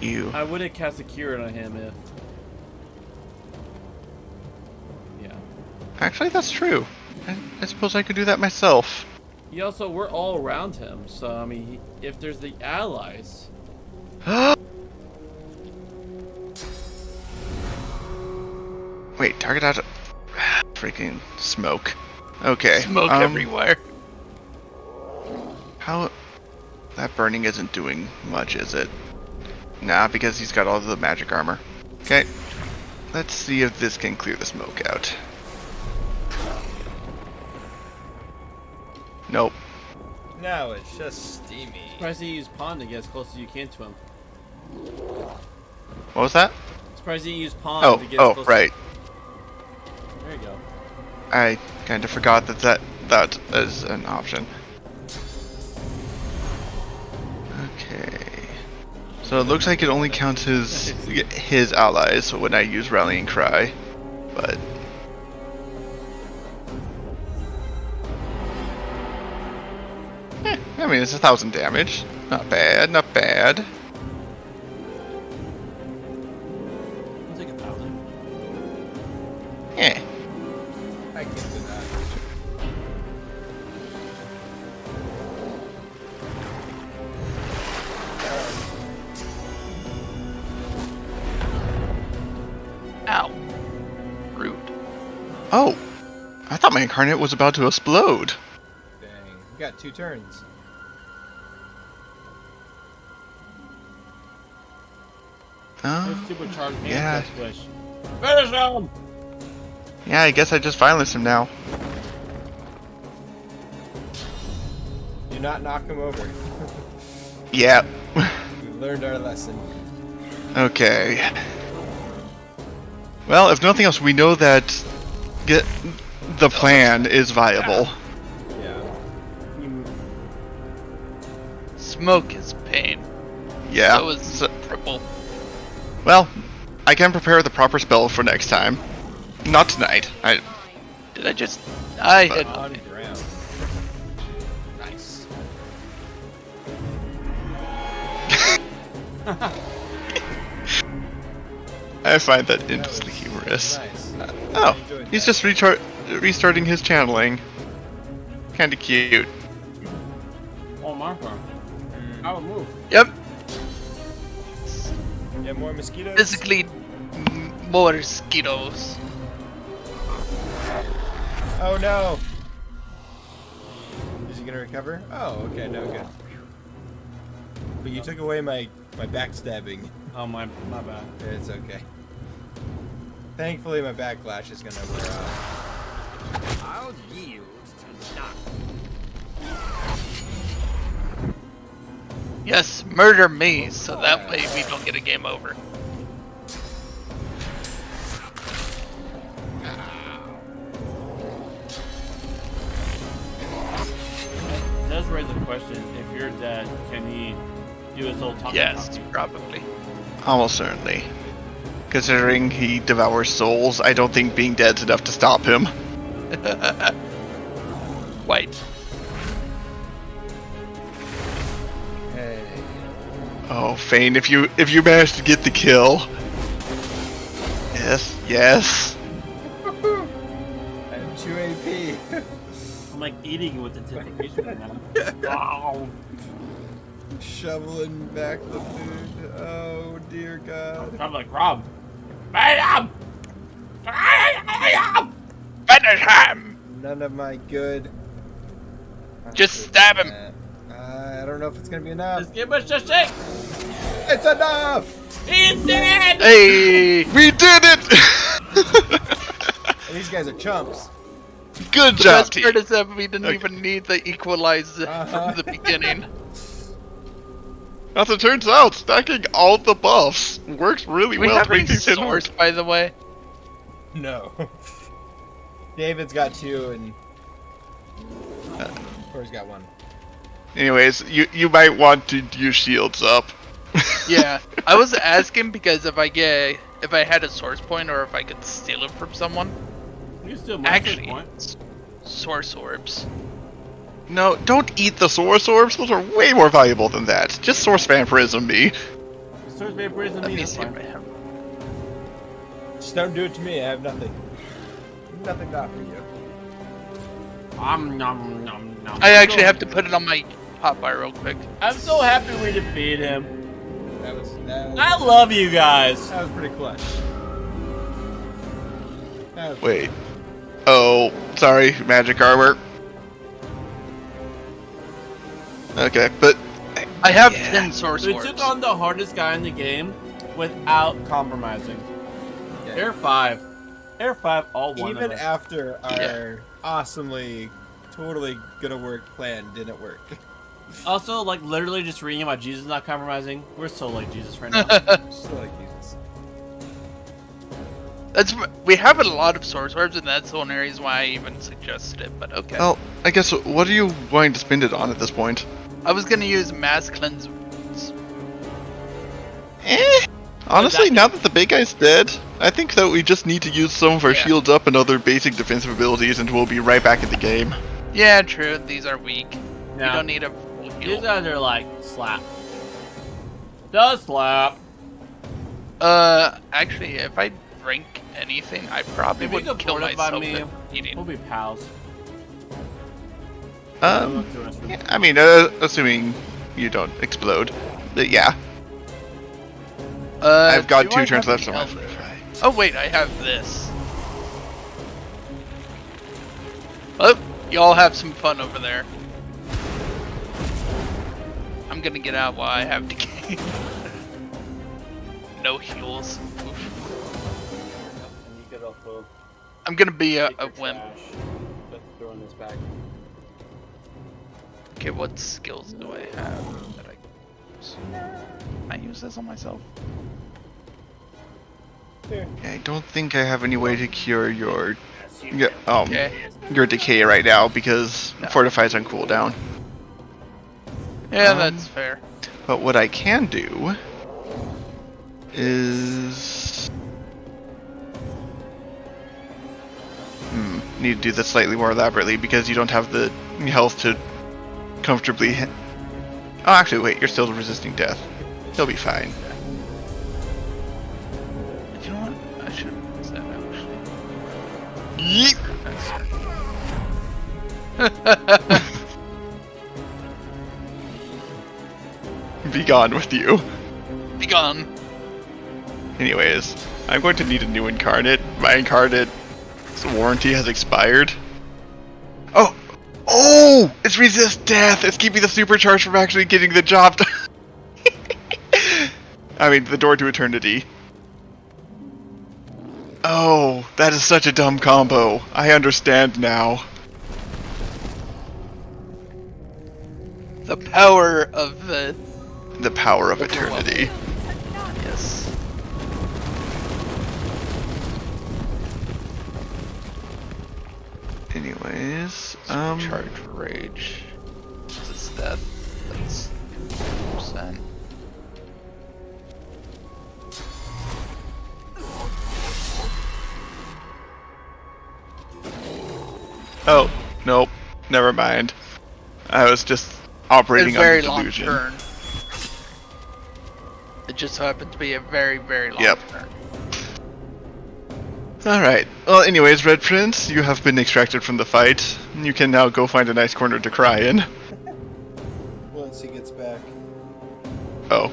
You. I would have cast a cure on him if... Yeah. Actually, that's true. I suppose I could do that myself. He also, we're all around him, so, I mean, if there's the allies... Wait, target out... Freaking smoke. Okay. Smoke everywhere. How... That burning isn't doing much, is it? Nah, because he's got all the magic armor. Okay. Let's see if this can clear the smoke out. Nope. No, it's just steamy. Surprised he used Pond to get as close as you can to him. What was that? Surprised he used Pond to get as close right. There you go. I kind of forgot that is an option. Okay. So it looks like it only counts his allies when I use Rallying Cry, but... I mean, it's 1,000 damage. Not bad, not bad. I'll take 1,000. Yeah. I can do that. Ow. Rude. Oh! I thought my incarnate was about to explode. Dang, you got 2 turns. Supercharged yeah. Swish. Finish him! Yeah, I guess I just violence him now. Do not knock him over. Yeah. We learned our lesson. Okay. Well, if nothing else, we know that the plan is viable. Yeah. Smoke is pain. Yeah. So is triple. Well, I can prepare the proper spell for next time. Not tonight. I hit on ground. Nice. I find that endlessly humorous. Nice. Oh, he's just restarting his channeling. Kinda cute. Oh, my turn. I will move. Yep. Yeah, more mosquitoes. Physically, more mosquitoes. Oh no! Is he gonna recover? Oh, okay, no good. But you took away my backstabbing. Oh, my bad. It's okay. Thankfully, my backlash is gonna wear off. I'll yield to none. Yes, murder me, so that way we don't get a game over. It does raise a question. If you're dead, can he do his whole talking? Yes, probably. Almost certainly. Considering he devours souls, I don't think being dead's enough to stop him. White. Hey. Oh, Fane, if you manage to get the kill. Yes, yes. I have 2 AP. I'm like eating with anticipation right now. Wow. Shoveling back the food. Oh dear God. I'm like, Rob. Bam! Finish him! None of my good. Just stab him. I don't know if it's gonna be enough. Just give us a shake. It's enough. He's dead. Hey, we did it! These guys are chumps. Good The job, best team. part is that we didn't even need the equalize from the beginning. As it turns out, stacking all the buffs works really Do we well have to any make things hit hard. source, by the way? No. David's got 2 and Corey's got 1. Anyways, you might want to use shields up. Yeah, I was asking because if I had a source point or if I could steal it from someone. You can steal my Actually, point. source orbs. No, don't eat the source orbs. Those are way more valuable than that. Just source vampirism me. Source vampirism me. That's fine. Just don't do it to me. I have nothing. Nothing to offer you. Nom nom nom. I actually have to put it on my Popeye real quick. I'm so happy we defeated him. That was I love you guys. That was pretty clutch. Wait. Oh, sorry, magic armor. Okay, but I have 10 source We orbs. took on the hardest guy in the game without compromising. Air 5. Air 5 all one Even of us. after our awesomely, totally gonna work plan didn't work. Also, like, literally just reading about Jesus not compromising. We're so like Jesus right now. So like Jesus. We have a lot of source orbs, and that's the one reason why I even suggested it. But okay. well, I guess what are you wanting to spend it on at this point? I was gonna use mass cleanse. Honestly, now that the big guy's dead, I think that we just need to use some of our shields up and other basic defensive abilities, and we'll be right back in the game. Yeah, true. These are weak. No. You don't need a full heal. These guys are like slap. Does slap. Actually, if I drink anything, I probably If you would could kill fortify myself me, eating. we'll be pals. Yeah, I mean, assuming you don't explode, but yeah. I've got do I 2 turns have left on any my health? fry. Oh wait, I have this. Oh, y'all have some fun over there. I'm gonna get out while I have decay. No heals. Oof. I'm gonna be a wimp. Throwing this back. Okay, what skills do I have that I can use? Can I use this on myself? I don't think I have any way to cure your Okay. your decay right now because fortify's on cooldown. Yeah, that's fair. But what I can do is need to do this slightly more elaborately because you don't have the health to comfortably Oh, actually, wait, you're still resisting death. You'll be fine. You know what? I should use that actually. Be gone with you. Be gone. Anyways, I'm going to need a new incarnate. My incarnate's warranty has expired. Oh! Oh! It's resist death! It's keeping the supercharge from actually getting the job done. I mean, the door to eternity. Oh, that is such a dumb combo. I understand now. The power of the power of eternity. Yes. Anyways, Charge rage. This is death. That's 100%. Oh, nope. Never mind. I was just operating It's a very under long delusion. turn. It just happened to be a very, very long Yep. turn. Alright. Well, anyways, Red Prince, you have been extracted from the fight. You can now go find a nice corner to cry in. Once he gets back. Oh.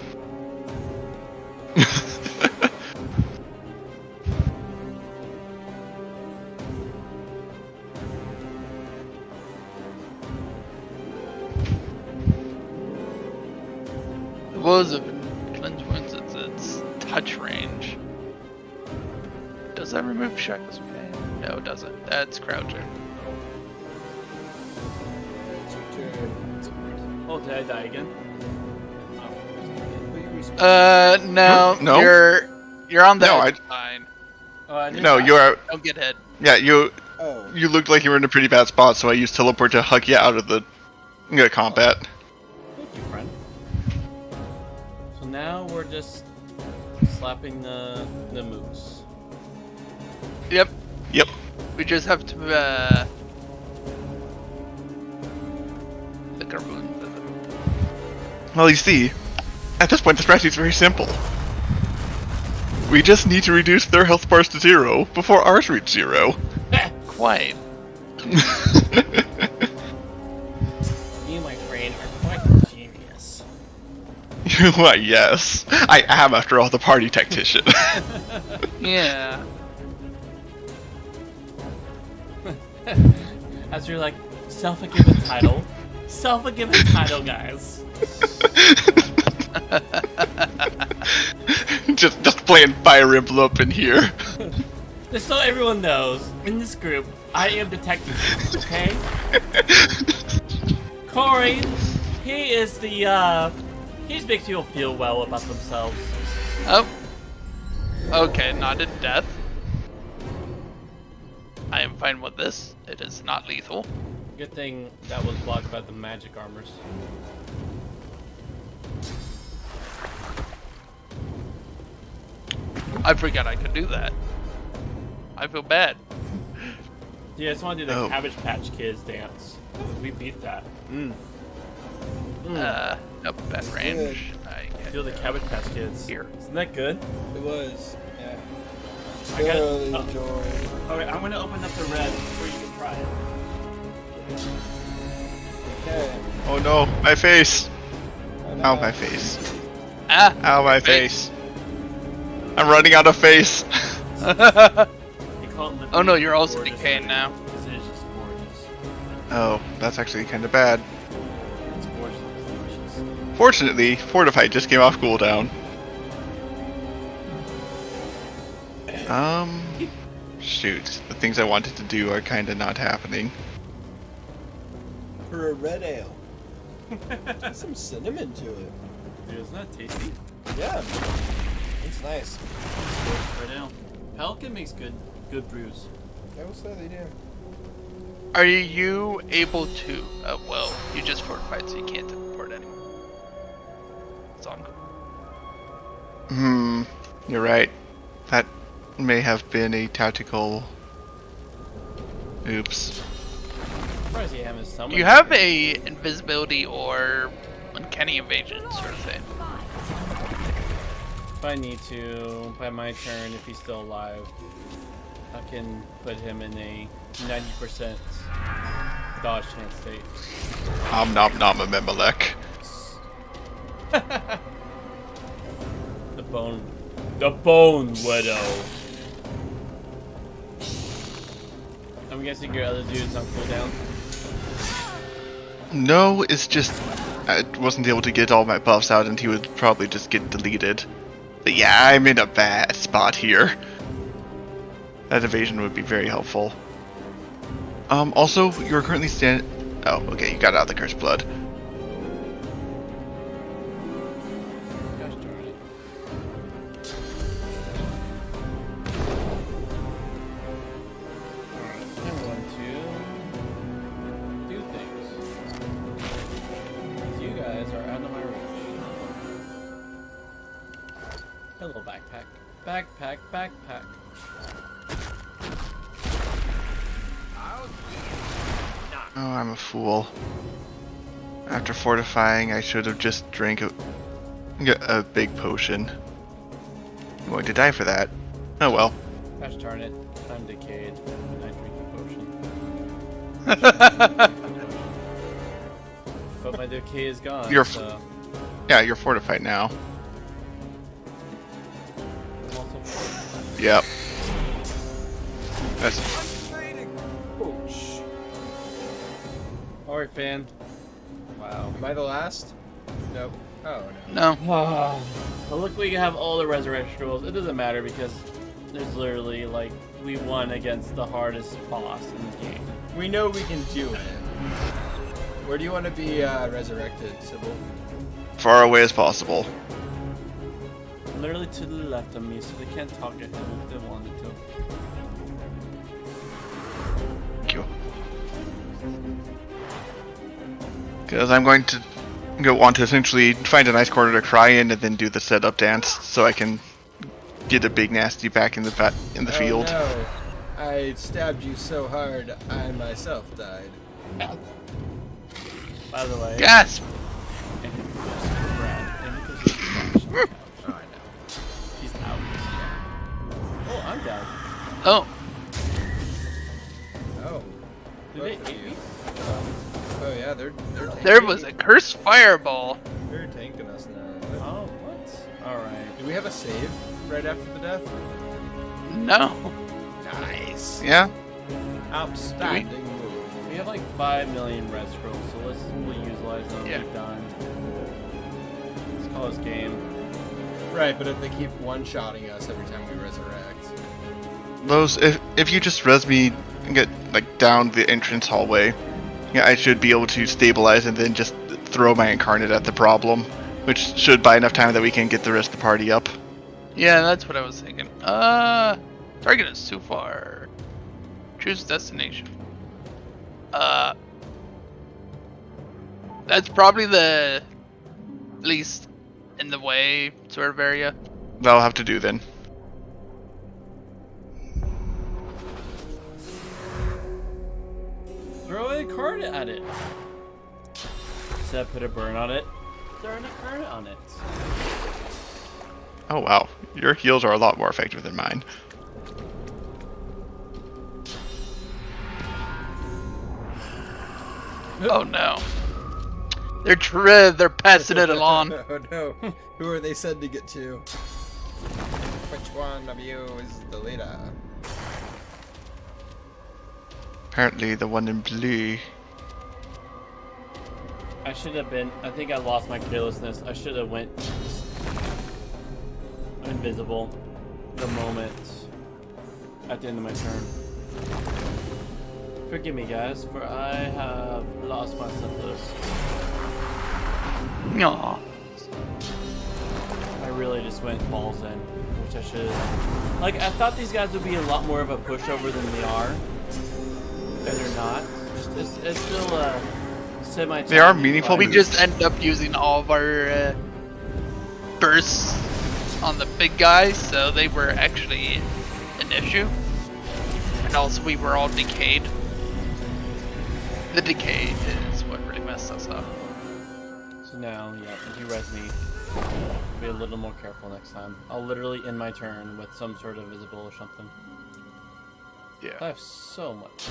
The woes of cleanse wounds, it's touch range. Does that remove Shackle's pain? No, it doesn't. That's crouching. Oh, did I die again? No. No? You're on the No, edge line. No, you are. Don't get hit. Yeah, you looked like you were in a pretty bad spot, so I used teleport to hug you out of the combat. Thank you, friend. So now we're just slapping the moose. Yep. Yep. We just have to lick our wounds with them. Well, you see, at this point the strategy is very simple. We just need to reduce their health bars to 0 before ours reach 0. Quite. You, my friend, are quite genius. Why, yes. I am, after all, the party tactician. Yeah. As you're like, self-a-given title. Self-a-given title, guys. just playing Fire Emblem up in here. Just so everyone knows, in this group, I am detective, okay? Corey, he is the, he just makes people feel well about themselves. Oh. Okay, not in death. I am fine with this. It is not lethal. Good thing that was blocked by the magic armors. I forgot I could do that. I feel bad. Yeah, I just want to do the Cabbage Patch Kids dance. We beat that. Nope, bad range. Feel the Cabbage Patch Kids. Here. Isn't that good? It was, yeah. I got Thoroughly it. enjoyed. Alright, I'm gonna open up the red before you can try it. Okay. Oh no, my face! Ow, my face. Ah! Ow, my face. I'm running out of face. Oh no, you're also decaying now. This is just gorgeous. Oh, that's actually kind of bad. It's gorgeous. It's delicious. Fortunately, Fortify just came off cooldown. Shoot. The things I wanted to do are kind of not happening. For a red ale. Some cinnamon to it. Dude, isn't that tasty? Yeah. It's nice. Right now. Pelican makes good brews. I will say they do. Are you able to? Well, you just fortified, so you can't teleport anymore. Zonk. You're right. That may have been a tactical. Oops. Surprised you haven't summoned. You have a invisibility or uncanny evasion sort of thing. If I need to, by my turn, if he's still alive, I can put him in a 90% dodge chance state. Nom nom nom a Memelech. The Bone Widow. I'm guessing your other dude's on cooldown. No, it's just I wasn't able to get all my buffs out and he would probably just get deleted. But yeah, I'm in a bad spot here. That evasion would be very helpful. Also, you're currently oh, okay, you got out of the Cursed Blood. Gosh darn it. I want to do things. You guys are out of my reach. Hello, backpack. Backpack, backpack. Oh, I'm a fool. After fortifying, I should have just drank a big potion. I'm going to die for that. Oh well. Gosh darn it. I'm decayed and I drink a potion. But my decay is gone, You're so... Yeah, you're fortified now. I'm also fortified. Yep. That's Alright, fan. Wow. Am I the last? Nope. Oh, no. Well, look, we have all the resurrection rules. It doesn't matter because there's literally, like, we won against the hardest boss in the game. We know we can do it. Where do you want to be resurrected, Sybil? far away as possible. Literally to the left of me, so they can't talk at him if they wanted to. Thank you. Because I'm going to want to essentially find a nice corner to cry in and then do the setup dance so I can get a big nasty back in the field. No. I stabbed you so hard, I myself died. By the way. Gasp! Oh, I know. He's out. Oh, I'm down. Oh. Oh. Did they hit me? Oh yeah, they're tanking. There was a cursed fireball. They're tanking us now. Oh, what? Alright. Do we have a save right after the death? No. Nice. Yeah. Outstanding move. We have like 5 million red scrolls, so we'll utilize them. Yeah. Keep done. Let's call this game. Right, but if they keep one-shotting us every time we resurrect. Those, if you just res me and get like down the entrance hallway, yeah, I should be able to stabilize and then just throw my incarnate at the problem, which should buy enough time that we can get the rest of the party up. Yeah, that's what I was thinking. Target is too far. Choose destination. That's probably the least in the way sort of area. That'll have to do then. Throw a card at it. Instead, put a burn on it. Throw a card on it. Oh wow, your heals are a lot more effective than mine. Oh no. They're passing it along. Oh no. Who are they said to get to? Which one of you is the leader? Apparently the one in blue. I should have been. I think I lost my carelessness. I should have went invisible the moment at the end of my turn. Forgive me, guys, for I have lost my senses. Aww. I really just went balls in, which I should. Like, I thought these guys would be a lot more of a pushover than they are. And they're not. It's still semi. They are meaningful. We just end up using all of our bursts on the big guys, so they were actually an issue. And also, we were all decayed. The decay is what really messed us up. So now, yeah, if you res me, be a little more careful next time. I'll literally end my turn with some sort of visible or something. Yeah. I have so much.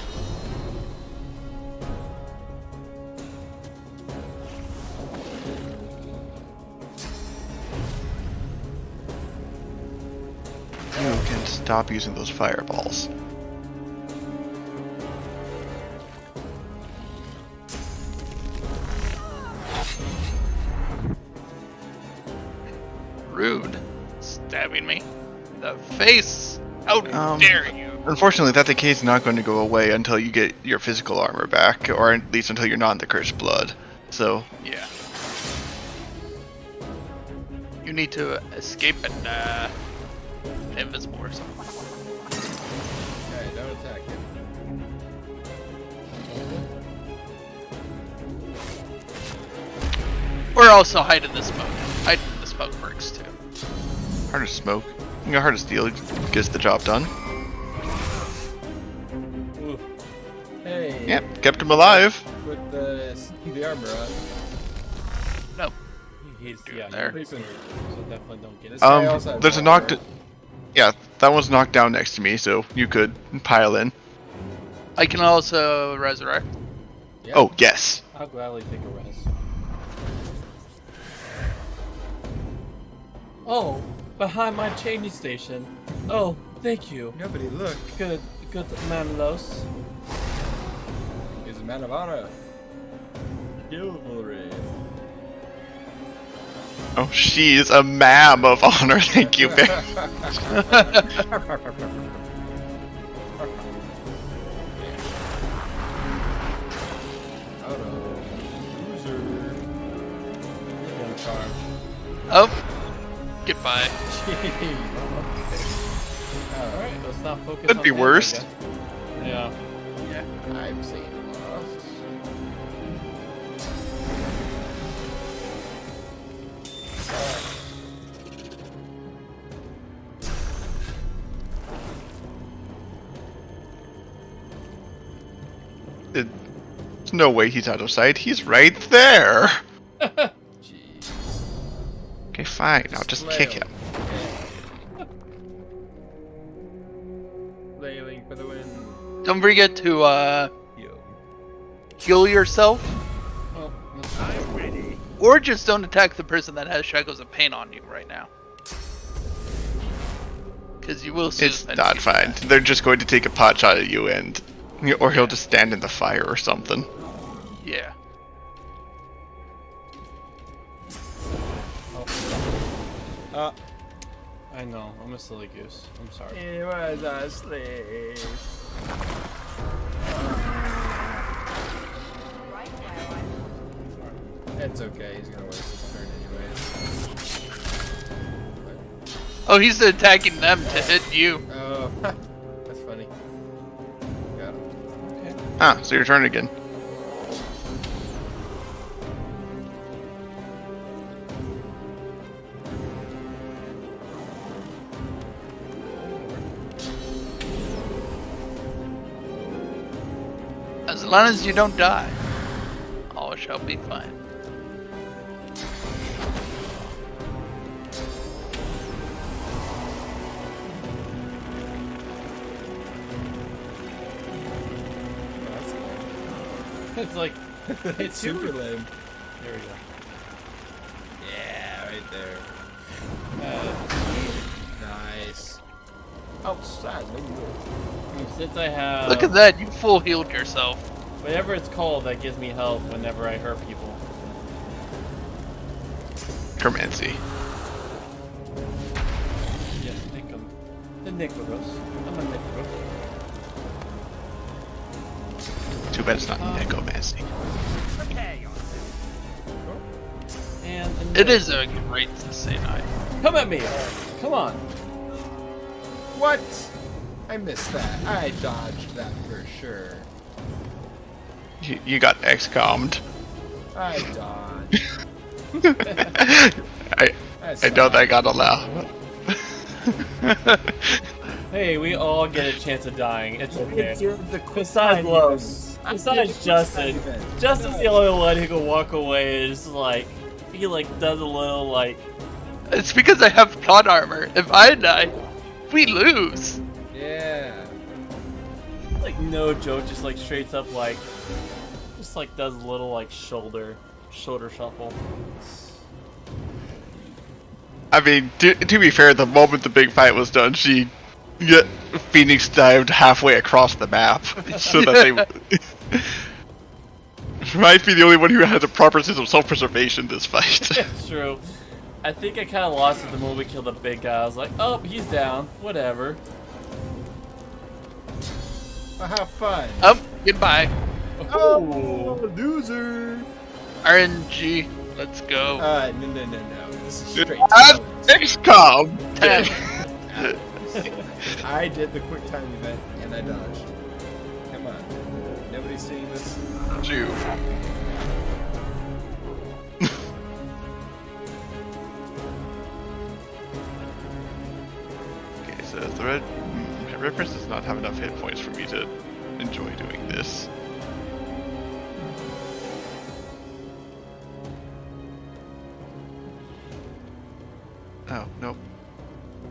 You can stop using those fireballs. Rude. Stabbing me in the face. How dare you? Unfortunately, that decay is not going to go away until you get your physical armor back, or at least until you're not in the cursed blood. So Yeah. You need to escape and invisible or something. Okay, don't attack him. Or also hide in the smoke. Hide in the smoke works too. Heart of Smoke. You know, Heart of Steel gets the job done. Ooh. Hey. Yep, kept him alive. Put the armor on. Nope. He's there. So definitely don't get it. There's a knocked. Yeah, that one's knocked down next to me, so you could pile in. I can also resurrect. Yeah. Oh yes. I'll gladly take a res. Oh, behind my chaining station. Oh, thank you. Nobody look. Good man, Los. He's a man of honor. Chivalry. Oh, she is a ma'am of honor. Thank you very much. Oh, goodbye. Alright, let's not focus Could on be him, I worse. guess. Yeah. Yeah. I've seen lost. There's no way he's out of sight. He's right there. Okay, fine. I'll just kick him. Flailing for the win. Don't forget to heal yourself. Oh, I'm ready. Or just don't attack the person that has shackles of pain on you right now. Because you will soon. It's not fine. They're just going to take a pot shot at you, and or he'll just stand in the fire or something. Yeah. I know. I'm a silly goose. I'm sorry. He was asleep. It's okay. He's gonna waste his turn anyways. Oh, he's attacking them to hit you. Oh, that's funny. Got him. Okay. Ah, so your turn again. As long as you don't die, all shall be fine. It's like It's super lame. There we go. Yeah, right there. Nice. Outside, no more. Since I have Look at that, you full healed yourself. whatever it's called that gives me health whenever I hurt people. Kermancy. Yes, Nickum. The Nicholas. I'm a Nicholas. Too bad it's not necromancy. And It is a great to say night. come at me! Come on! What? I missed that. I dodged that for sure. You got XCOM'd. I dodged. I know that got allowed. Hey, we all get a chance of dying. It's okay. The Besides Los. Besides Justin. Justin's the only one who can walk away and just like he like does a little like It's because I have plot armor. If I die, we lose. Yeah. like no joke, just like straight up like just like does a little like shoulder shuffle. I mean, to be fair, the moment the big fight was done, Phoenix dived halfway across the map so that they might be the only one who had a proper sense of self-preservation this fight. It's true. I think I kind of lost it the moment we killed the big guy. I was like, oh, he's down. Whatever. Well, have fun. Goodbye. Oh, loser. RNG. Let's go. No. This is straight. XCOM. I did the quick time event and I dodged. Come on. Nobody's seeing this. Jew. Okay, so the red Prince does not have enough hit points for me to enjoy doing this. Oh, nope.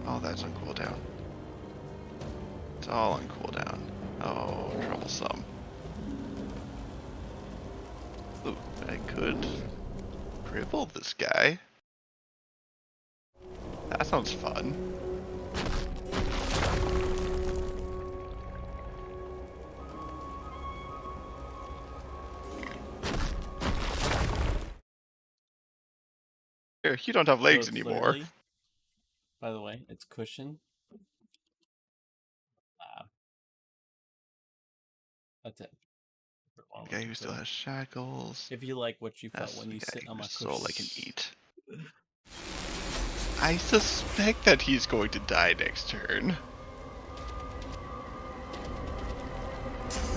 All that's on cooldown. It's all on cooldown. Oh, troublesome. Ooh, I could cripple this guy. That sounds fun. Here, you don't have legs So it's anymore. literally- By the way, it's cushion. That's it. The guy who still has shackles. If you like what you felt That's when the you guy sit on my whose cushion. soul I can eat. I suspect that he's going to die next turn.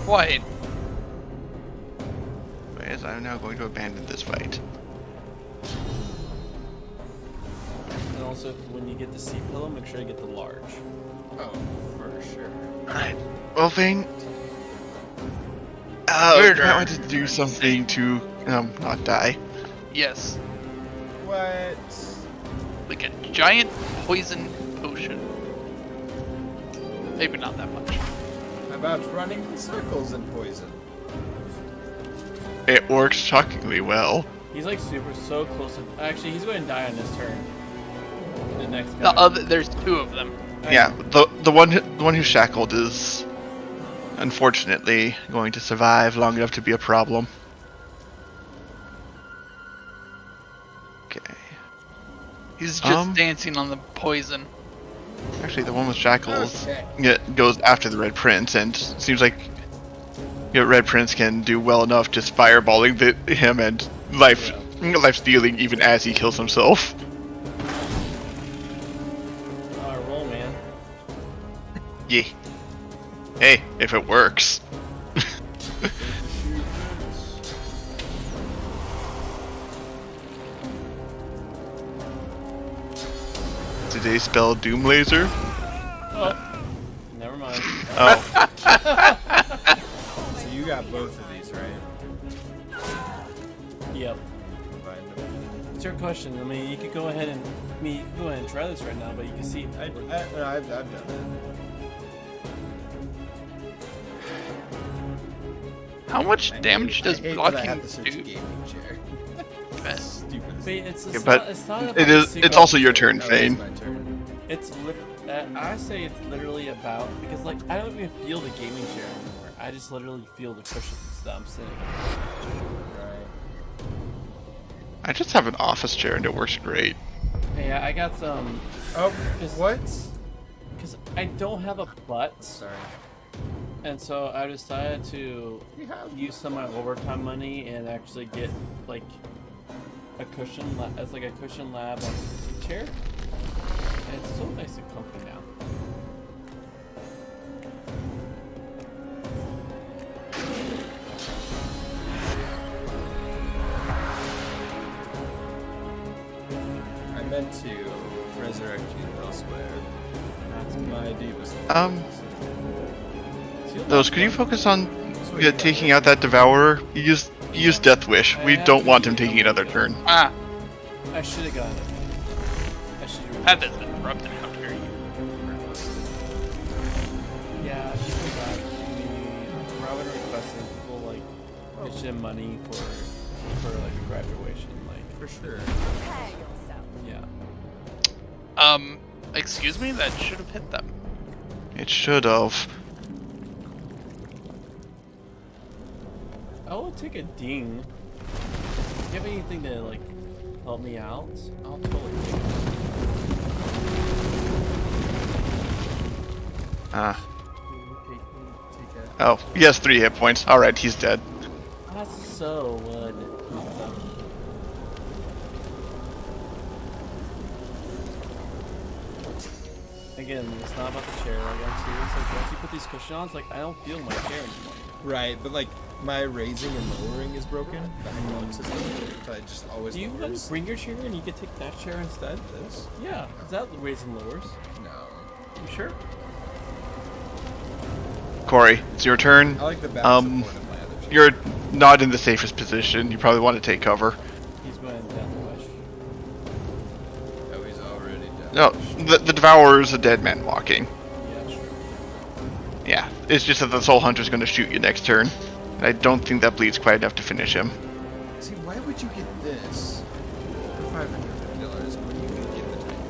Why? Whereas I'm now going to abandon this fight. And also, when you get the sea pillow, make sure you get the large. Oh, for sure. Alright. Well, Vane. Murder. I want to do something to not die. Yes. What? Like a giant poison potion. Maybe not that much. How about running in circles in poison? It works shockingly well. He's like so close to. Actually, he's going to die on his turn. The next guy. There's two of them. Yeah, the one who's shackled is unfortunately going to survive long enough to be a problem. Okay. He's just dancing on the poison. Actually, the one with shackles goes after the Red Prince, and seems like Red Prince can do well enough just fireballing him and life stealing even as he kills himself. Roll, man. Yeah. Hey, if it works. Today's spell Doom Laser. Oh, never mind. Oh. So you got both of these, right? Yep. It's your question. I mean, you could go ahead and try this right now, but you can see. I've done it. How much damage does blocking do? It's also your turn, Fane. I say it's literally about because like I don't even feel the gaming chair anymore. I just literally feel the cushions that I'm sitting in. Right. I just have an office chair and it works great. Yeah, I got some. Oh, what? Because I don't have a butt. Sorry. And so I decided to use some of my overtime money and actually get like a cushion as like a cushion lab on the chair. And it's so nice and comfy now. I meant to resurrect you elsewhere. That's my Divas. Those, could you focus on taking out that Devourer? You use Death Wish. We don't want him taking another turn. Ah. I should have gotten it. I should have. That is interrupted. How dare you? Yeah, people got Robin requesting people like pitch in money for like a graduation, like for sure. Yeah. Excuse me. That should have hit them. It should have. I will take a ding. If you have anything to like help me out, I'll totally take it. Ah. Oh, he has 3 hit points. Alright, he's dead. That's so wood. Again, it's not about the chair. Like, I'm serious. Like, once you put these cushions on, it's like I don't feel my chair anymore. Right, but like my raising and lowering is broken. The hydraulic system, so I just always. Do you lowers. bring your chair and you can take that chair instead? This? Yeah. Is that raise and lowers? No. You sure? Corey, it's your turn. I like the balance of one of my other chairs. You're not in the safest position. You probably want to take cover. He's going to Death Wish. Oh, he's already dead. No, the Devourer is a dead man walking. Yeah, sure. Yeah, it's just that the Soul Hunter's going to shoot you next turn. And I don't think that bleeds quite enough to finish him. See, why would you get this for $550 when you can get the Titan?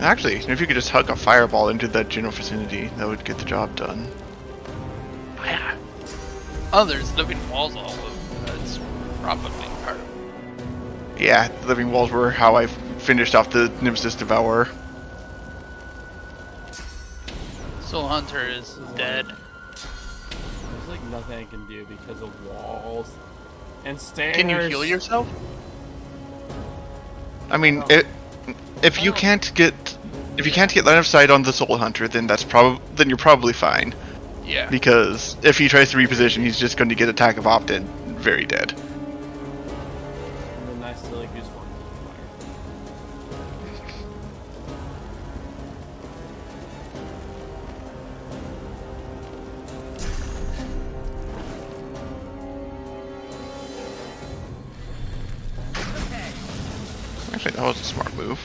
Actually, if you could just hug a fireball into that general vicinity, that would get the job done. Yeah. Oh, there's living walls all over. That's probably part of it. Yeah, the living walls were how I finished off the Nemesis Devourer. Soul Hunter is dead. There's like nothing I can do because of walls and stairs. Can you heal yourself? I mean, if you can't get line of sight on the Soul Hunter, then then you're probably fine. Yeah. Because if he tries to reposition, he's just going to get attack of opt and very dead. And then I still like use one fire. 1 Actually, that was a smart move.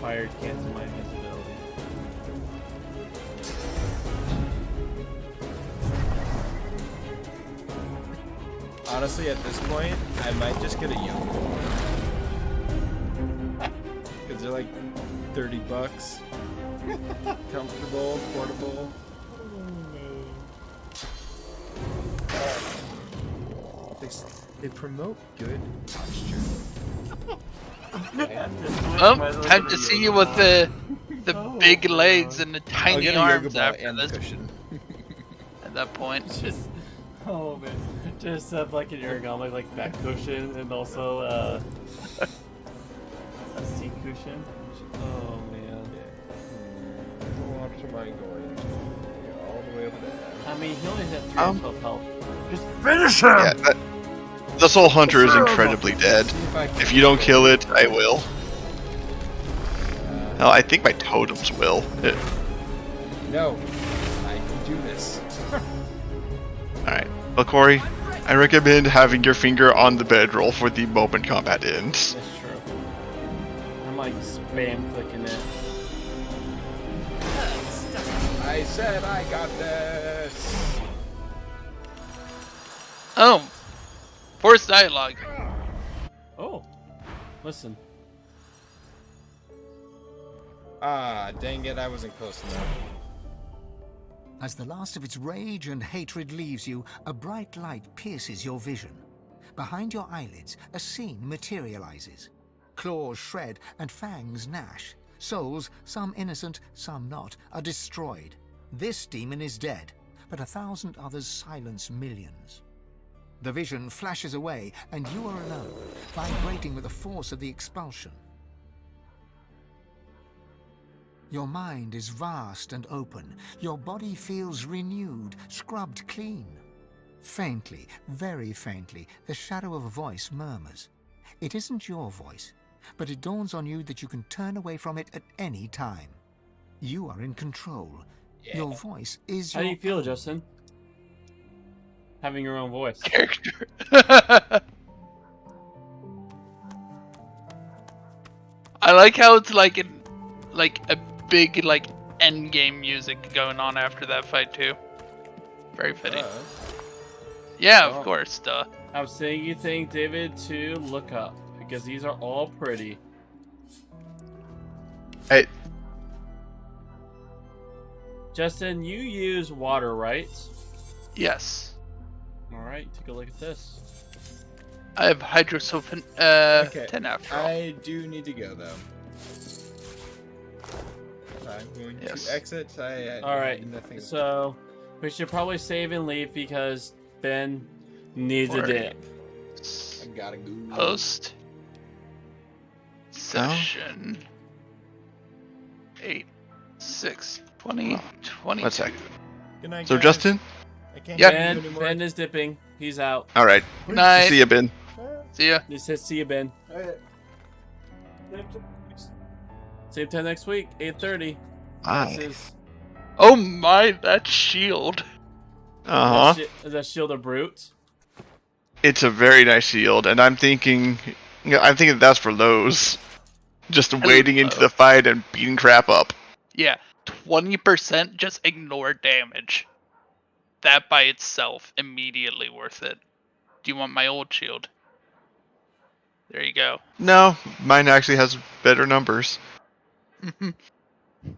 Fire cancel my invisibility. Honestly, at this point, I might just get a Yoko. Because they're like $30. Comfortable, portable. They promote good posture. Oh, time to see you with the big legs and the tiny arms after this. At that point. Just, oh man, just have like an ergonomic like back cushion and also a seat cushion. Oh man. Watch my going all the way over there. I mean, he only has 312 health. Just Finish him! Yeah, the Soul Hunter is incredibly dead. If you don't kill it, I will. Hell, I think my totems will. No, I can do this. Alright. Well, Corey, I recommend having your finger on the bedroll for the moment combat ends. That's true. I'm like spam clicking it. I said I got this. Oh, forced dialogue. Oh, listen. Ah, dang it, I wasn't close enough. As the last of its rage and hatred leaves you, a bright light pierces your vision. Behind your eyelids, a scene materializes. Claws shred and fangs gnash. Souls, some innocent, some not, are destroyed. This demon is dead, but 1,000 others silence millions. The vision flashes away, and you are alone, vibrating with the force of the expulsion. Your mind is vast and open. Your body feels renewed, scrubbed clean. Faintly, very faintly, the shadow of a voice murmurs. It isn't your voice, but it dawns on you that you can turn away from it at any time. You are in control. Yeah. Your voice is How do you feel, Justin? Having your own voice. Character. I like how it's like a big end game music going on after that fight too. Very fitting. Yeah, of course, duh. I'm saying you think David to look up because these are all pretty. Hey, Justin, you use water, right? Yes. All right, take a look at this. I have hydrosulfan 10 after all. I do need to go though. I'm going to exit. All right, so we should probably save and leave because Ben needs a dip. I gotta go. Post session 8 6 20 20. 1 sec. Good night, So guys. Justin? Yeah. Ben is dipping. He's out. All right. Good night. See ya, Ben. See ya. He says, "See you, Ben." Same time next week, 8:30. Bye. Oh my, that shield. Is that shield a brute? It's a very nice shield, and I'm thinking that's for Lowe's. Just wading into the fight and beating crap up. Yeah, 20% just ignore damage. That by itself, immediately worth it. Do you want my old shield? There you go. No, mine actually has better numbers.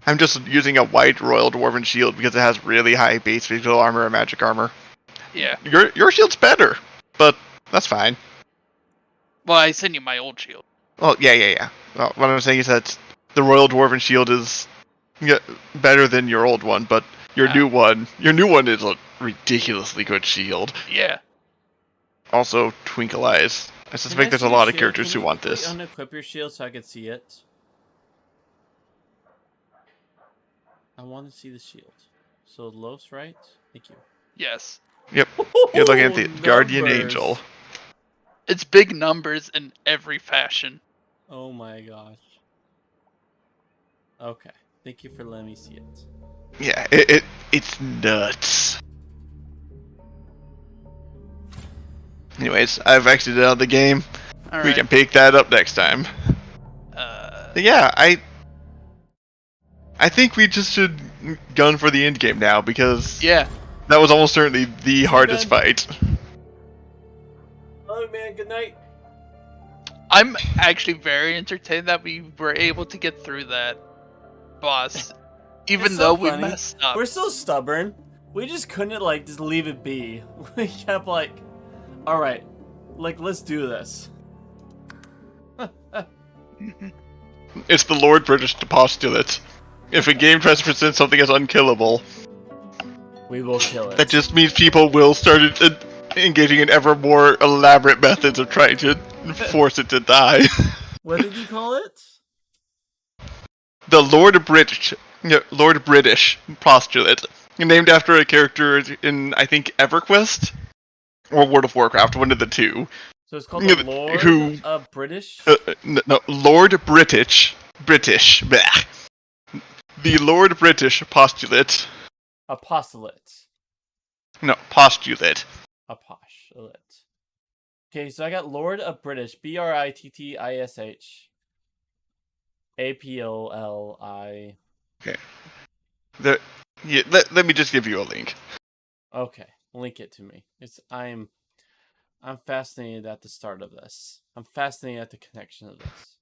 I'm just using a white Royal Dwarven shield because it has really high base physical armor and magic armor. Yeah. Your shield's better, but that's fine. Well, I sent you my old shield. Well, yeah. Well, what I'm saying is that the Royal Dwarven shield is better than your old one, but your new one is a ridiculously good shield. Yeah. Also, Twinkle Eyes. I suspect there's a lot of characters who want this. Unequip your shield so I can see it. I want to see the shield. So Los, right? Thank you. Yes. Yep. You're looking at the Guardian Angel. It's big numbers in every fashion. Oh my gosh. Okay. Thank you for letting me see it. Yeah, it's nuts. Anyways, I've exited out of the game. We Alright. can pick that up next time. But yeah, I think we just should gun for the end game now because yeah, that was almost certainly the hardest fight. Oh man, good night. I'm actually very entertained that we were able to get through that boss, even It's though so we funny. messed up. We're so stubborn. We just couldn't like just leave it be. We kept like, all right, like let's do this. It's the Lord British postulate. If a game tries to present something as unkillable, we will kill it. That just means people will start engaging in ever more elaborate methods of trying to force it to die. What did you call it? The Lord British postulate, named after a character in I think EverQuest or World of Warcraft, one of the two. So it's called the Lord of British? No, Lord British. Bleh. The Lord British postulate. Apostolate. No, postulate. Apostolate. Okay, so I got Lord of British. BRITTISH. APOLI. Okay. Let me just give you a link. Okay, link it to me. I'm fascinated at the start of this. I'm fascinated at the connection of this.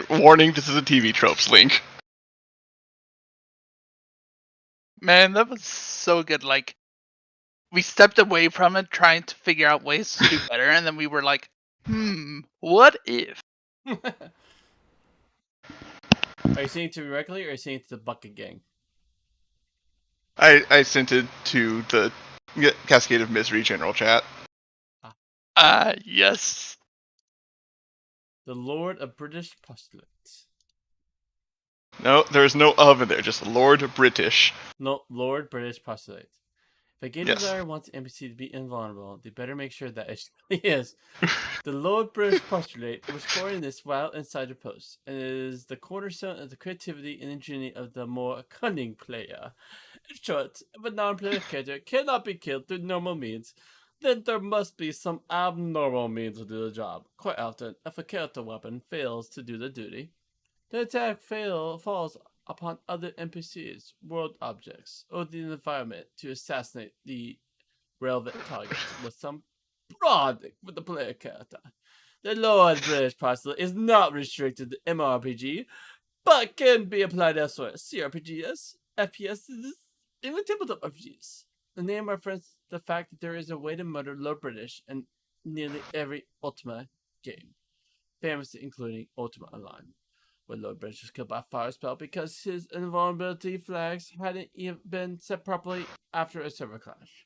Warning, this is a TV Tropes link. Man, that was so good. Like, we stepped away from it trying to figure out ways to do better, and then we were like, what if? Are you saying it to me directly, or are you saying it to the Bucket Gang? I sent it to the Cascade of Misery general chat. Yes. The Lord of British postulate. No, there's no of in there, just Lord British. No, Lord British postulate. If a game Yes. designer wants an NPC to be invulnerable, they better make sure that it really is. The Lord British postulate was scored in this wild insider post, and it is the cornerstone of the creativity and ingenuity of the more cunning player. In short, if a non-player character cannot be killed through normal means, then there must be some abnormal means to do the job. Quite often, if a character weapon fails to do the duty, the attack falls upon other NPCs, world objects, or the environment to assassinate the relevant target with some broad with the player character. The Lord British postulate is not restricted to MMORPG, but can be applied elsewhere. CRPGs, FPSs, even tabletop RPGs. The name references the fact that there is a way to murder Lord British in nearly every Ultima game, famously including Ultima Online, where Lord British was killed by a fire spell because his invulnerability flags hadn't even been set properly after a server crash.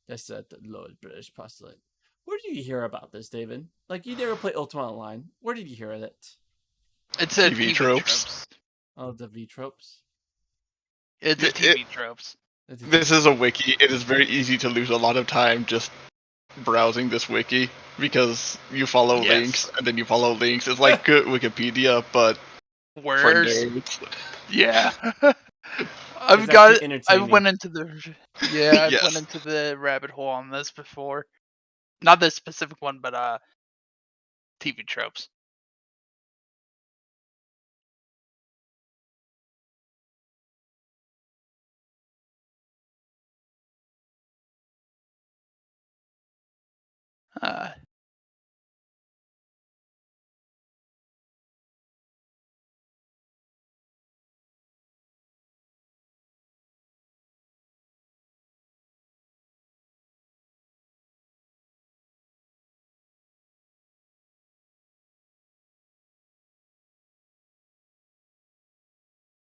That said, the Lord British postulate. Where did you hear about this, David? Like, you never play Ultima Online. Where did you hear of it? It's a TV Tropes. Oh, the V tropes? It's a TV Tropes. This is a wiki. It is very easy to lose a lot of time just browsing this wiki because you follow links and then you follow links. It's like good Wikipedia, but worse. For nerds. Yeah. I went into the I went into the rabbit hole on this before. Not this specific one, but TV Tropes.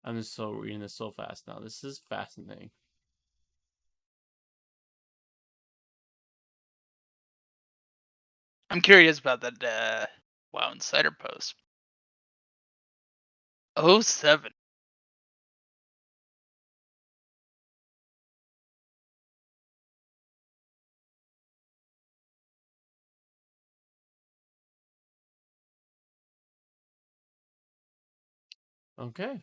I'm just so reading this so fast now. This is fascinating. I'm curious about that WoW Insider post. 07. Okay.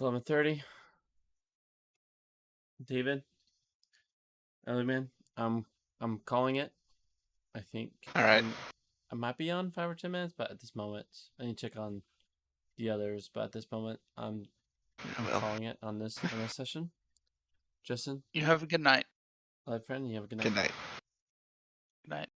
11:30. David, Ellie, I'm calling it. I think. All right. I might be on 5 or 10 minutes, but at this moment, I need to check on the others. But at this moment, I'm calling it on this session. Justin, You have a good night. live friend, you have a good night. Good night. Good night.